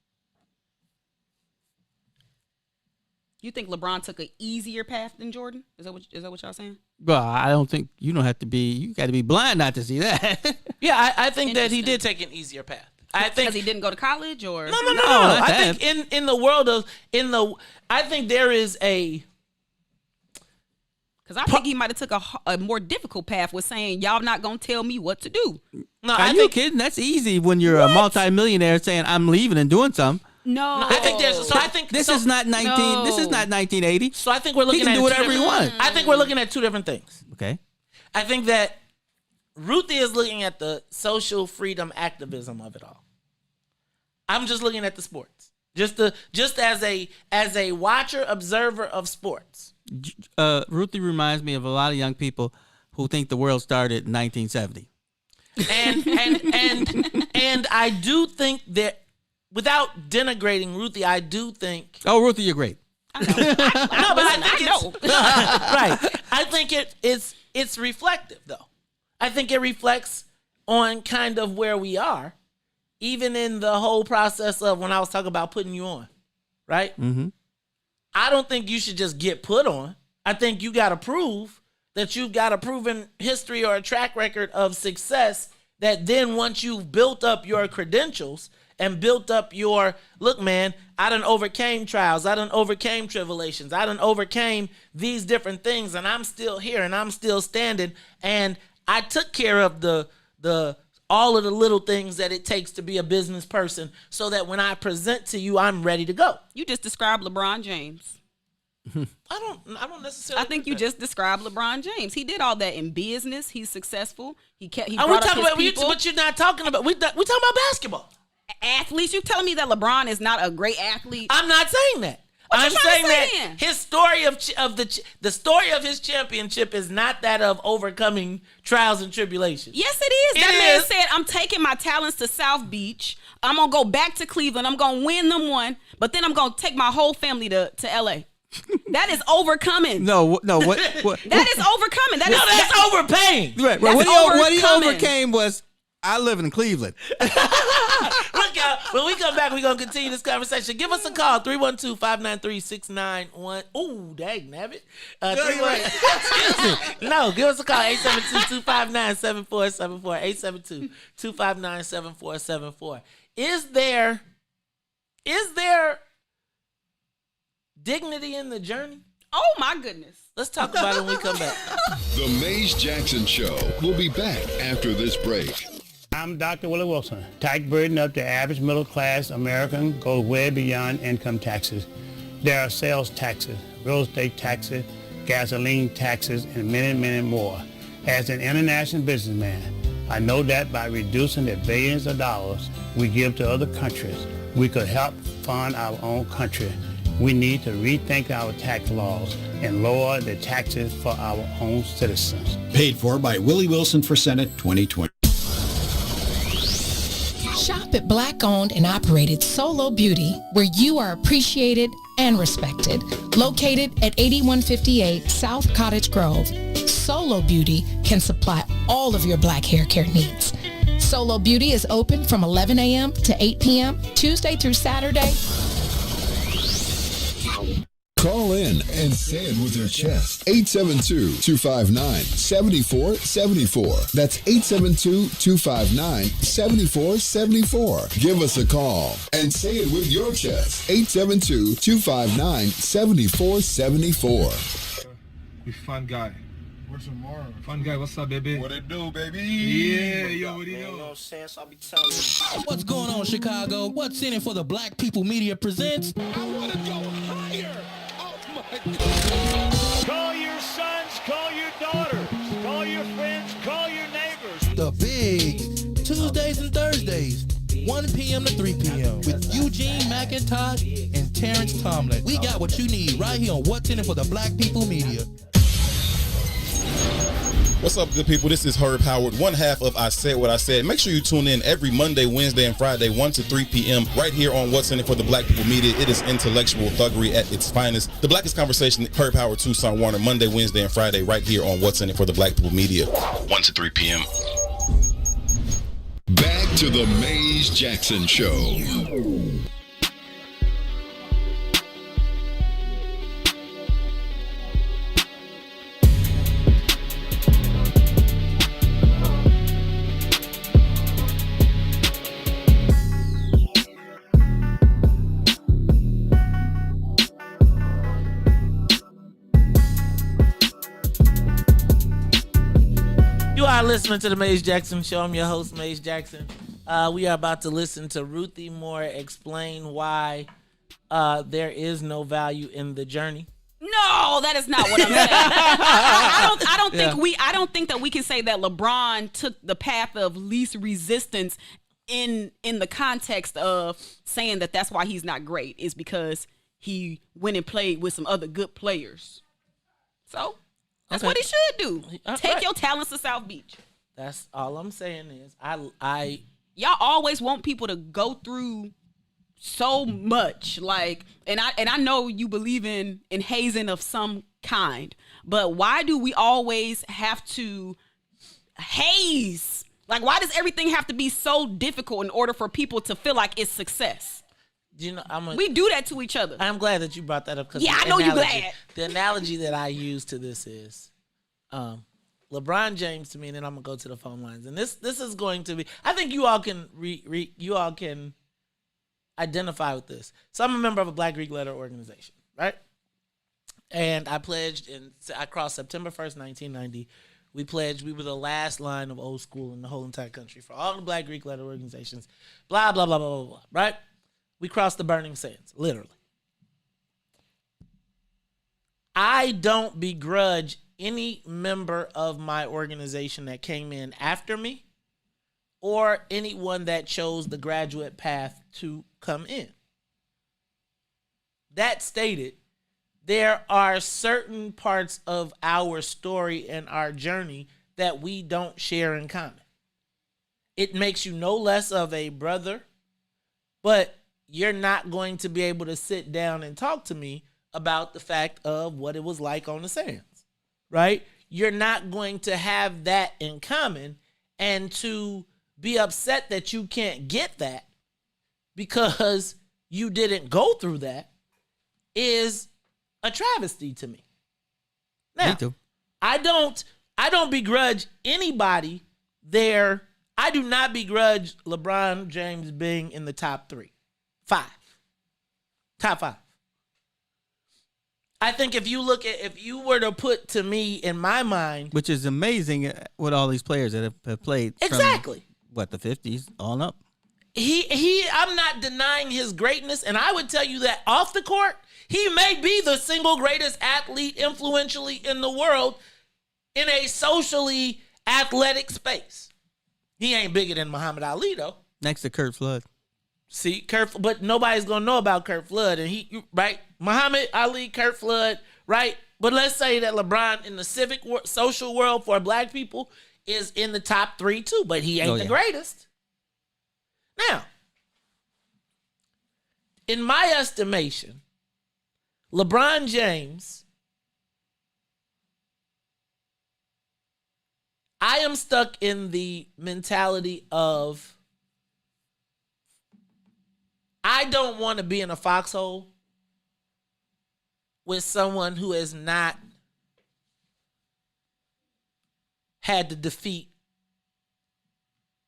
You think LeBron took an easier path than Jordan? Is that what y'all saying? Well, I don't think you got to be blind not to see that. Yeah, I think that he did take an easier path. I think because he didn't go to college, or no. I think in the world of I think there is a. Because I think he might have took a more difficult path with saying y'all not gonna tell me what to do. No, are you kidding? That's easy when you're a multimillionaire saying I'm leaving and doing something. No, I think there's. So I think this is not 1980. So I think we're looking he can at do whatever he wants. I think we're looking at two different things. Okay. I think that Ruthie is looking at the social freedom activism of it all. I'm just looking at the sports, just as a watcher, observer of sports. Ruthie reminds me of a lot of young people who think the world started in 1970. And I do think that, without denigrating Ruthie, I do think. Oh, Ruthie, you're great. I know. Right. I think it's reflective though. I think it reflects on kind of where we are, even in the whole process of when I was talking about putting you on, right? Mm-hmm. I don't think you should just get put on. I think you got to prove that you've got a proven history or a track record of success, that then once you've built up your credentials and built up your, look, man, I done overcame trials. I done overcame tribulations. I done overcame these different things, and I'm still here and I'm still standing. And I took care of the all of the little things that it takes to be a business person, so that when I present to you, I'm ready to go. You just described LeBron James. I don't necessarily. I think you just described LeBron James. He did all that in business. He's successful. He brought up his people. But you're not talking about. We talking about basketball. Athletes. You telling me that LeBron is not a great athlete? I'm not saying that. I'm saying that his story the story of his championship is not that of overcoming trials and tribulations. Yes, it is. That man said, I'm taking my talents to South Beach. I'm going to go back to Cleveland. I'm going to win them one. But then I'm going to take my whole family to L.A. That is overcoming. No. What? That is overcoming. That's overpaying. Right. What he overcame was, I live in Cleveland. Look, y'all, when we come back, we're going to continue this conversation. Give us a call, 312-593-6991. Ooh, dang, nabbit. No, give us a call, 872-259-7474, 872-259-7474. Is there dignity in the journey? Oh, my goodness. Let's talk about it when we come back. The Maze Jackson Show will be back after this break. I'm Dr. Willie Wilson. Tax burden of the average middle-class American goes way beyond income taxes. There are sales taxes, real estate taxes, gasoline taxes, and many, many more. As an international businessman, I know that by reducing the billions of dollars we give to other countries, we could help fund our own country. We need to rethink our tax laws and lower the taxes for our own citizens. Paid for by Willie Wilson for Senate 2020. Shop at Black-owned and operated Solo Beauty, where you are appreciated and respected. Located at 8158 South Cottage Grove, Solo Beauty can supply all of your black hair care needs. Solo Beauty is open from 11 a.m. to 8 p.m., Tuesday through Saturday. Call in and say it with your chest. 872-259-7474. That's 872-259-7474. Give us a call and say it with your chest. 872-259-7474. We fun guy. Where's tomorrow? Fun guy, what's up, baby? What it do, baby? Yeah, you already know. You know what I'm saying? So I'll be telling you. What's going on, Chicago? What's in it for the Black People Media presents? I want to go higher. Oh, my God. Call your sons, call your daughters, call your friends, call your neighbors. The big Tuesdays and Thursdays, 1 p.m. to 3 p.m. with Eugene McIntosh and Terrence Tomlin. We got what you need right here on What's in it for the Black People Media. What's up, good people? This is Herb Howard, one half of I Said What I Said. Make sure you tune in every Monday, Wednesday, and Friday, 1 to 3 p.m. right here on What's in It for the Black People Media. It is intellectual thuggery at its finest. The blackest conversation, Herb Howard, Tucson Warner, Monday, Wednesday, and Friday right here on What's in It for the Black People Media, 1 to 3 p.m. Back to the Maze Jackson Show. Listening to the Maze Jackson Show. I'm your host, Maze Jackson. We are about to listen to Ruthie Moore explain why there is no value in the journey. No, that is not what I'm saying. I don't think that we can say that LeBron took the path of least resistance in the context of saying that that's why he's not great, is because he went and played with some other good players. So that's what he should do. Take your talents to South Beach. That's all I'm saying is y'all always want people to go through so much, like, and I know you believe in hazing of some kind, but why do we always have to haze? Like, why does everything have to be so difficult in order for people to feel like it's success? You know, we do that to each other. I'm glad that you brought that up. Yeah, I know you're glad. The analogy that I use to this is LeBron James to me, and then I'm gonna go to the phone lines. And this is going to be. I think you all can you all can identify with this. So I'm a member of a Black Greek letter organization, right? And I pledged, I crossed September 1st, 1990. We pledged we were the last line of old school in the whole entire country for all the Black Greek letter organizations. Blah blah blah blah blah blah. Right? We crossed the burning sands, literally. I don't begrudge any member of my organization that came in after me or anyone that chose the graduate path to come in. That stated, there are certain parts of our story and our journey that we don't share in common. It makes you no less of a brother, but you're not going to be able to sit down and talk to me about the fact of what it was like on the sands, right? You're not going to have that in common, and to be upset that you can't get that because you didn't go through that is a travesty to me. Now, me too. I don't begrudge anybody there. I do not begrudge LeBron James being in the top 5. Top 5. I think if you were to put to me in my mind, which is amazing with all these players that have played exactly from, the 50s on up. I'm not denying his greatness, and I would tell you that off the court, he may be the single greatest athlete influentially in the world in a socially athletic space. He ain't bigger than Muhammad Ali though. Next to Kurt Flood. See, but nobody's gonna know about Kurt Flood, and right? Muhammad Ali, Kurt Flood, right? But let's say that LeBron in the social world for Black people is in the top 3 too, but he ain't the greatest. Now, in my estimation, LeBron James, I am stuck in the mentality of I don't want to be in a foxhole with someone who has not had to defeat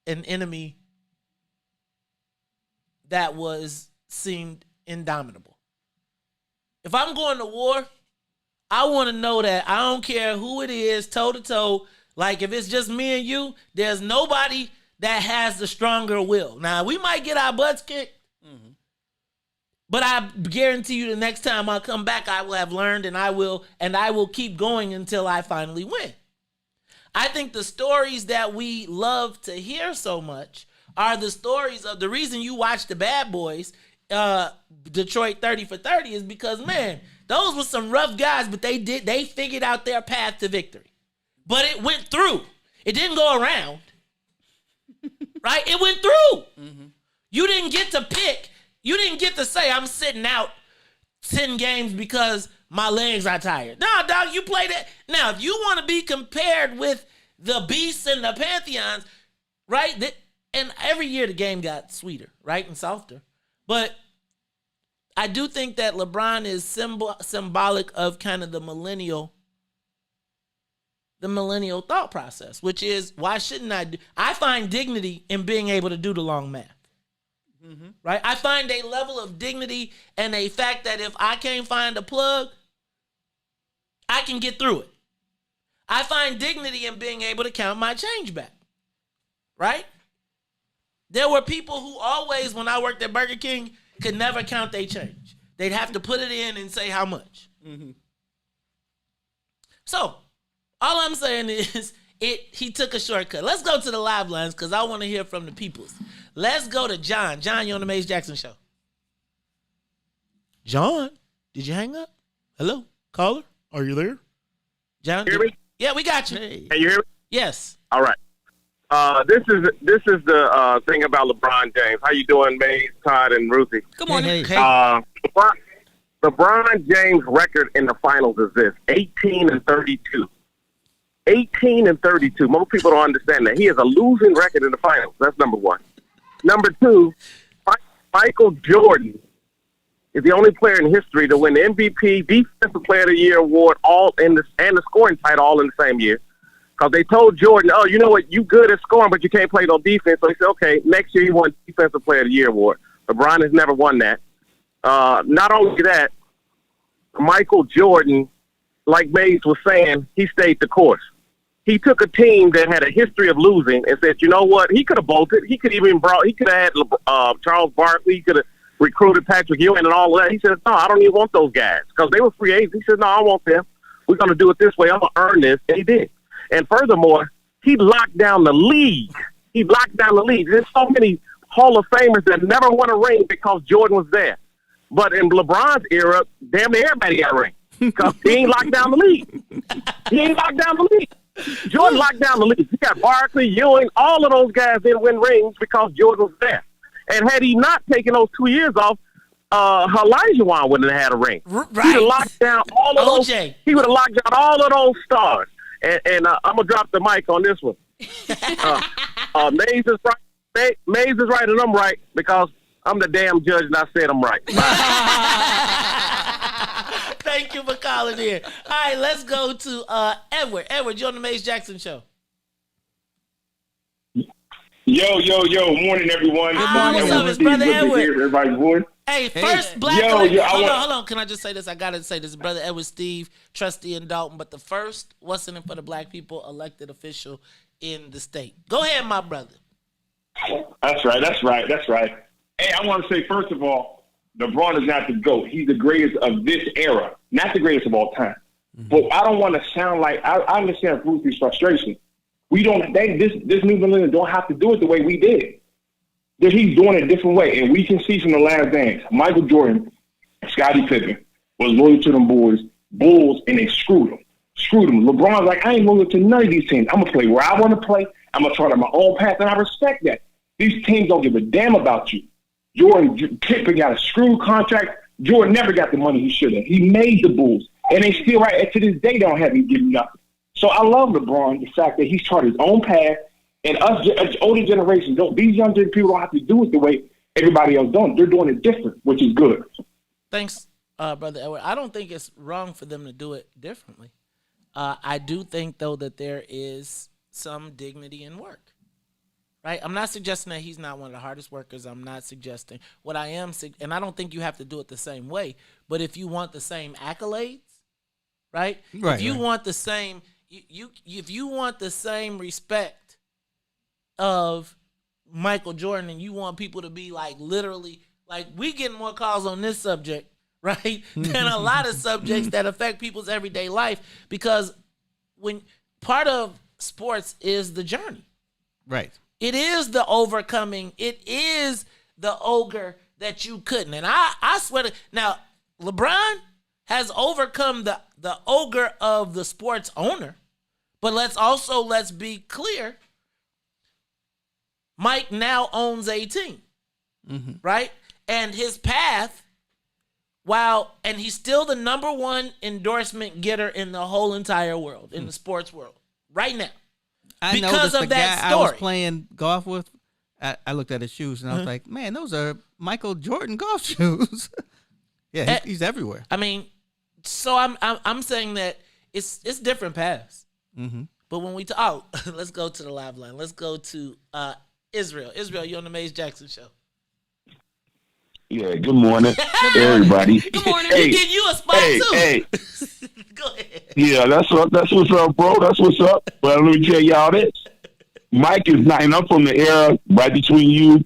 an enemy that seemed indomitable. If I'm going to war, I want to know that I don't care who it is, toe to toe. Like if it's just me and you, there's nobody that has the stronger will. Now we might get our butts kicked, but I guarantee you the next time I come back, I will have learned, and I will keep going until I finally win. I think the stories that we love to hear so much are the stories of the reason you watch the Bad Boys, Detroit 30 for 30, is because, man, those were some rough guys, but they figured out their path to victory. But it went through. It didn't go around. Right? It went through. Mm-hmm. You didn't get to pick. You didn't get to say, I'm sitting out 10 games because my legs are tired. No, dog, you played it. Now, if you want to be compared with the Beasts and the Pantheons, right? And every year the game got sweeter, right? And softer. But I do think that LeBron is symbolic of kind of the millennial thought process, which is, why shouldn't I do? I find dignity in being able to do the long math. Mm-hmm. Right? I find a level of dignity and a fact that if I can't find a plug, I can get through it. I find dignity in being able to count my change back. Right? There were people who always, when I worked at Burger King, could never count their change. They'd have to put it in and say how much. Mm-hmm. So, all I'm saying is, he took a shortcut. Let's go to the live lines because I want to hear from the peoples. Let's go to John. John, you're on the Maze Jackson Show. John, did you hang up? Hello, caller, are you there? John, hear me? Yeah, we got you. Hey. Can you hear me? Yes. All right. This is the thing about LeBron James. How you doing, Maze, Todd, and Ruthie? Good morning. Hey. LeBron James' record in the finals is this: 18-32. 18-32. Most people don't understand that. He has a losing record in the finals. That's number one. Number two, Michael Jordan is the only player in history to win the MVP, Defensive Player of the Year award, and the scoring title all in the same year. Because they told Jordan, oh, you know what, you good at scoring, but you can't play no defense. So he said, okay, next year he won Defensive Player of the Year award. LeBron has never won that. Not only that, Michael Jordan, like Mays was saying, he stayed the course. He took a team that had a history of losing and said, you know what, he could have bolted. He could have had Charles Barkley. He could have recruited Patrick Ewing and all of that. He said, no, I don't even want those guys because they were free agents. He said, no, I want them. We're going to do it this way. I'm going to earn this. And he did. And furthermore, he locked down the league. There's so many Hall of Famers that never won a ring because Jordan was there. But in LeBron's era, damn near everybody got a ring because he ain't locked down the league. Jordan locked down the league. He got Barkley, Ewing, all of those guys didn't win rings because Jordan was there. And had he not taken those 2 years off, Olajuwon wouldn't have had a ring. Right. He would have locked down all of those. OJ. He would have locked down all of those stars. And I'm gonna drop the mic on this one. Mays is right. Mays is right, and I'm right because I'm the damn judge, and I said I'm right. Thank you for calling in. All right, let's go to Edward. Edward, you're on the Maze Jackson Show. Yo. Morning, everyone. What's up? It's Brother Edward. Everybody's voice. Hey, first black elected. Hold on. Can I just say this? I got to say this. Brother Edward Steve, trustee in Dalton, but the first what's in it for the black people elected official in the state. Go ahead, my brother. That's right. Hey, I want to say, first of all, LeBron is not the GOAT. He's the greatest of this era, not the greatest of all time. Mm-hmm. But I don't want to sound like, I understand Ruthie's frustration. This new millennial don't have to do it the way we did. That he's doing it a different way. And we can see from the last dance, Michael Jordan and Scottie Pippen was loyal to them Bulls, and they screwed them. LeBron's like, I ain't loyal to none of these teams. I'm going to play where I want to play. I'm going to try to my own path, and I respect that. These teams don't give a damn about you. Pippen got a screw contract. Jordan never got the money he should have. He made the Bulls, and they still, right to this day, they don't have him giving nothing. So I love LeBron, the fact that he's charted his own path, and us, older generations, these younger people don't have to do it the way everybody else does. They're doing it different, which is good. Thanks. Brother Edward, I don't think it's wrong for them to do it differently. I do think, though, that there is some dignity in work. Right? I'm not suggesting that he's not one of the hardest workers. I'm not suggesting. What I am, and I don't think you have to do it the same way, but if you want the same accolades, right? If you want the same, if you want the same respect of Michael Jordan, and you want people to be like literally, like we getting more calls on this subject, right, than a lot of subjects that affect people's everyday life, because when part of sports is the journey. Right. It is the overcoming. It is the ogre that you couldn't. And I swear to, now, LeBron has overcome the ogre of the sports owner. But let's be clear. Mike now owns a team, right? And his path, and he's still the number one endorsement getter in the whole entire world, in the sports world, right now. I noticed the guy I was playing golf with, I looked at his shoes and I was like, man, those are Michael Jordan golf shoes. Yeah, he's everywhere. I mean, so I'm saying that it's different paths. But when we talk, let's go to the live line. Let's go to Israel. Israel, you're on the Maze Jackson Show. Yeah, good morning, everybody. Good morning. We give you a spot too. Hey. Go ahead. Yeah, that's what's up, bro. That's what's up. But let me tell y'all this. Mike is not, and I'm from the era right between you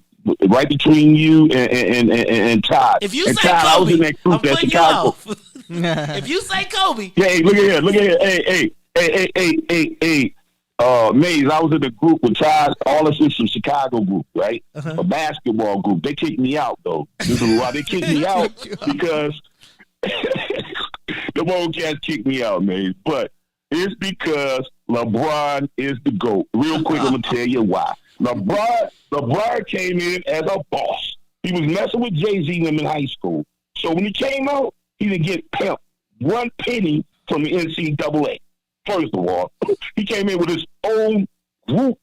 and Todd. If you and say Todd, Kobe, I was in that group I'm putting you off. If you say Kobe. Yeah, hey, look at here. Hey. Maze, I was in the group with Todd, all this is from Chicago group, right? A basketball group. They kicked me out, though. This is why they kicked me out, because the old cats kicked me out, Maze. But it's because LeBron is the GOAT. Real quick, I'm going to tell you why. LeBron came in as a boss. He was messing with Jay-Z in high school. So when he came out, he didn't get pimped 1 penny from the NCAA. First of all, he came in with his own group,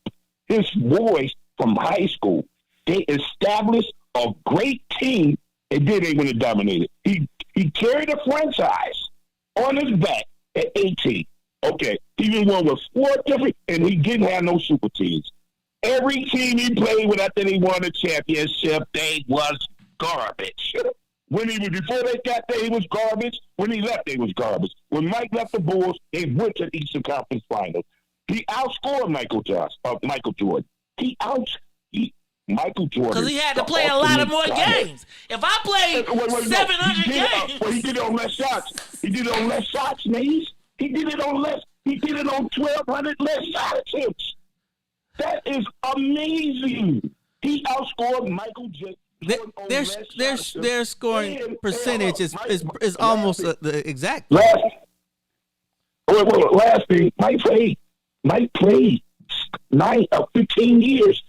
his boys from high school. They established a great team, and then they went and dominated. He carried a franchise on his back at 18. Okay, he even won with 4 different, and he didn't have no super teams. Every team he played with after they won the championship, they was garbage. Before they got there, he was garbage. When he left, they was garbage. When Mike left the Bulls, they went to the Eastern Conference Finals. He outscored Michael Jordan. Michael Jordan. Because he had to play a lot of more games. If I played 700 games. He did it on less shots. He did it on less shots, Maze. He did it on 1,200 less shot attempts. That is amazing. He outscored Michael Jordan. Their scoring percentage is almost the exact. Last thing, Mike played 15 years,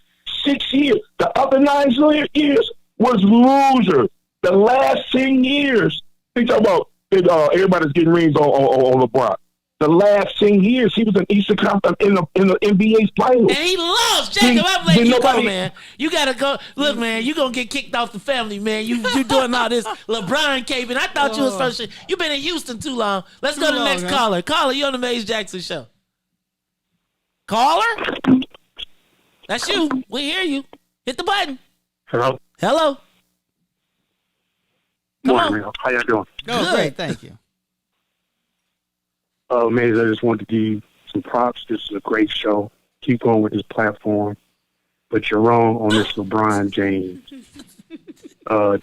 6 years. The other 9 years was loser. The last 10 years, they talk about everybody's getting rings on LeBron. The last 10 years, he was an Eastern Conference in the NBA Finals. And he loves Jacob. I'm letting you go, man. You got to go. Look, man, you're going to get kicked off the family, man. You doing all this LeBron caping. I thought you was first. You've been in Houston too long. Let's go to the next caller. Caller, you on the Maze Jackson Show. Caller? That's you. We hear you. Hit the button. Hello? Come Morning, on. How y'all doing? Oh, great. Thank you. Maze, I just wanted to give you some props. This is a great show. Keep going with this platform. But you're wrong on this LeBron James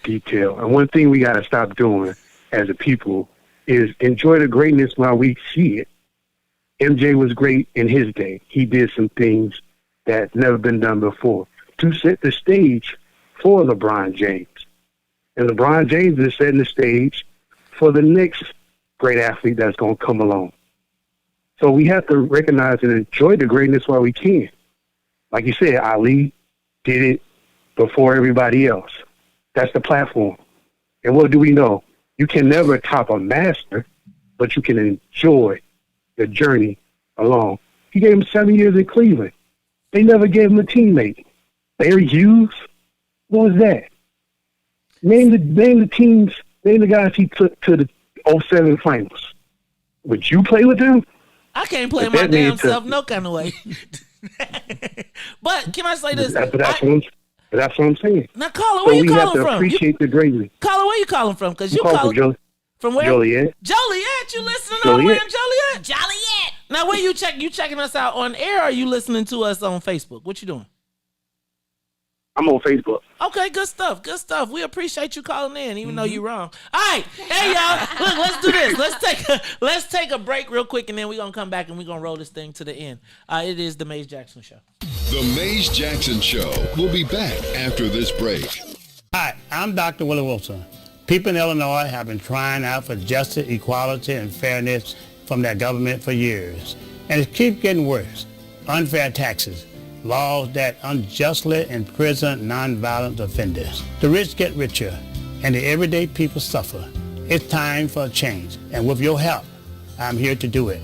detail. And one thing we got to stop doing as a people is enjoy the greatness while we see it. MJ was great in his day. He did some things that never been done before to set the stage for LeBron James. And LeBron James is setting the stage for the next great athlete that's going to come along. So we have to recognize and enjoy the greatness while we can. Like you said, Ali did it before everybody else. That's the platform. And what do we know? You can never top a master, but you can enjoy the journey along. He gave him 7 years in Cleveland. They never gave him a teammate. Larry Hughes? What was that? Name the teams Name the guys he took to the '07 finals. Would you play with them? I can't play But my that damn man took- self no kind of way. But can I say this? But that's what I'm saying. Now, caller, So where you we have calling to from? appreciate the greatness. Caller, where you calling from? Because you I'm calling calling from where? Joliet. Joliet, you listening all the way in Joliet. Joliet? Joliet. Now, where you checking us out on air, or are you listening to us on Facebook? What you doing? I'm on Facebook. Okay, good stuff. Good stuff. We appreciate you calling in, even though you're wrong. All right, hey y'all, look, let's do this. Let's take a break real quick, and then we're gonna come back and we're gonna roll this thing to the end. It is the Maze Jackson Show. The Maze Jackson Show will be back after this break. Hi, I'm Dr. Willie Wilson. People in Illinois have been crying out for justice, equality, and fairness from their government for years. And it keeps getting worse. Unfair taxes, laws that unjustly imprison nonviolent offenders. The rich get richer, and the everyday people suffer. It's time for a change, and with your help, I'm here to do it.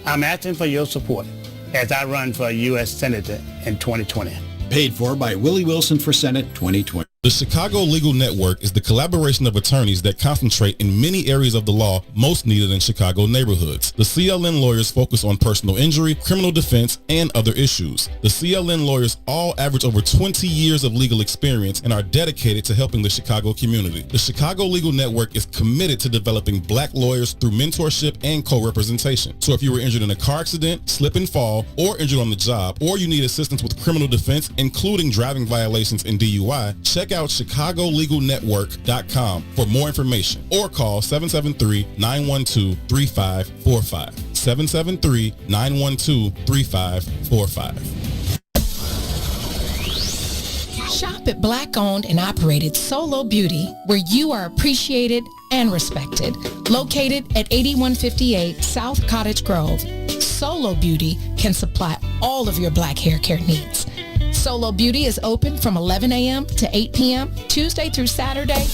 I'm asking for your support as I run for U.S. Senator in 2020. Paid for by Willie Wilson for Senate 2020. The Chicago Legal Network is the collaboration of attorneys that concentrate in many areas of the law most needed in Chicago neighborhoods. The CLN lawyers focus on personal injury, criminal defense, and other issues. The CLN lawyers all average over 20 years of legal experience and are dedicated to helping the Chicago community. The Chicago Legal Network is committed to developing black lawyers through mentorship and co-representation. So if you were injured in a car accident, slip and fall, or injured on the job, or you need assistance with criminal defense, including driving violations and DUI, check out ChicagoLegalNetwork.com for more information or call 773-912-3545. 773-912-3545. Shop at Black-owned and operated Solo Beauty, where you are appreciated and respected. Located at 8158 South Cottage Grove, Solo Beauty can supply all of your black hair care needs. Solo Beauty is open from 11 a.m. to 8 p.m., Tuesday through Saturday.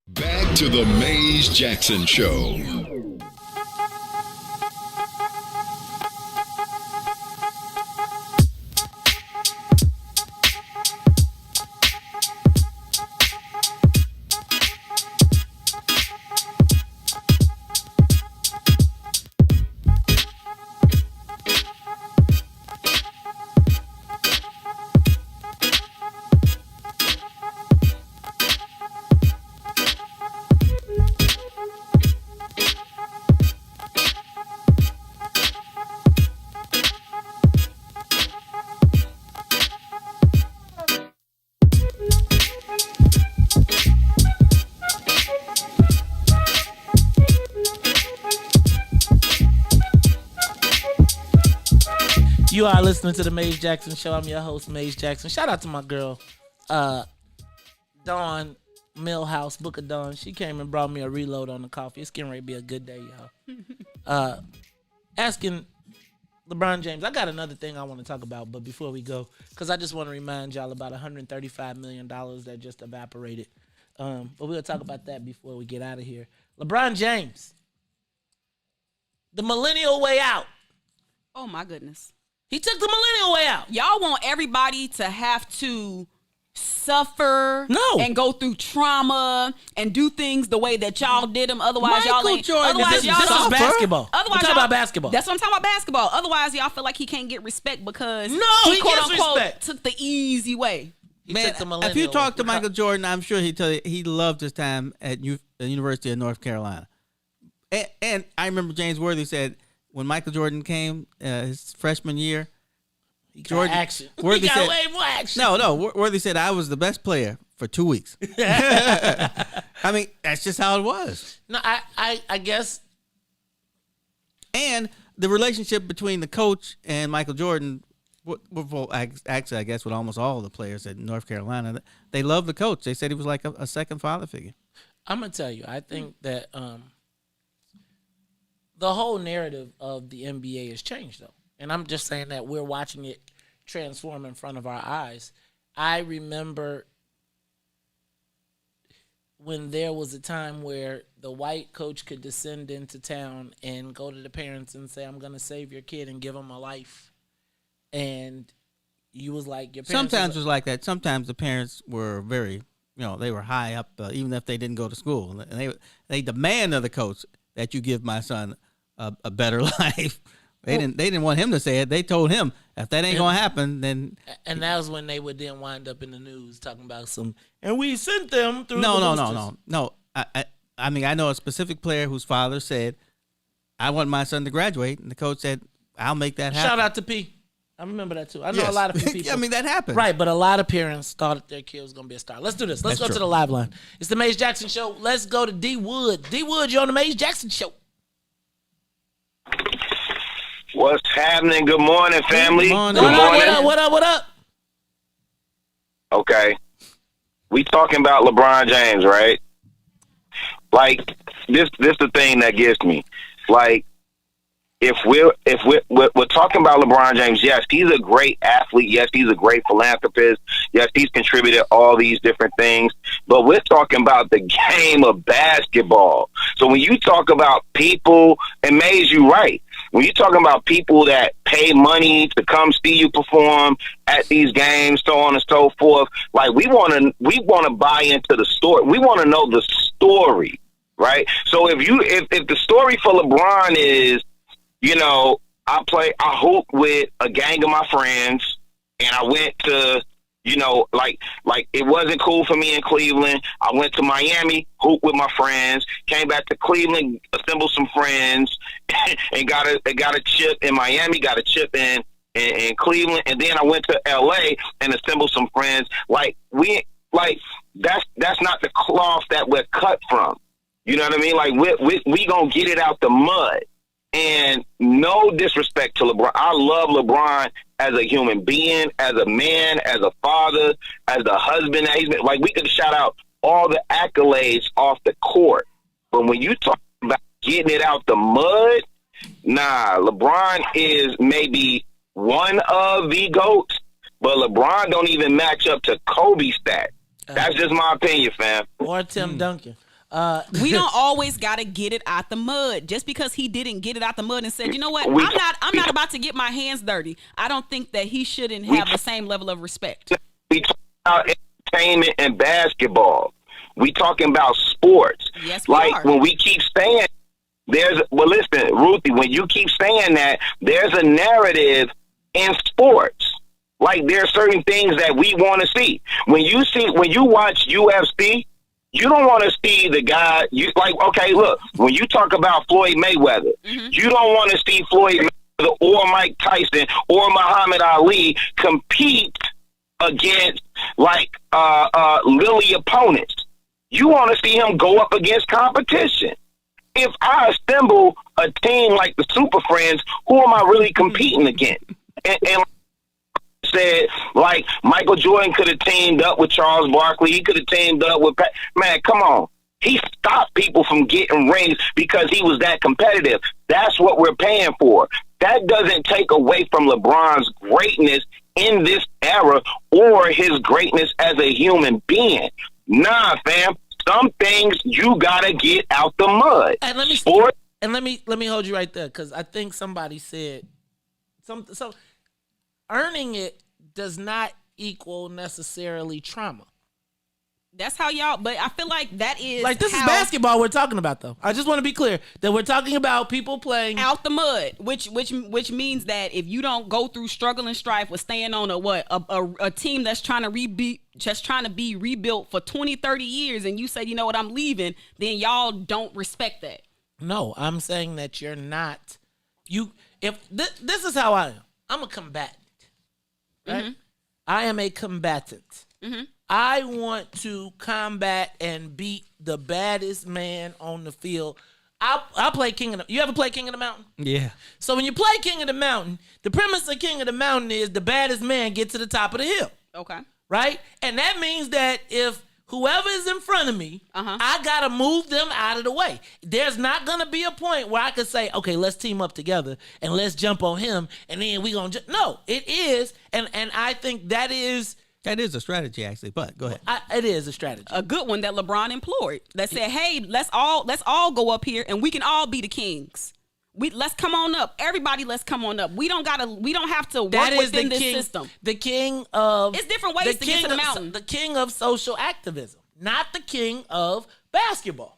Back to the Maze Jackson Show. You are listening to the Maze Jackson Show. I'm your host, Maze Jackson. Shout out to my girl, Dawn Millhouse, Book of Dawn. She came and brought me a reload on the coffee. It's getting ready to be a good day, y'all. Asking LeBron James. I got another thing I want to talk about, but before we go, because I just want to remind y'all about $135 million that just evaporated. But we'll talk about that before we get out of here. LeBron James. The millennial way out. Oh, my goodness. He took the millennial way out. Y'all want everybody to have to suffer and go through trauma and do things the way that y'all did them. Otherwise, y'all ain't. Jordan, otherwise, this is basketball. Otherwise, We're talking about basketball. That's what I'm talking about, basketball. Otherwise, y'all feel like he can't get respect because he quote gets unquote respect. took the easy way. Man, if you talk to Michael Jordan, I'm sure he'd tell you he loved his time at the University of North Carolina. And I remember James Worthy said when Michael Jordan came his freshman year, Jordan action. Worthy he got said, way more action. No. Worthy said I was the best player for 2 weeks. I mean, that's just how it was. No, I guess. And the relationship between the coach and Michael Jordan, actually, I guess with almost all the players at North Carolina, they loved the coach. They said he was like a second father figure. I'm gonna tell you, I think that the whole narrative of the NBA has changed, though. And I'm just saying that we're watching it transform in front of our eyes. I remember when there was a time where the white coach could descend into town and go to the parents and say, I'm going to save your kid and give him a life. And you was like, your parents. Sometimes it was like that. Sometimes the parents were very they were high up, even if they didn't go to school, and they demand of the coach that you give my son a better life. They didn't want him to say it. They told him if that ain't gonna happen, then. And that was when they would then wind up in the news talking about and we sent them through. No. I mean, I know a specific player whose father said, "I want my son to graduate," and the coach said, "I'll make that happen." Shout out to P. I remember that too. I know a lot of people. I mean, that happened. Right, but a lot of parents thought their kid was going to be a star. Let's do this. Let's go to the live line. It's the Maze Jackson Show. Let's go to D. Wood. D. Wood, you're on the Maze Jackson Show. What's happening? Good morning, family. Good morning. What up? Okay. We talking about LeBron James, right? Like, this the thing that gets me. Like, if we're talking about LeBron James, yes, he's a great athlete. Yes, he's a great philanthropist. Yes, he's contributed all these different things. But we're talking about the game of basketball. So when you talk about people, and Maze, you right. When you're talking about people that pay money to come see you perform at these games, so on and so forth, like we want to buy into the story. We want to know the story, right? So if the story for LeBron is, I hoop with a gang of my friends, and I went to, like it wasn't cool for me in Cleveland. I went to Miami, hoop with my friends, came back to Cleveland, assembled some friends, and got a chip in Miami, got a chip in Cleveland, and then I went to LA and assembled some friends. That's not the cloth that we're cut from. You know what I mean? Like we gonna get it out the mud. And no disrespect to LeBron. I love LeBron as a human being, as a man, as a father, as a husband. That he's been, like, we could shout out all the accolades off the court. But when you talk about getting it out the mud, nah, LeBron is maybe one of the GOATs, but LeBron don't even match up to Kobe stats. That's just my opinion, fam. Or Tim Duncan. We don't always gotta get it out the mud. Just because he didn't get it out the mud and said, you know what, I'm not about to get my hands dirty, I don't think that he shouldn't have the same level of respect. We talk about entertainment and basketball. We talking about sports. Yes, we are. When we keep saying listen, Ruthie, when you keep saying that, there's a narrative in sports. Like, there are certain things that we want to see. When you watch UFC, you don't want to see the guy. Okay, look, when you talk about Floyd Mayweather, you don't want to see Floyd Mayweather or Mike Tyson or Muhammad Ali compete against lily opponents. You want to see him go up against competition. If I assemble a team like the Super Friends, who am I really competing against? And said, like, Michael Jordan could have teamed up with Charles Barkley. He could have teamed up with man, come on. He stopped people from getting rings because he was that competitive. That's what we're paying for. That doesn't take away from LeBron's greatness in this era or his greatness as a human being. Nah, fam. Some things you gotta get out the mud. And let me hold you right there, because I think somebody said something. So earning it does not equal necessarily trauma. That's how y'all, but I feel like that is like, this is basketball we're talking about, though. I just want to be clear that we're talking about people playing out the mud, which means that if you don't go through struggle and strife with staying on a team that's trying to be rebuilt for 20, 30 years, and you say, you know what, I'm leaving, then y'all don't respect that. No, I'm saying that you're not. This is how I am. I'm a combatant. Right? Mm-hmm. I am a combatant. Mm-hmm. I want to combat and beat the baddest man on the field. I'll play King of the... You ever play King of the Mountain? Yeah. So when you play King of the Mountain, the premise of King of the Mountain is the baddest man get to the top of the hill. Okay. Right? And that means that if whoever is in front of me, I got to move them out of the way. There's not going to be a point where I can say, okay, let's team up together and let's jump on him and then we going to... No, it is. And I think that is... That is a strategy, actually, but go ahead. It is a strategy. A good one that LeBron employed. That said, hey, let's all go up here and we can all be the kings. Let's come on up. Everybody, let's come on up. We don't have to work within this system. The king of... It's different ways to get to the mountain. The king of social activism. not the king of basketball.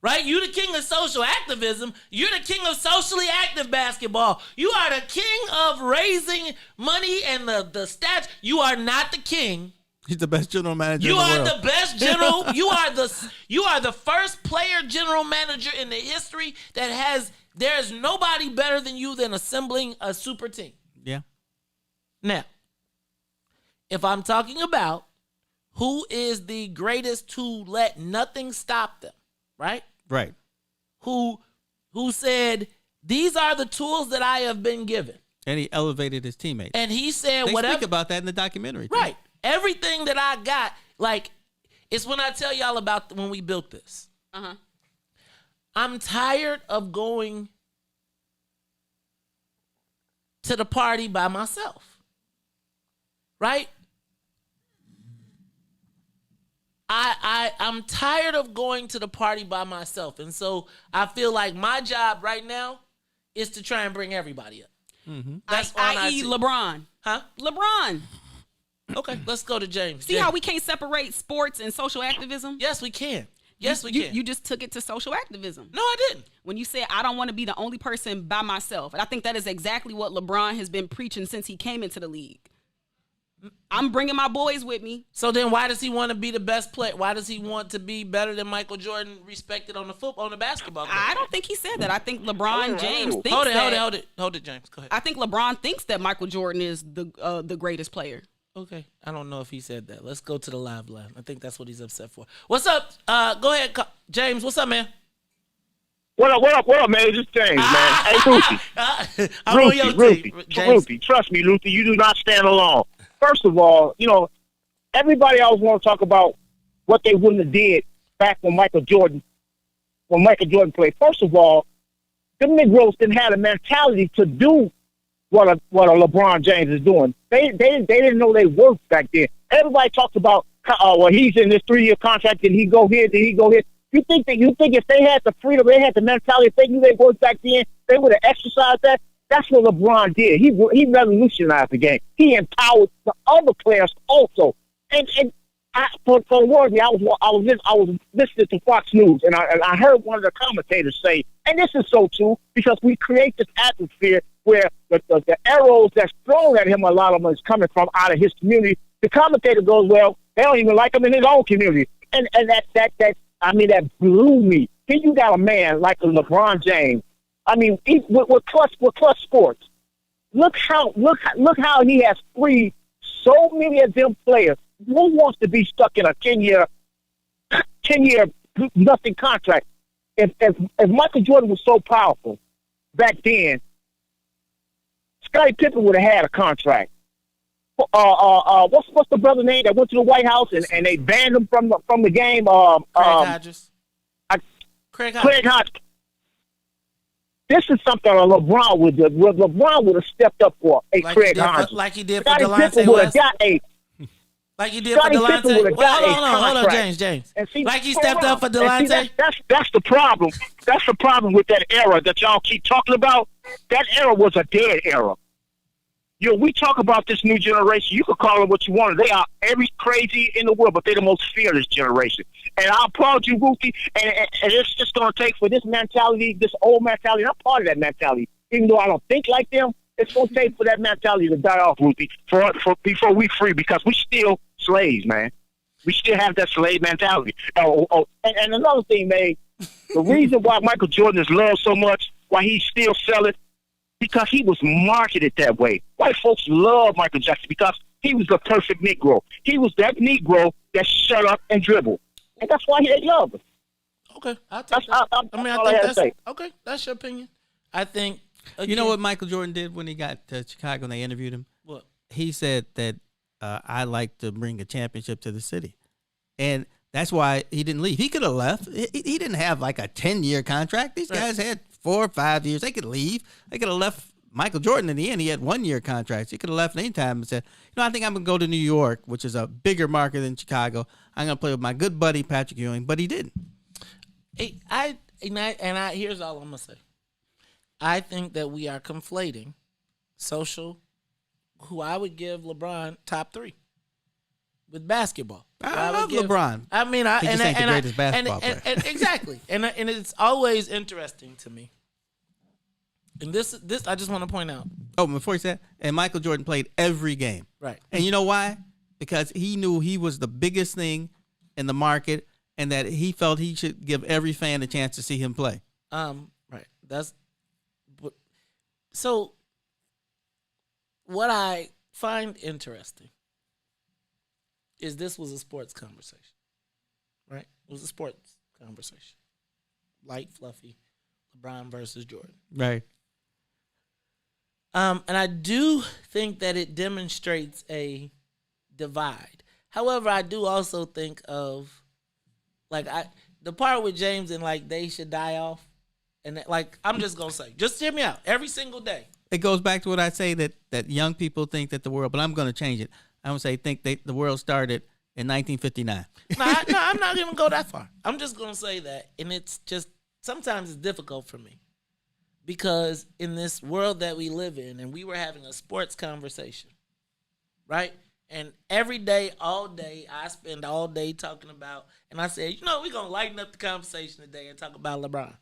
Right? You the king of social activism. You're the king of socially active basketball. You are the king of raising money and the stats. You are not the king. He's the best general manager You in the are world. the best general. You are the first player general manager in the history that has. There is nobody better than you than assembling a super team. Yeah. Now, if I'm talking about who is the greatest to let nothing stop them, right? Right. Who said, these are the tools that I have been given. And he elevated his teammates. And he said, they whatever. speak about that in the documentary. Too. Right. Everything that I got, like, it's when I tell y'all about when we built this. Uh-huh. I'm tired of going to the party by myself. Right? I'm tired of going to the party by myself. And so I feel like my job right now is to try and bring everybody up. Mm-hmm. That's all I i.e. see. LeBron. Huh? LeBron. Okay, let's go to James. See James. how we can't separate sports and social activism? Yes, we can. Yes, we can. You just took it to social activism. No, I didn't. When you said, I don't want to be the only person by myself. And I think that is exactly what LeBron has been preaching since he came into the league. I'm bringing my boys with me. So then why does he want to be the best player? Why does he want to be better than Michael Jordan, respected on the basketball court? I don't think he said that. I think LeBron James thinks Hold that. Hold it, James. Go ahead. I think LeBron thinks that Michael Jordan is the greatest player. Okay. I don't know if he said that. Let's go to the live line. I think that's what he's upset for. What's up? Go ahead, James. What's up, man? What up, man? Just James, man. Hey, Ruthie. I'm on your team. Ruthie, trust me, Ruthie, you do not stand alone. First of all, everybody always want to talk about what they wouldn't have did back when Michael Jordan played. First of all, them Negroes didn't have the mentality to do what a LeBron James is doing. They didn't know they worked back then. Everybody talks about, he's in this 3-year contract, and he go here, then he go here. You think if they had the freedom, they had the mentality, if they knew they worked back then, they would have exercised that? That's what LeBron did. He revolutionized the game. He empowered the other players also. And for Ruthie, I was listening to Fox News, and I heard one of the commentators say, and this is so true, because we create this atmosphere where the arrows that's thrown at him, a lot of them is coming from out of his community. The commentator goes, well, they don't even like him in his own community, and that blew me. Here you got a man like a LeBron James. I mean, with Clutch Sports, look how he has freed so many of them players. Who wants to be stuck in a 10-year nothing contract? If Michael Jordan was so powerful back then, Scottie Pippen would have had a contract. What's the brother name that went to the White House and they banned him from the game? Craig Hodges. This is something LeBron would do. LeBron would have stepped up for Craig Hodges. Like he did for Scottie Delonte Pippen would have West. got a. Like he did Scottie for Pippen would Delonte. have got a Hold on, contract. James. And see, Like he stepped up for Delonte. That's the problem. That's the problem with that era that y'all keep talking about. That era was a dead era. We talk about this new generation. You can call them what you want. They are every crazy in the world, but they're the most fearless generation. And I applaud you, Ruthie. And it's just going to take for this mentality, this old mentality. And I'm part of that mentality. Even though I don't think like them, it's going to take for that mentality to die off, Ruthie, before we free, because we still slaves, man. We still have that slave mentality. And another thing, man, the reason why Michael Jordan is loved so much, why he's still selling, because he was marketed that way. White folks love Michael Jackson because he was the perfect Negro. He was that Negro that shut up and dribbled. And that's why they love him. Okay. I think that's okay. That's your opinion. I think. Again, you know what Michael Jordan did when he got to Chicago and they interviewed him? What? He said that I like to bring a championship to the city. And that's why he didn't leave. He could have left. He didn't have like a 10-year contract. These guys had 4 or 5 years. They could leave. They could have left. Michael Jordan, in the end, he had 1-year contracts. He could have left any time and said, I think I'm going to go to New York, which is a bigger market than Chicago. I'm going to play with my good buddy, Patrick Ewing. But he didn't. Here's all I'm going to say. I think that we are conflating social, who I would give LeBron top 3. with basketball. I love LeBron. I mean, he just ain't the greatest basketball player. Exactly, and it's always interesting to me. And this I just want to point out. Oh, before you said, and Michael Jordan played every game. Right. And you know why? Because he knew he was the biggest thing in the market, and that he felt he should give every fan a chance to see him play. Right. So what I find interesting is this was a sports conversation, right? It was a sports conversation. Light, fluffy, LeBron versus Jordan. Right. And I do think that it demonstrates a divide. However, I do also think of, like, the part with James and, like, they should die off. And, like, I'm just going to say, just hear me out every single day. It goes back to what I say that young people think that the world, but I'm going to change it. I'm going to say the world started in 1959. No, I'm not even going to go that far. I'm just going to say that. And it's just, sometimes it's difficult for me. Because in this world that we live in, and we were having a sports conversation, right? And every day, all day, I spend all day talking about, and I said, we're going to lighten up the conversation today and talk about LeBron,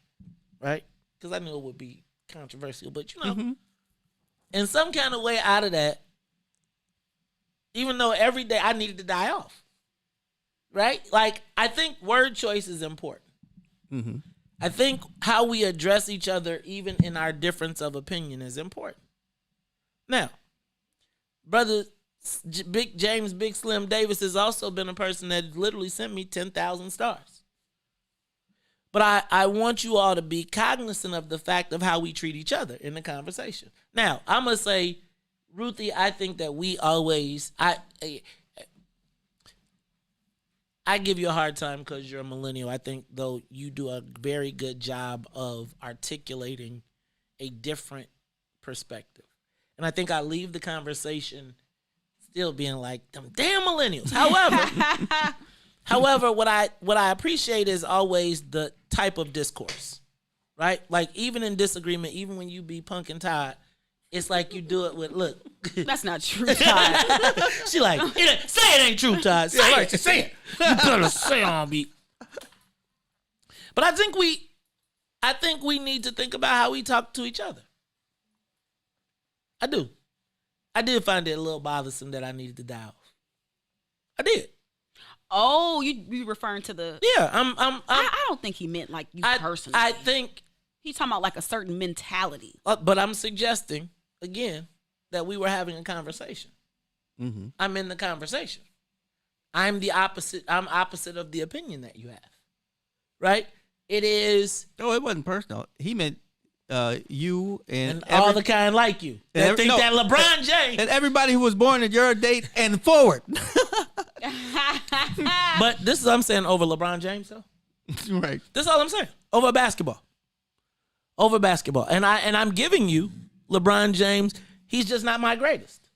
right? Because I knew it would be controversial. But, in some kind of way out of that, even though every day I needed to die off, right? Like, I think word choice is important. Mm-hmm. I think how we address each other, even in our difference of opinion, is important. Now, brother Big James Big Slim Davis has also been a person that literally sent me 10,000 stars. But I want you all to be cognizant of the fact of how we treat each other in the conversation. Now, I'm going to say, Ruthie, I think that we always... I give you a hard time because you're a millennial. I think, though, you do a very good job of articulating a different perspective. And I think I leave the conversation still being like, them damn millennials. However, what I appreciate is always the type of discourse, right? Like, even in disagreement, even when you be Punk and Todd, it's like you do it with, look. That's not true, Todd. She like, say it ain't true, Todd. Say it. You better say it on beat. But I think we need to think about how we talk to each other. I do. I did find it a little bothersome that I needed to die off. I did. Oh, you referring to the? Yeah, I don't think he meant like you personally. I think he's talking about like a certain mentality. But I'm suggesting again that we were having a conversation. Mm-hmm. I'm in the conversation. I'm the opposite. I'm opposite of the opinion that you have. Right? It is. No, it wasn't personal. He meant you and all the kind like you that think that LeBron James and everybody who was born at your date and forward. But this is what I'm saying over LeBron James, though. Right. This is all I'm saying over basketball. And I'm giving you LeBron James. He's just not my greatest.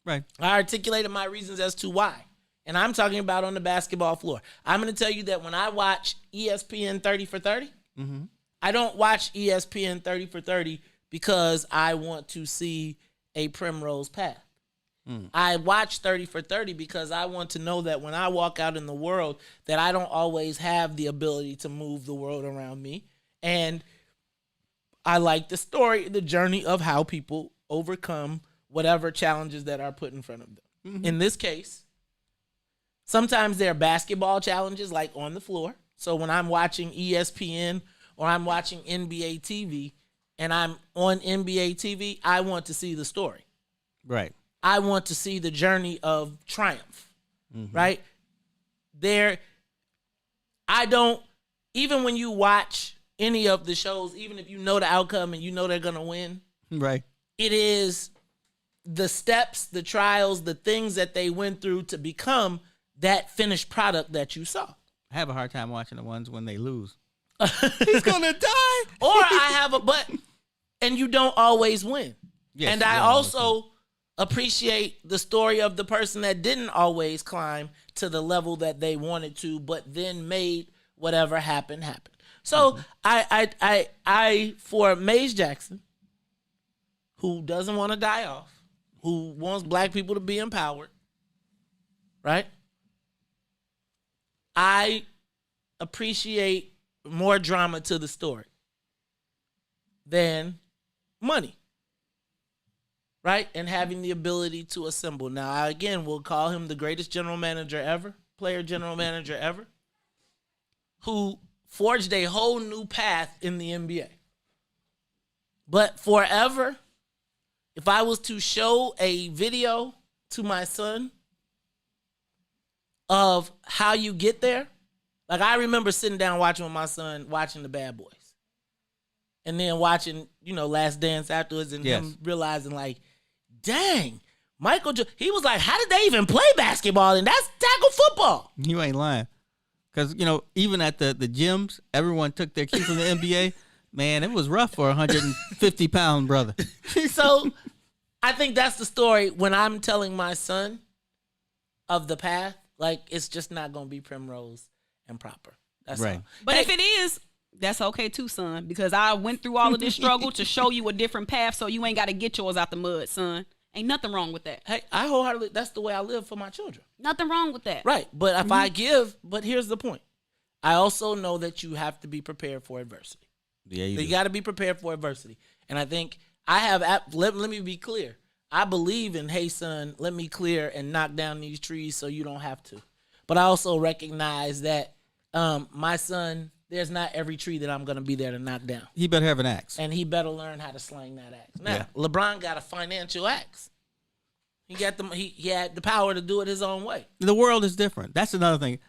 Right. I articulated my reasons as to why. And I'm talking about on the basketball floor. I'm going to tell you that when I watch ESPN 30 for 30, mm-hmm. I don't watch ESPN 30 for 30 because I want to see a primrose path. I watch 30 for 30 because I want to know that when I walk out in the world that I don't always have the ability to move the world around me. And I like the journey of how people overcome whatever challenges that are put in front of them. Mm-hmm. In this case, sometimes there are basketball challenges like on the floor. So when I'm watching ESPN or I'm watching NBA TV and I'm on NBA TV, I want to see the story. Right. I want to see the journey of triumph, right? Even when you watch any of the shows, even if you know the outcome and you know they're going to win, right? It is the steps, the trials, the things that they went through to become that finished product that you saw. I have a hard time watching the ones when they lose. He's going to die. And you don't always win. Yes, and I also appreciate the story of the person that didn't always climb to the level that they wanted to, but then made whatever happen. So I for Maze Jackson, who doesn't want to die off, who wants black people to be empowered, right? I appreciate more drama to the story than money. Right? And having the ability to assemble. Now, I, again, will call him the greatest general manager ever, player general manager ever, who forged a whole new path in the NBA. But forever, if I was to show a video to my son of how you get there, like I remember sitting down watching with my son, watching the Bad Boys. And then watching, Last Dance afterwards and him realizing like, dang, Michael, he was like, how did they even play basketball? And that's tackle football. You ain't lying. Because, even at the gyms, everyone took their cue from the NBA. Man, it was rough for a 150-pound brother. So I think that's the story when I'm telling my son of the path. Like, it's just not going to be primrose and proper. That's right. All. But if it is, that's okay too, son, because I went through all of this struggle to show you a different path so you ain't got to get yours out the mud, son. Ain't nothing wrong with that. Hey, I wholeheartedly, that's the way I live for my children. Nothing wrong with that. Right. But if I give, but here's the point. I also know that you have to be prepared for adversity. Yeah, you got to be prepared for adversity. And I think I have, let me be clear. I believe in, hey, son, let me clear and knock down these trees so you don't have to. But I also recognize that my son, there's not every tree that I'm going to be there to knock down. He better have an axe. And he better learn how to sling that axe. Now, LeBron got a financial axe. He had the power to do it his own way. The world is different. That's another thing.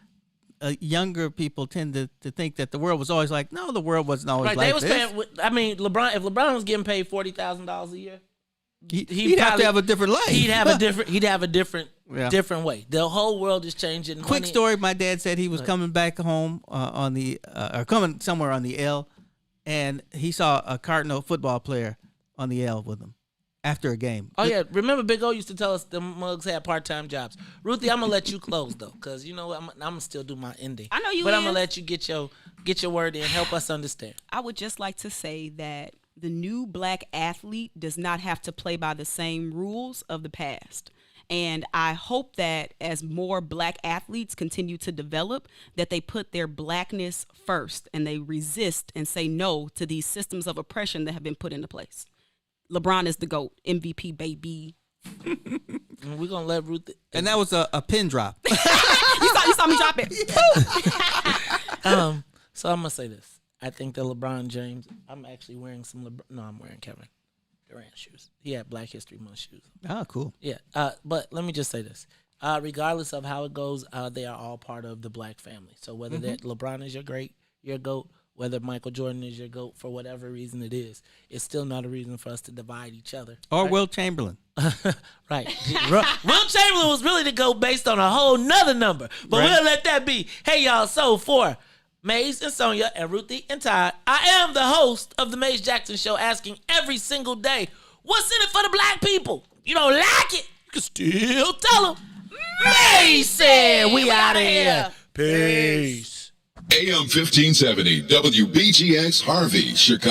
Younger people tend to think that the world was always like, no, the world wasn't always like this. LeBron, if LeBron was getting paid $40,000 a year, he'd have to have a different life. He'd have a different way. The whole world is changing. Quick story: my dad said he was coming back home coming somewhere on the L, and he saw a Cardinal football player on the L with him after a game. Oh yeah, remember Big O used to tell us the mugs had part-time jobs. Ruthie, I'm gonna let you close though, cause I'm gonna still do my ending. I know you, but I'm gonna let you get your word in. Help us understand. I would just like to say that the new black athlete does not have to play by the same rules of the past. And I hope that as more black athletes continue to develop, that they put their blackness first and they resist and say no to these systems of oppression that have been put into place. LeBron is the GOAT, MVP, baby. We're going to let Ruth. And that was a pin drop. you saw me drop it. So I'm going to say this. I think that LeBron James, I'm actually wearing I'm wearing Kevin Durant shoes. He had Black History Month shoes. Oh, cool. Yeah. But let me just say this. Regardless of how it goes, they are all part of the black family. So whether that LeBron is your GOAT, whether Michael Jordan is your GOAT, for whatever reason it is, it's still not a reason for us to divide each other. Or right? Will Chamberlain. Right. Will Chamberlain was really the GOAT based on a whole nother number. But we'll let that be. Hey, y'all. So for Maze and Sonia and Ruthie and Todd, I am the host of the Maze Jackson Show, asking every single day, what's in it for the black people? You don't like it, you can still tell them. Maze said we out of here. Peace. AM 1570, WBGX Harvey, Chicago.